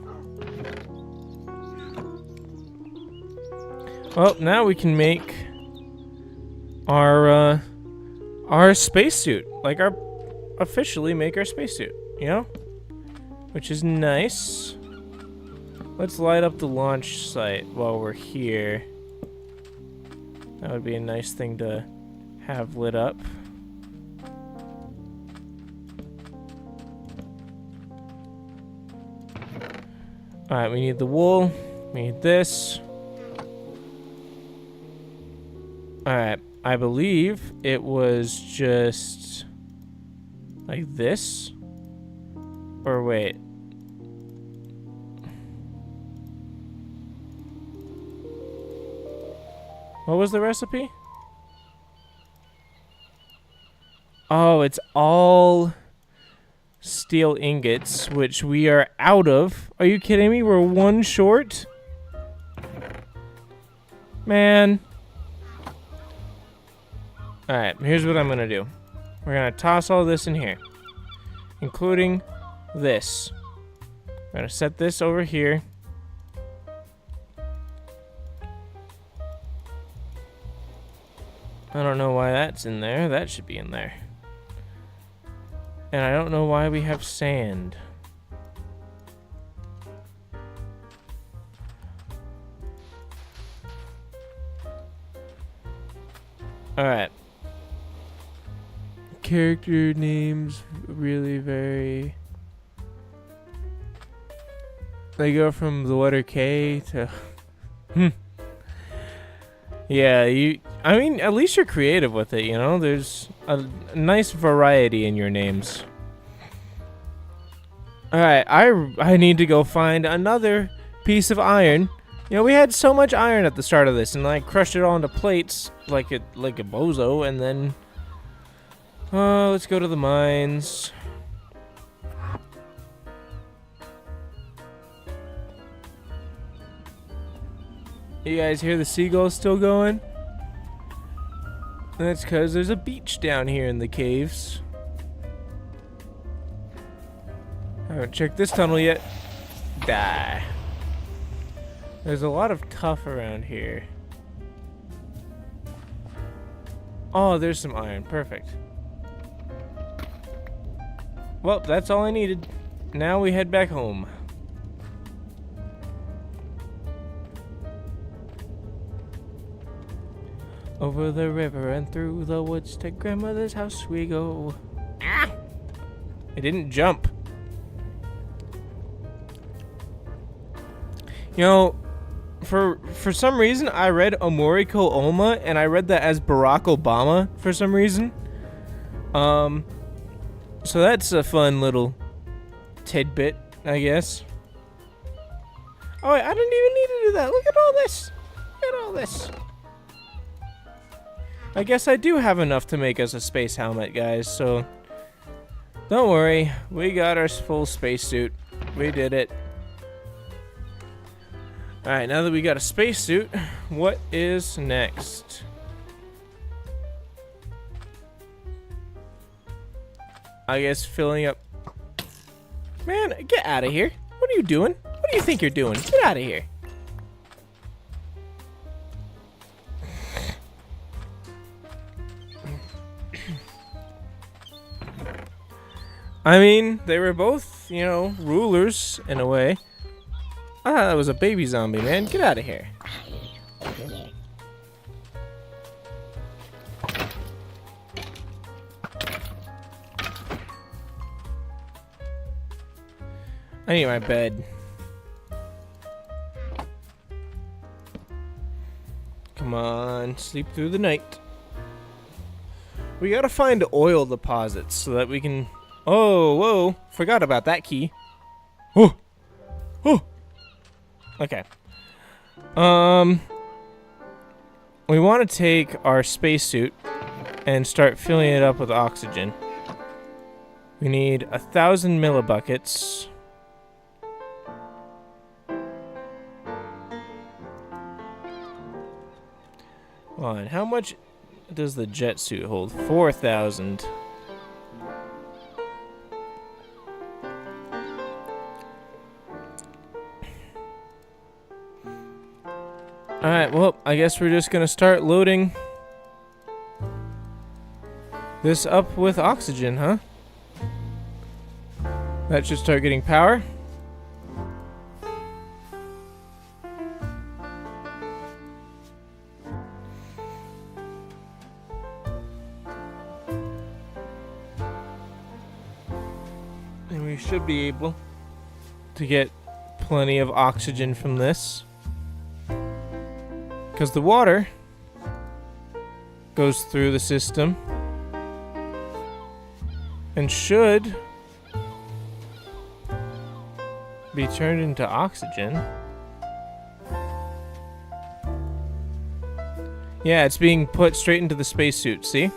Well, now we can make our spacesuit. Like officially make our spacesuit, you know? Which is nice. Let's light up the launch site while we're here. That would be a nice thing to have lit up. Alright, we need the wool. We need this. Alright, I believe it was just like this. Or wait. What was the recipe? Oh, it's all steel ingots, which we are out of. Are you kidding me? We're one short? Man. Alright, here's what I'm gonna do. We're gonna toss all this in here, including this. We're gonna set this over here. I don't know why that's in there. That should be in there. And I don't know why we have sand. Alright. Character names really vary. They go from the letter K to... Yeah, I mean, at least you're creative with it, you know? There's a nice variety in your names. Alright, I need to go find another piece of iron. You know, we had so much iron at the start of this, and I crushed it all into plates like a bozo, and then... let's go to the mines. You guys hear the seagulls still going? That's because there's a beach down here in the caves. I haven't checked this tunnel yet. Die. There's a lot of tuff around here. Oh, there's some iron. Perfect. Well, that's all I needed. Now we head back home. Over the river and through the woods to grandmother's house we go. Ah! It didn't jump. You know, for some reason I read Omoriko Oma and I read that as Barack Obama for some reason. So that's a fun little tidbit, I guess. Oh, wait, I didn't even need to do that. Look at all this. Look at all this. I guess I do have enough to make us a space helmet, guys, so don't worry. We got our full spacesuit. We did it. Alright, now that we got a spacesuit, what is next? I guess filling up... Man, get out of here. What are you doing? What do you think you're doing? Get out of here. I mean, they were both, you know, rulers in a way. I thought that was a baby zombie, man. Get out of here. I need my bed. Come on, sleep through the night. We gotta find oil deposits so that we can... Oh, whoa. Forgot about that key. Oh. Oh. Okay. We want to take our spacesuit and start filling it up with oxygen. We need 1,000 millibuckets. Hold on, how much does the jet suit hold? 4,000. Alright, well, I guess we're just gonna start loading this up with oxygen, huh? That should start getting power. And we should be able to get plenty of oxygen from this. Because the water goes through the system and should be turned into oxygen. Yeah, it's being put straight into the spacesuit, see?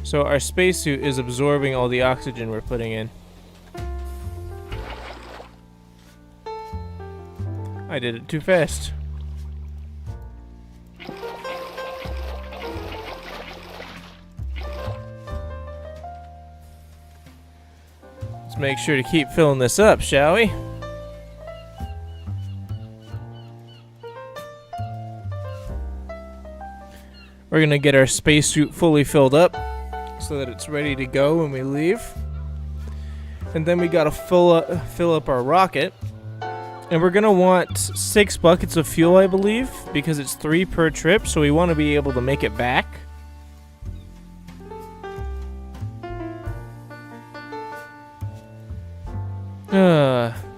So our spacesuit is absorbing all the oxygen we're putting in. I did it too fast. Make sure to keep filling this up, shall we? We're gonna get our spacesuit fully filled up so that it's ready to go when we leave. And then we gotta fill up our rocket. And we're gonna want 6 buckets of fuel, I believe, because it's 3 per trip, so we want to be able to make it back.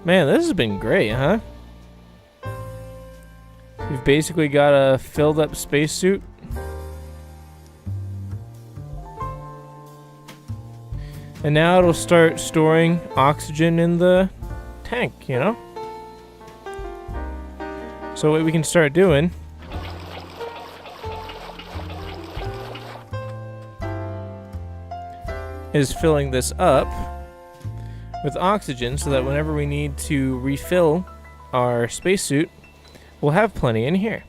Man, this has been great, huh? We've basically got a filled up spacesuit. And now it'll start storing oxygen in the tank, you know? So what we can start doing is filling this up with oxygen so that whenever we need to refill our spacesuit, we'll have plenty in here.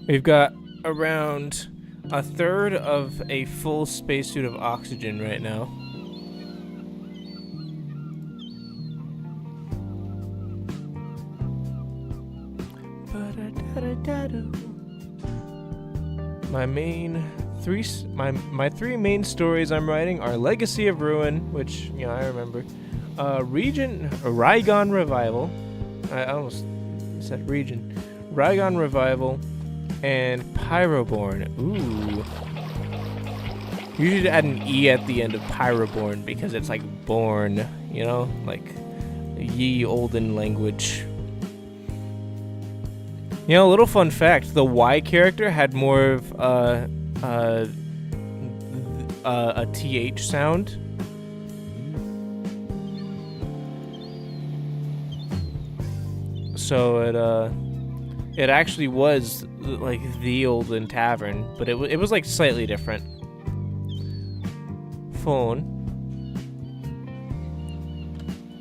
We've got around 1/3 of a full spacesuit of oxygen right now. My 3 main stories I'm writing are Legacy of Ruin, which, you know, I remember. Rygon Revival. I almost said Region. Rygon Revival and Pyroborn. Ooh. You should add an E at the end of Pyroborn because it's like born, you know? Like ye olden language. You know, a little fun fact, the Y character had more of a TH sound. So it actually was like the Olden Tavern, but it was like slightly different. Phone.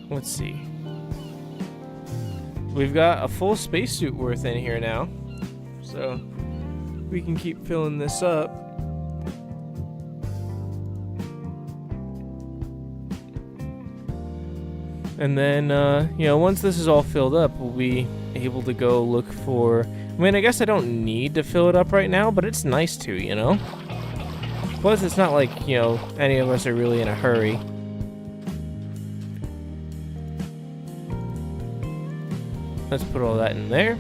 Let's see. We've got a full spacesuit worth in here now, so we can keep filling this up. And then, you know, once this is all filled up, we'll be able to go look for... I mean, I guess I don't need to fill it up right now, but it's nice to, you know? Plus, it's not like, you know, any of us are really in a hurry. Let's put all that in there.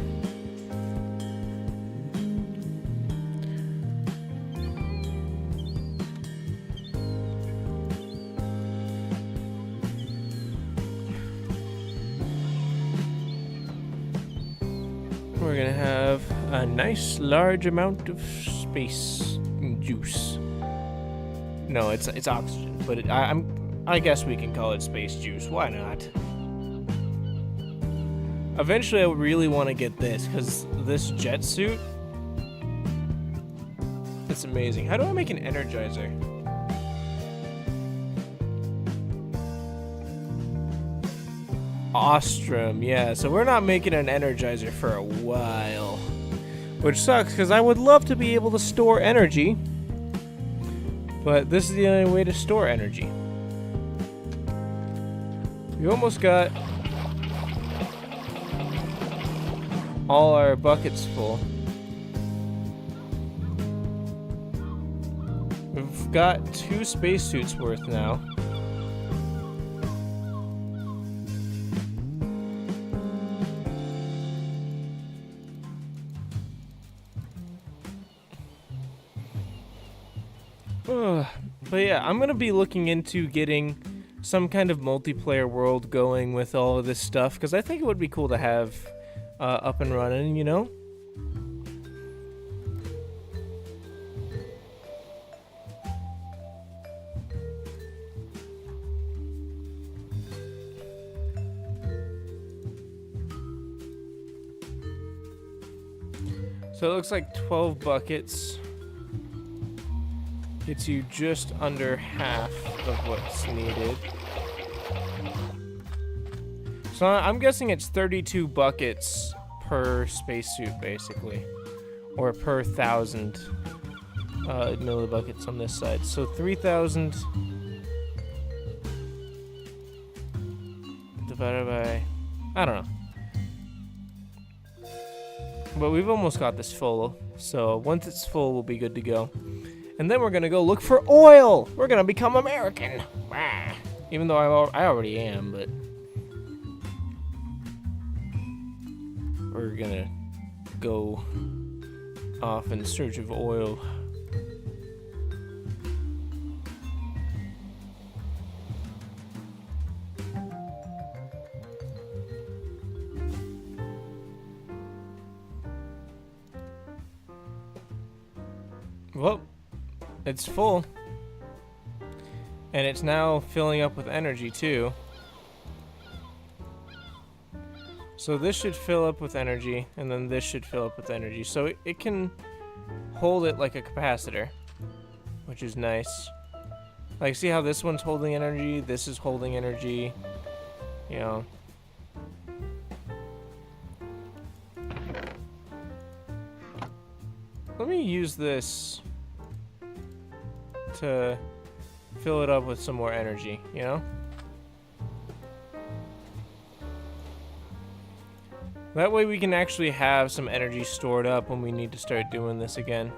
We're gonna have a nice large amount of space juice. No, it's oxygen, but I guess we can call it space juice. Why not? Eventually, I would really want to get this because this jet suit, it's amazing. How do I make an energizer? Ostrom, yeah, so we're not making an energizer for a while, which sucks because I would love to be able to store energy, but this is the only way to store energy. We almost got all our buckets full. We've got 2 spacesuits worth now. But yeah, I'm gonna be looking into getting some kind of multiplayer world going with all of this stuff, because I think it would be cool to have up and running, you know? So it looks like 12 buckets gets you just under half of what's needed. So I'm guessing it's 32 buckets per spacesuit, basically. Or per 1,000 millibuckets on this side. So 3,000 divided by... I don't know. But we've almost got this full. So once it's full, we'll be good to go. And then we're gonna go look for oil! We're gonna become American! Wah. Even though I already am, but... we're gonna go off in search of oil. Well, it's full. And it's now filling up with energy too. So this should fill up with energy, and then this should fill up with energy. So it can hold it like a capacitor, which is nice. Like, see how this one's holding energy, this is holding energy, you know. Let me use this to fill it up with some more energy, you know? That way we can actually have some energy stored up when we need to start doing this again.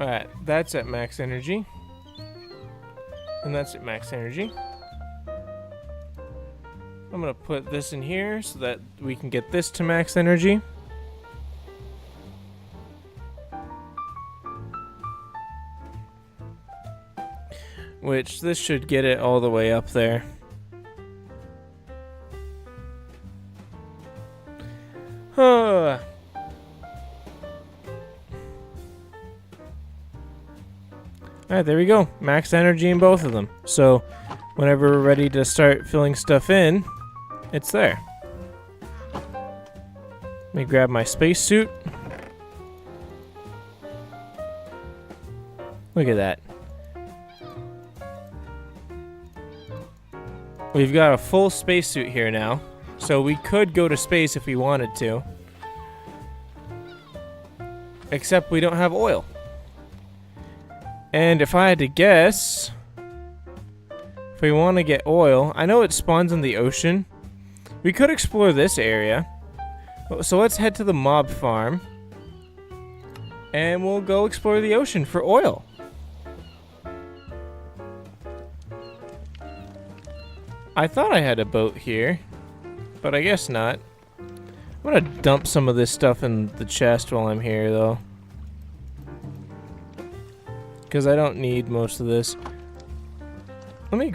Alright, that's at max energy. And that's at max energy. I'm gonna put this in here so that we can get this to max energy. which this should get it all the way up there. Alright, there we go. Max energy in both of them. So, whenever we're ready to start filling stuff in, it's there. Let me grab my spacesuit. Look at that. We've got a full spacesuit here now, so we could go to space if we wanted to. Except we don't have oil. And if I had to guess, if we want to get oil, I know it spawns in the ocean. We could explore this area. So let's head to the mob farm. And we'll go explore the ocean for oil. I thought I had a boat here, but I guess not. I'm gonna dump some of this stuff in the chest while I'm here, though. Because I don't need most of this. Let me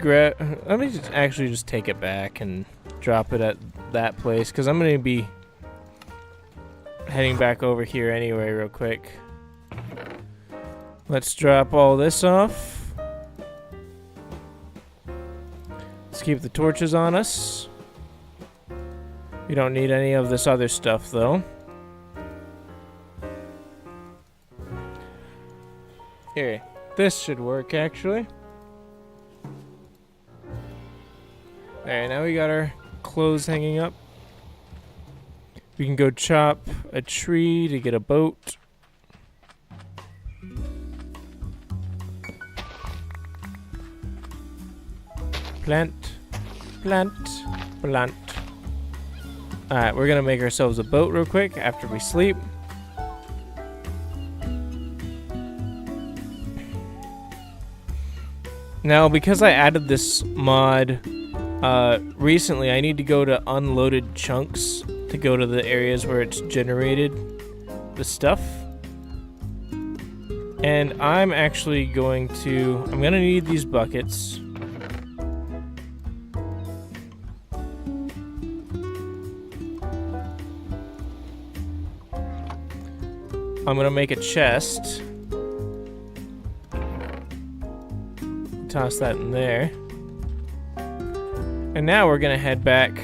just take it back and drop it at that place, because I'm gonna be heading back over here anyway real quick. Let's drop all this off. Let's keep the torches on us. We don't need any of this other stuff, though. Here, this should work, actually. Alright, now we got our clothes hanging up. We can go chop a tree to get a boat. Plant, plant, plant. Alright, we're gonna make ourselves a boat real quick after we sleep. Now, because I added this mod recently, I need to go to unloaded chunks to go to the areas where it's generated the stuff. And I'm actually going to... I'm gonna need these buckets. I'm gonna make a chest. Toss that in there. And now we're gonna head back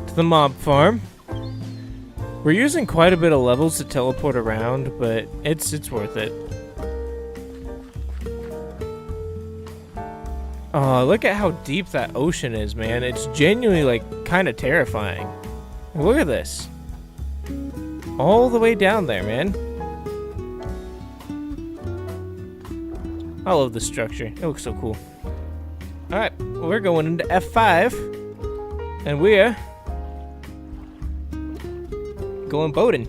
to the mob farm. We're using quite a bit of levels to teleport around, but it's worth it. Oh, look at how deep that ocean is, man. It's genuinely, like, kind of terrifying. Look at this. All the way down there, man. I love the structure. It looks so cool. Alright, we're going into F5. And we're going boating.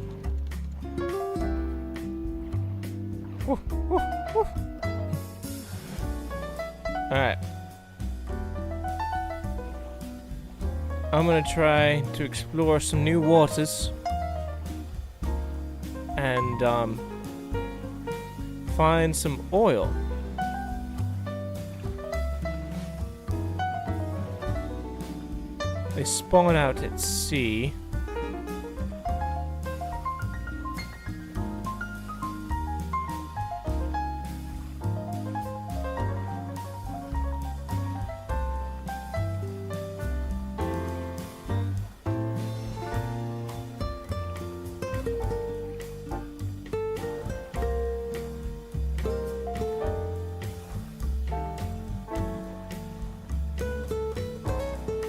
Woo, woo, woo. Alright. I'm gonna try to explore some new waters. And, find some oil. They spawn out at sea.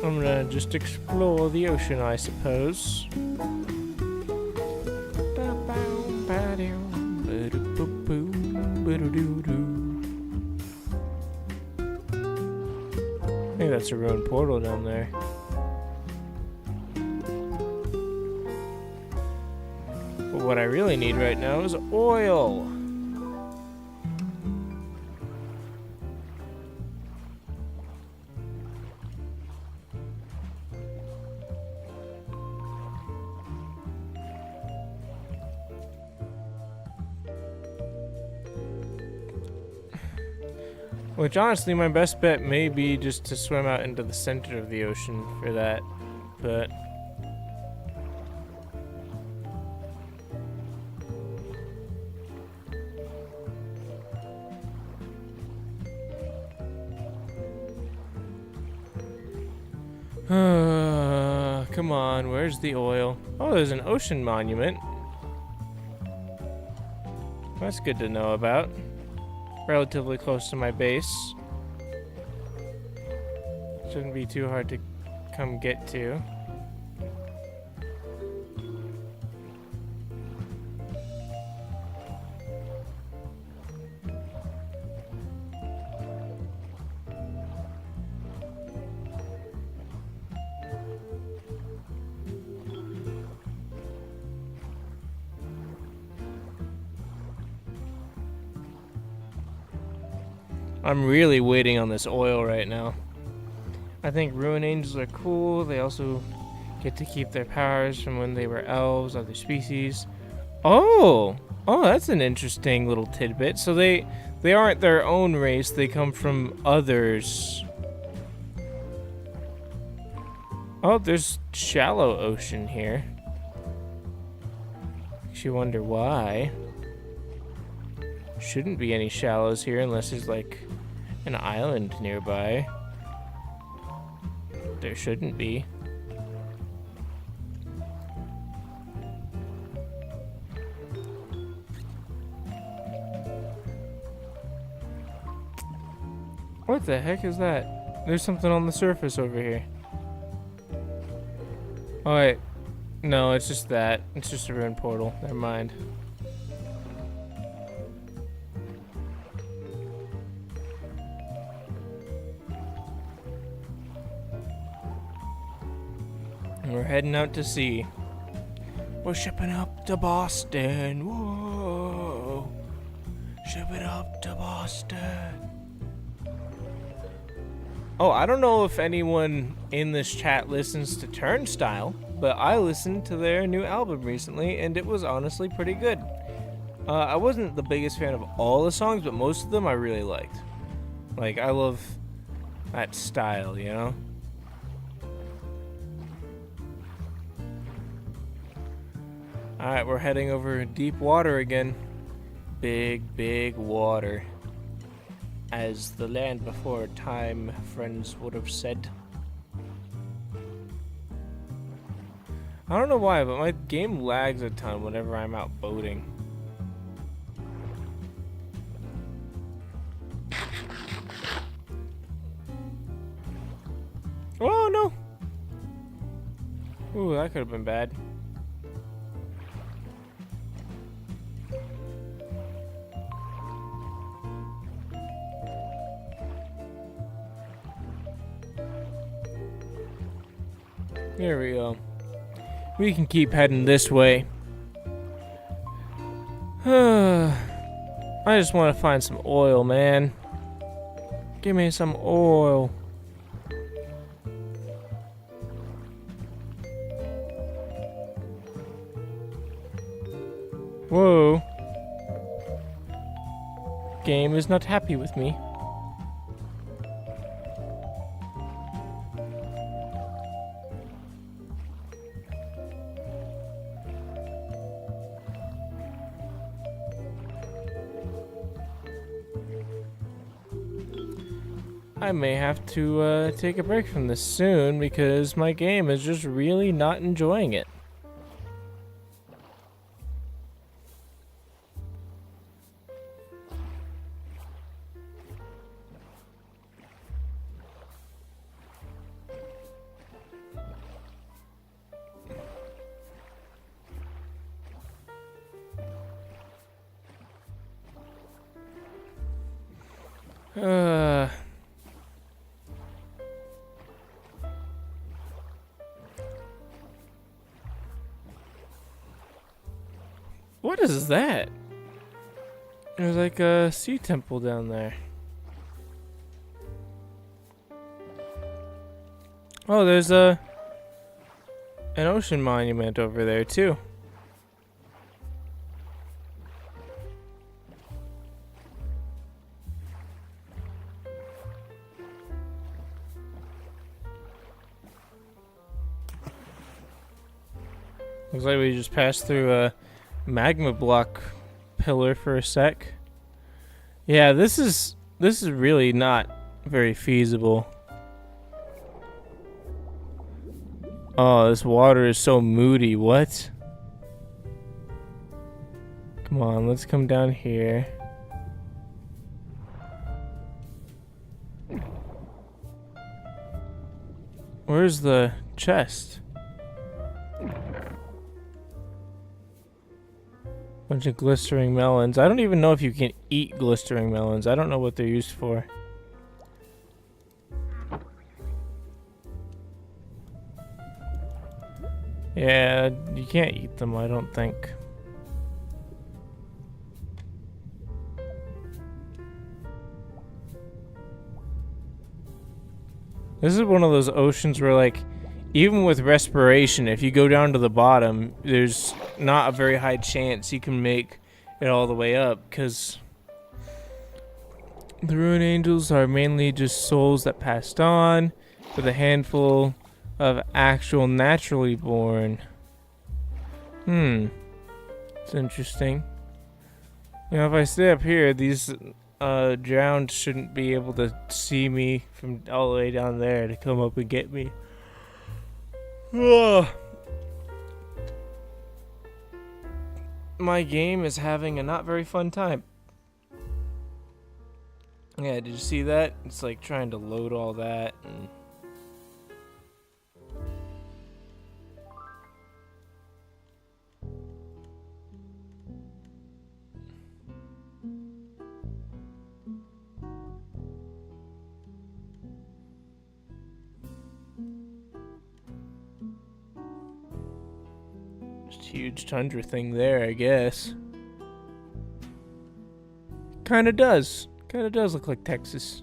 I'm gonna just explore the ocean, I suppose. I think that's a ruined portal down there. But what I really need right now is oil. Which honestly, my best bet may be just to swim out into the center of the ocean for that, but... come on, where's the oil? Oh, there's an ocean monument. That's good to know about. Relatively close to my base. Shouldn't be too hard to come get to. I'm really waiting on this oil right now. I think Ruin Angels are cool. They also get to keep their powers from when they were elves, other species. Oh, that's an interesting little tidbit. So they aren't their own race. They come from others. Oh, there's shallow ocean here. Makes you wonder why. Shouldn't be any shallows here unless there's like an island nearby. There shouldn't be. What the heck is that? There's something on the surface over here. Oh wait. No, it's just that. It's just a ruined portal. Never mind. We're heading out to sea. We're shipping up to Boston. Whoa. Shipping up to Boston. Oh, I don't know if anyone in this chat listens to Turnstile, but I listened to their new album recently, and it was honestly pretty good. I wasn't the biggest fan of all the songs, but most of them I really liked. Like, I love that style, you know? Alright, we're heading over deep water again. Big, big water. As the land before time, friends would have said. I don't know why, but my game lags a ton whenever I'm out boating. Oh no! Ooh, that could have been bad. There we go. We can keep heading this way. I just want to find some oil, man. Give me some oil. Whoa. Game is not happy with me. I may have to take a break from this soon because my game is just really not enjoying it. What is that? There's like a sea temple down there. Oh, there's an ocean monument over there too. Looks like we just passed through a magma block pillar for a sec. Yeah, this is really not very feasible. Oh, this water is so moody. What? Come on, let's come down here. Where's the chest? Bunch of glistering melons. I don't even know if you can eat glistering melons. I don't know what they're used for. Yeah, you can't eat them, I don't think. This is one of those oceans where, like, even with respiration, if you go down to the bottom, there's not a very high chance you can make it all the way up, because the ruined angels are mainly just souls that passed on, with a handful of actual naturally born. It's interesting. You know, if I stay up here, these drowned shouldn't be able to see me from all the way down there to come up and get me. Ugh. My game is having a not very fun time. Yeah, did you see that? It's like trying to load all that and... huge tundra thing there, I guess. Kinda does look like Texas.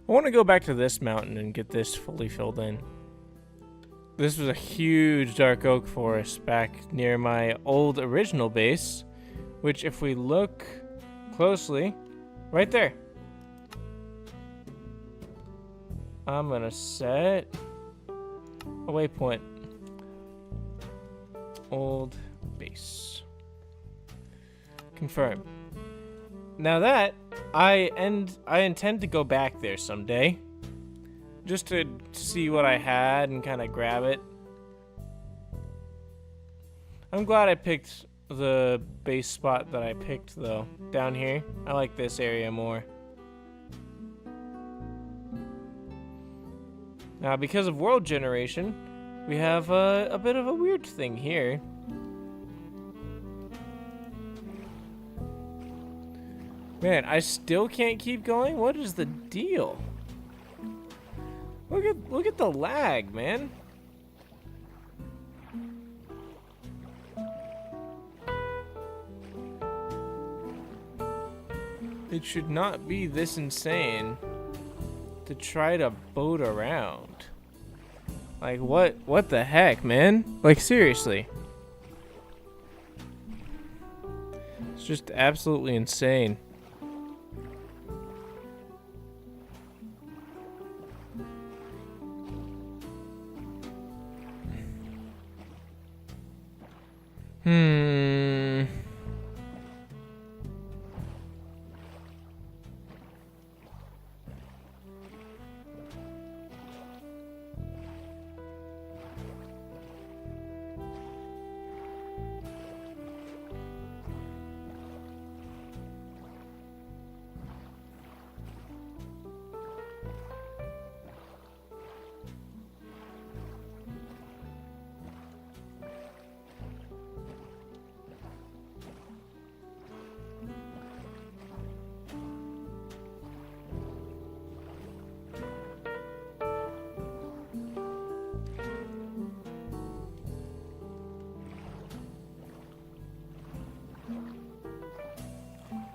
I want to go back to this mountain and get this fully filled in. This was a huge dark oak forest back near my old original base, which if we look closely, right there. I'm gonna set a waypoint. Old base. Confirm. Now that I intend to go back there someday, just to see what I had and kind of grab it. I'm glad I picked the base spot that I picked though. Down here, I like this area more. Now, because of world generation, we have a bit of a weird thing here. Man, I still can't keep going? What is the deal? Look at the lag, man. It should not be this insane to try to boat around. Like, what the heck, man? Like, seriously. It's just absolutely insane.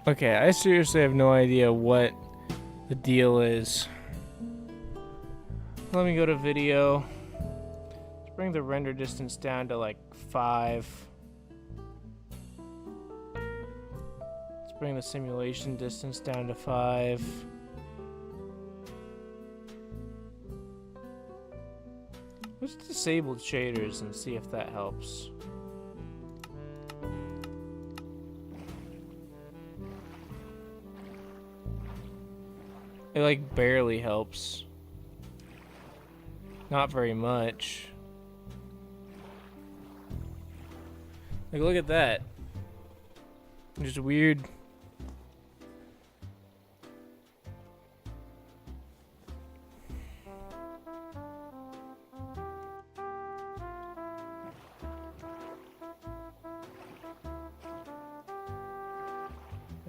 Okay, I seriously have no idea what the deal is. Let me go to video. Let's bring the render distance down to like 5. Let's bring the simulation distance down to 5. What's this disabled shaders and see if that helps. It like barely helps. Not very much. Like, look at that. Just weird.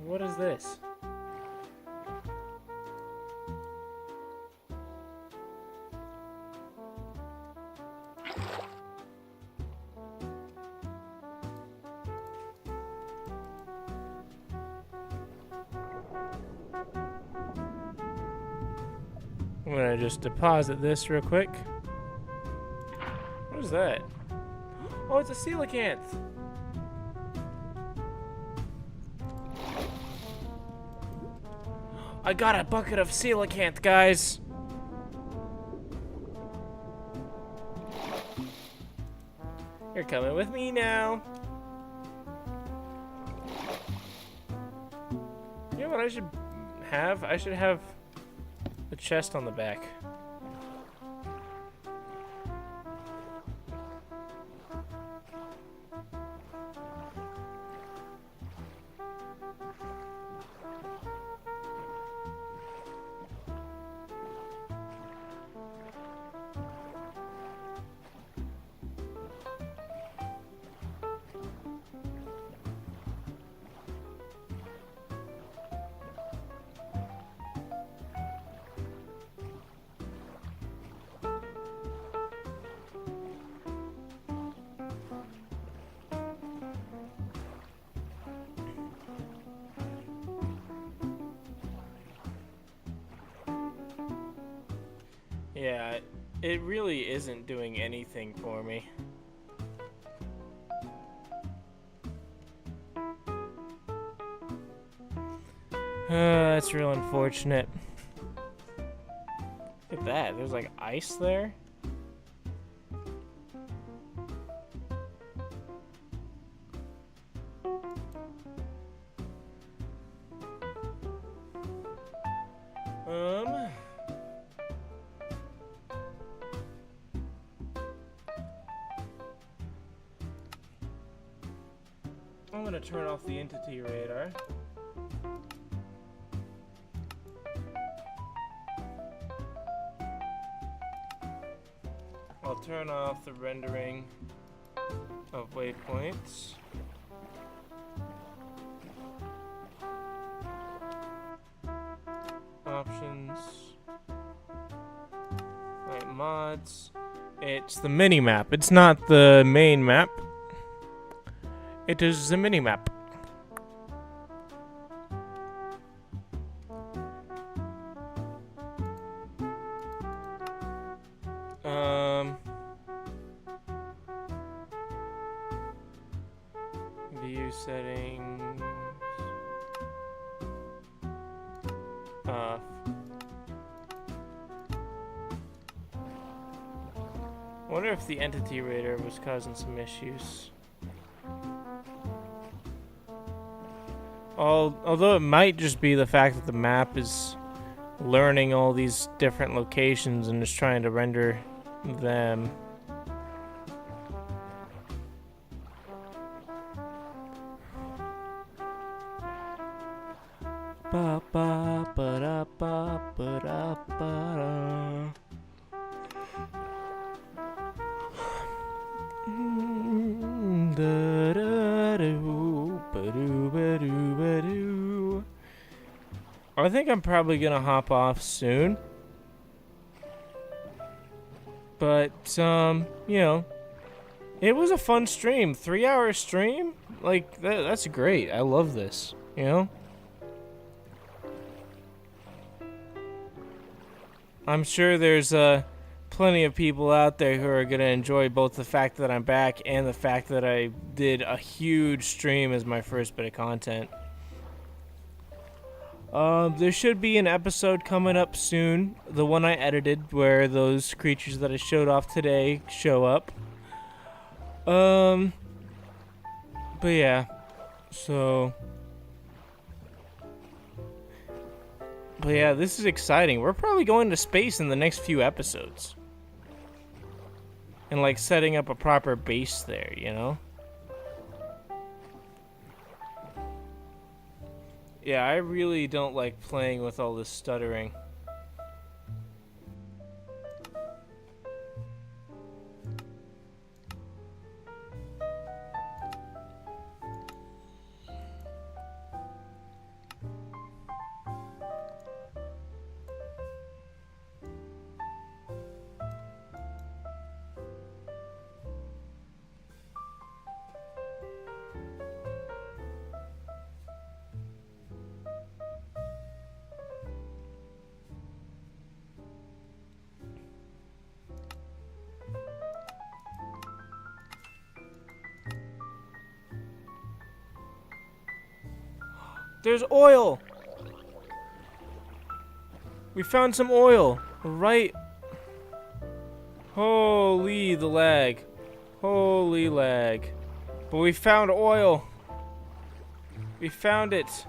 What is this? I'm gonna just deposit this real quick. What is that? Oh, it's a coelacanth. I got a bucket of coelacanth, guys. You're coming with me now. You know what I should have? I should have a chest on the back. Yeah, it really isn't doing anything for me. That's real unfortunate. Look at that, there's like ice there. I'm gonna turn off the entity radar. I'll turn off the rendering of waypoints. Options. Right, mods. It's the mini map. It's not the main map. It is the mini map. View settings. Off. I wonder if the entity radar was causing some issues. Although it might just be the fact that the map is learning all these different locations and is trying to render them. Ba ba ba da ba ba da ba da. Da da do ba do ba do ba do. I think I'm probably gonna hop off soon. But you know, it was a fun stream. 3-hour stream? Like that's great. I love this, you know? I'm sure there's plenty of people out there who are going to enjoy both the fact that I'm back and the fact that I did a huge stream as my first bit of content. There should be an episode coming up soon. The one I edited where those creatures that I showed off today show up. But yeah. So. But yeah, this is exciting. We're probably going to space in the next few episodes. And like setting up a proper base there, you know? Yeah, I really don't like playing with all this stuttering. There's oil! We found some oil! Right. Holy the lag. Holy lag. But we found oil. We found it.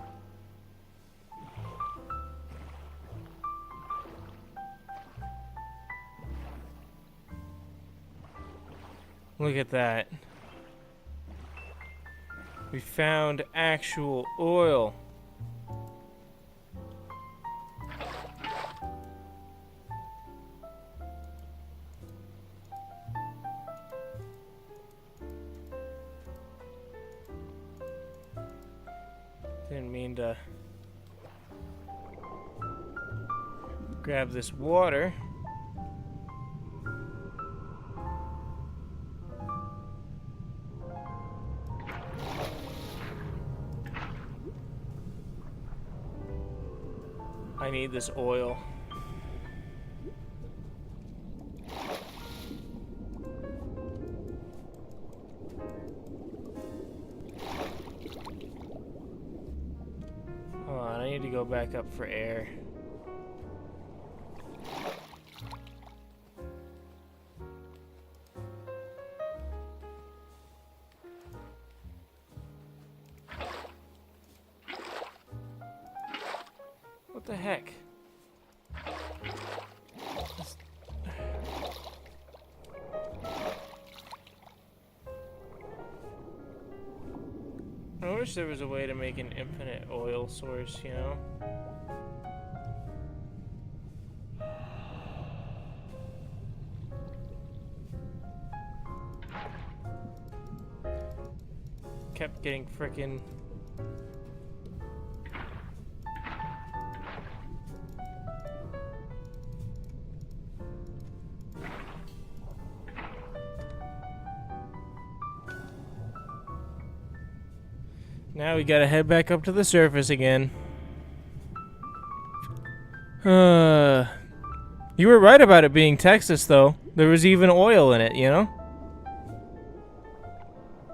Look at that. We found actual oil. Didn't mean to grab this water. I need this oil. Hold on, I need to go back up for air. What the heck? I wish there was a way to make an infinite oil source, you know? Kept getting frickin' Now we gotta head back up to the surface again. You were right about it being Texas, though. There was even oil in it, you know?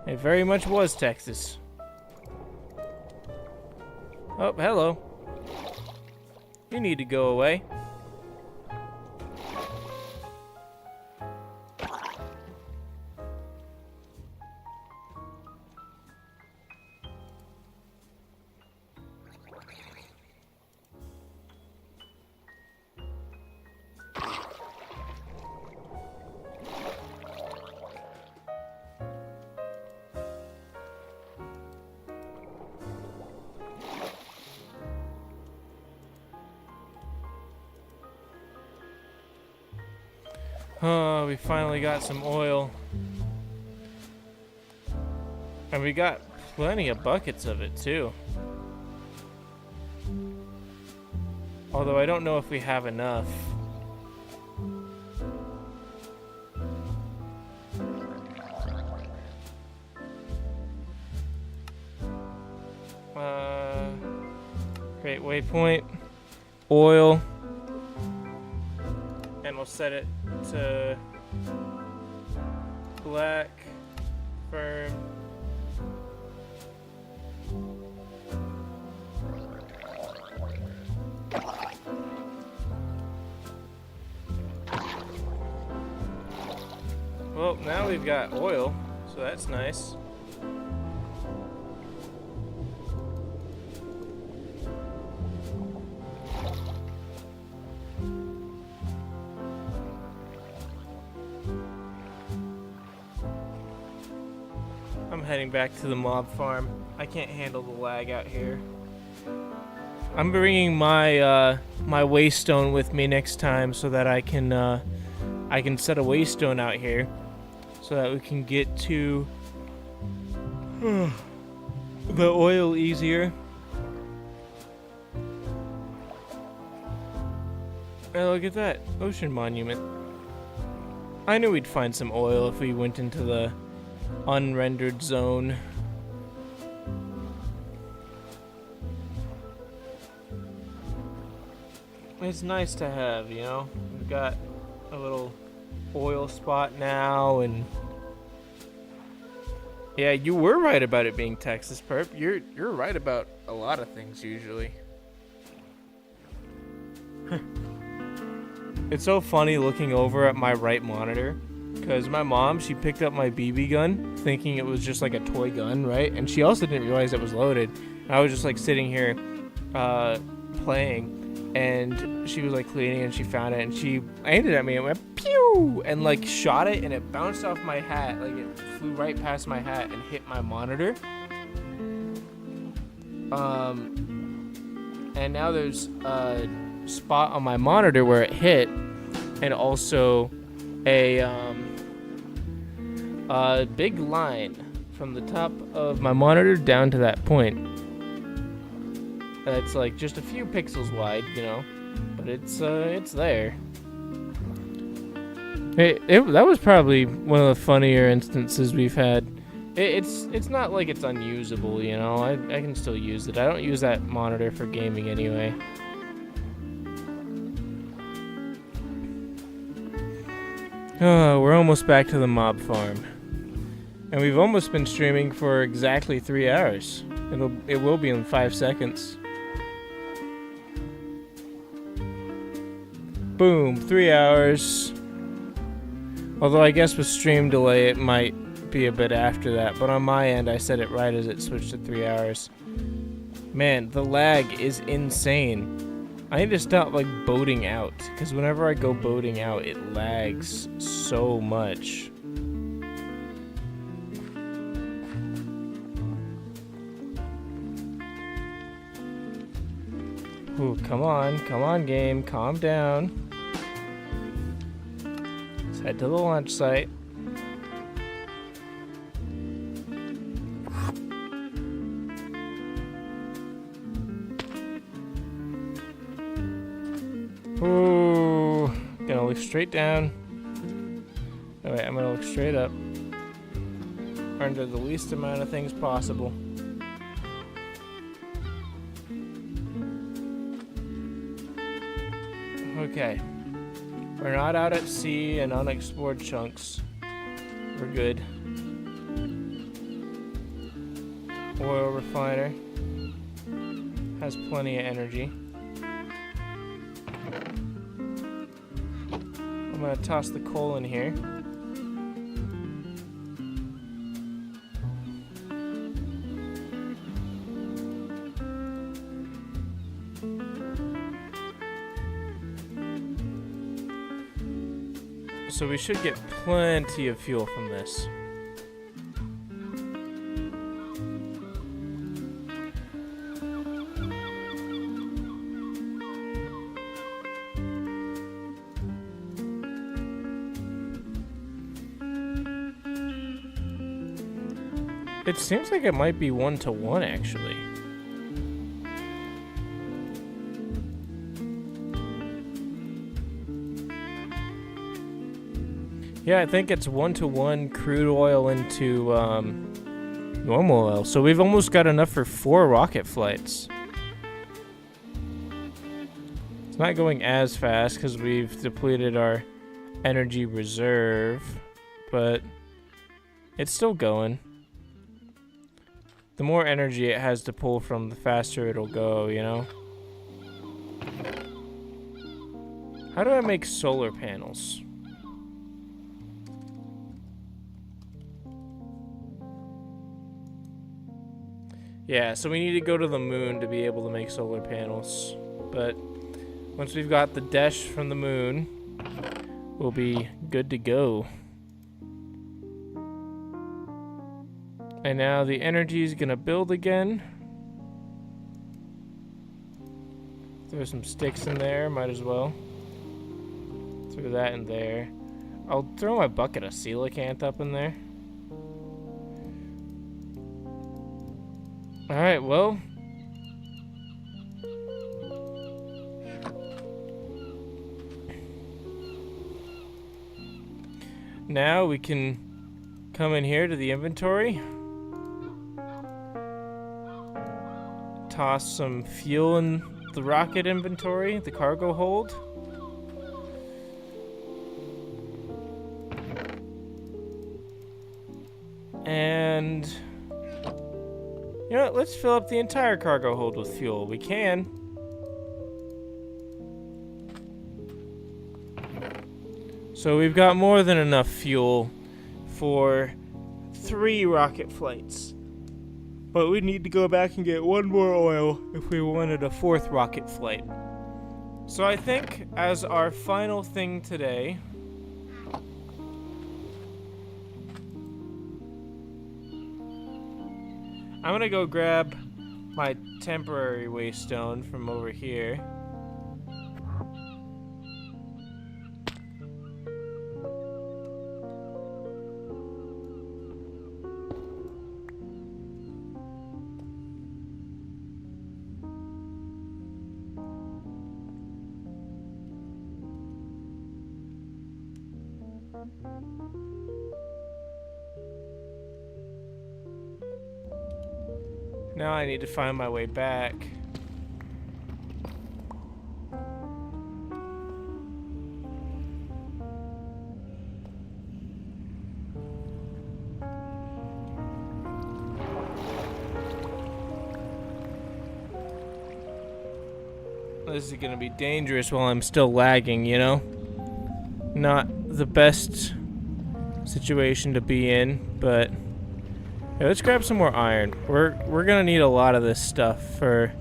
It very much was Texas. Oh, hello. You need to go away. Oh, we finally got some oil. And we got plenty of buckets of it, too. Although I don't know if we have enough. Great waypoint. Oil. And we'll set it to black, firm. now we've got oil, so that's nice. I'm heading back to the mob farm. I can't handle the lag out here. I'm bringing my my waystone with me next time so that I can set a waystone out here so that we can get to the oil easier. Oh, look at that ocean monument. I knew we'd find some oil if we went into the unrendered zone. It's nice to have, you know. We've got a little oil spot now, and yeah, you were right about it being Texas, Perp. You're right about a lot of things usually. It's so funny looking over at my right monitor, because my mom, she picked up my BB gun thinking it was just like a toy gun, right? And she also didn't realize it was loaded. I was just like sitting here playing, and she was like cleaning, and she found it, and she aimed it at me and went pew, and like shot it, and it bounced off my hat, like it flew right past my hat and hit my monitor. And now there's a spot on my monitor where it hit, and also a big line from the top of my monitor down to that point. That's like just a few pixels wide, you know, but it's there. That was probably one of the funnier instances we've had. It's not like it's unusable, you know. I can still use it. I don't use that monitor for gaming anyway. Oh, we're almost back to the mob farm. And we've almost been streaming for exactly 3 hours. It will be in 5 seconds. Boom, 3 hours. Although I guess with stream delay it might be a bit after that, but on my end I set it right as it switched to 3 hours. Man, the lag is insane. I need to stop like boating out, because whenever I go boating out it lags so much. Ooh, come on game, calm down. Let's head to the launch site. Ooh, gonna look straight down. Oh wait, I'm gonna look straight up. Under the least amount of things possible. Okay. We're not out at sea and unexplored chunks. We're good. Oil refiner. Has plenty of energy. I'm gonna toss the coal in here. So we should get plenty of fuel from this. It seems like it might be 1-to-1 actually. Yeah, I think it's 1-to-1 crude oil into normal oil. So we've almost got enough for 4 rocket flights. It's not going as fast because we've depleted our energy reserve, but it's still going. The more energy it has to pull from, the faster it'll go, you know? How do I make solar panels? Yeah, so we need to go to the moon to be able to make solar panels. But once we've got the dash from the moon, we'll be good to go. And now the energy is gonna build again. Throw some sticks in there, might as well. Throw that in there. I'll throw my bucket of coelacanth up in there. Alright, well. Now we can come in here to the inventory. Toss some fuel in the rocket inventory, the cargo hold. And you know what, let's fill up the entire cargo hold with fuel. We can. So we've got more than enough fuel for 3 rocket flights. But we need to go back and get 1 more oil if we wanted a 4th rocket flight. So I think as our final thing today, I'm gonna go grab my temporary waystone from over here. Now I need to find my way back. This is gonna be dangerous while I'm still lagging, you know? Not the best situation to be in, but yeah, let's grab some more iron. We're gonna need a lot of this stuff for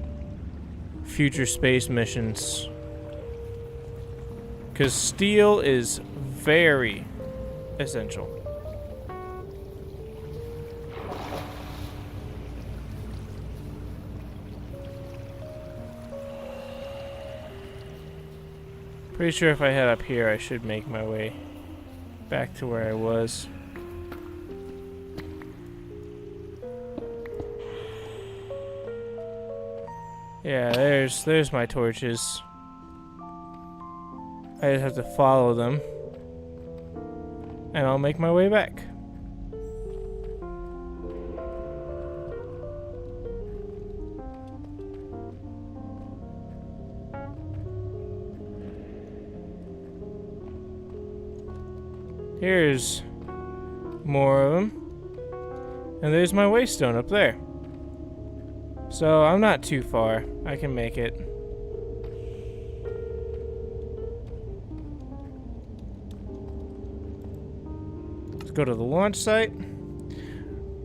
future space missions. 'Cause steel is very essential. Pretty sure if I head up here, I should make my way back to where I was. Yeah, there's my torches. I just have to follow them. And I'll make my way back. Here's more of them. And there's my waystone up there. So I'm not too far. I can make it. Let's go to the launch site.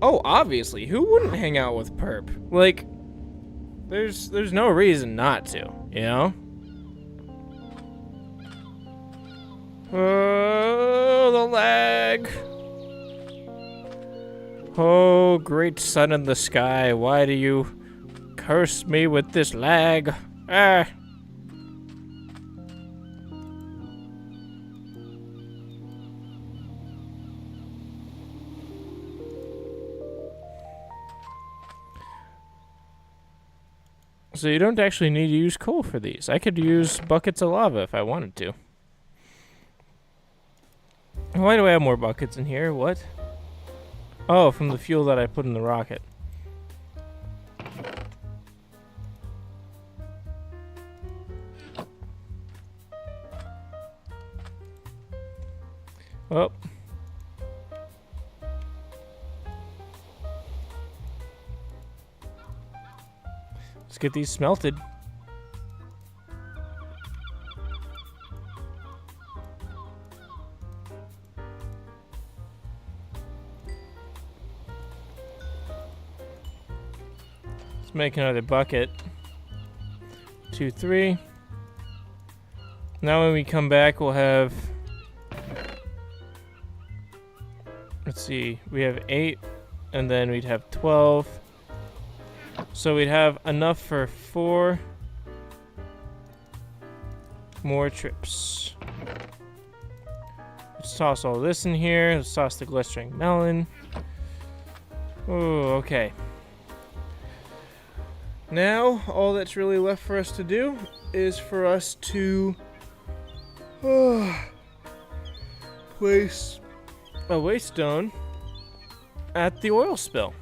Oh, obviously, who wouldn't hang out with Perp? Like, there's no reason not to, you know? Oh, the lag. Oh, great sun in the sky, why do you curse me with this lag? Ah. So you don't actually need to use coal for these. I could use buckets of lava if I wanted to. Why do I have more buckets in here? What? Oh, from the fuel that I put in the rocket. Oh. Let's get these smelted. Let's make another bucket. 2, 3. Now when we come back, we'll have... Let's see. We have 8, and then we'd have 12. So we'd have enough for 4 more trips. Let's toss all this in here. Let's toss the glistering melon. Oh, okay. Now, all that's really left for us to do is for us to place a waste stone at the oil spill.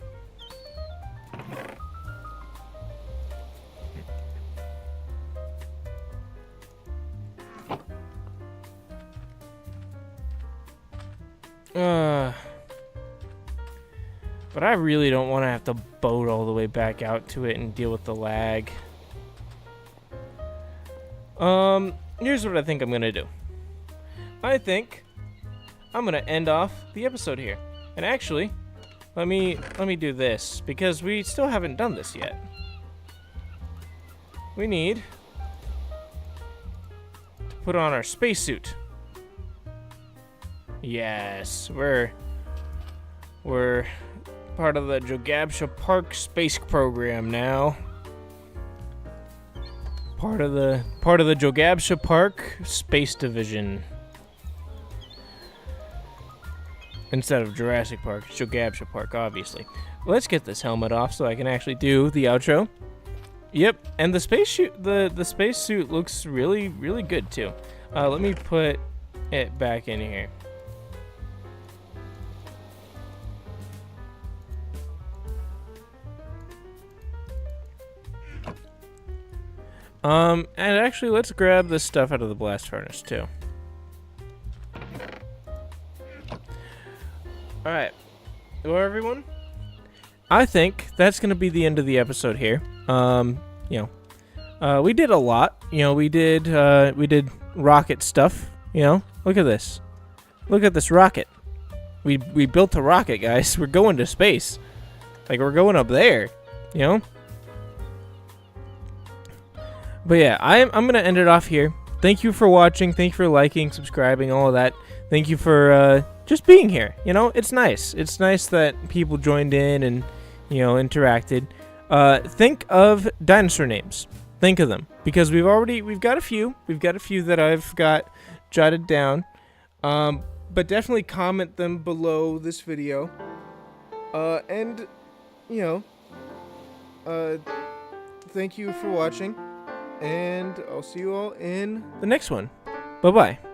But I really don't want to have to boat all the way back out to it and deal with the lag. Here's what I think I'm gonna do. I think I'm gonna end off the episode here. And actually, let me do this, because we still haven't done this yet. We need to put on our spacesuit. Yes, we're part of the Jogabsha Park space program now. Part of the Jogabsha Park Space Division. Instead of Jurassic Park, it's Jogabsha Park, obviously. Let's get this helmet off so I can actually do the outro. Yep, and the spacesuit looks really, really good too. Let me put it back in here. And actually, let's grab this stuff out of the blast furnace, too. Alright. Well, everyone, I think that's going to be the end of the episode here. We did a lot. We did rocket stuff, Look at this. Look at this rocket. We built a rocket, guys. We're going to space. Like, we're going up there, But yeah, I'm going to end it off here. Thank you for watching. Thank you for liking, subscribing, all of that. Thank you for just being here. It's nice. It's nice that people joined in and, interacted. Think of dinosaur names. Think of them. Because we've got a few. We've got a few that I've got jotted down. But definitely comment them below this video. Thank you for watching. And I'll see you all in the next one. Bye-bye.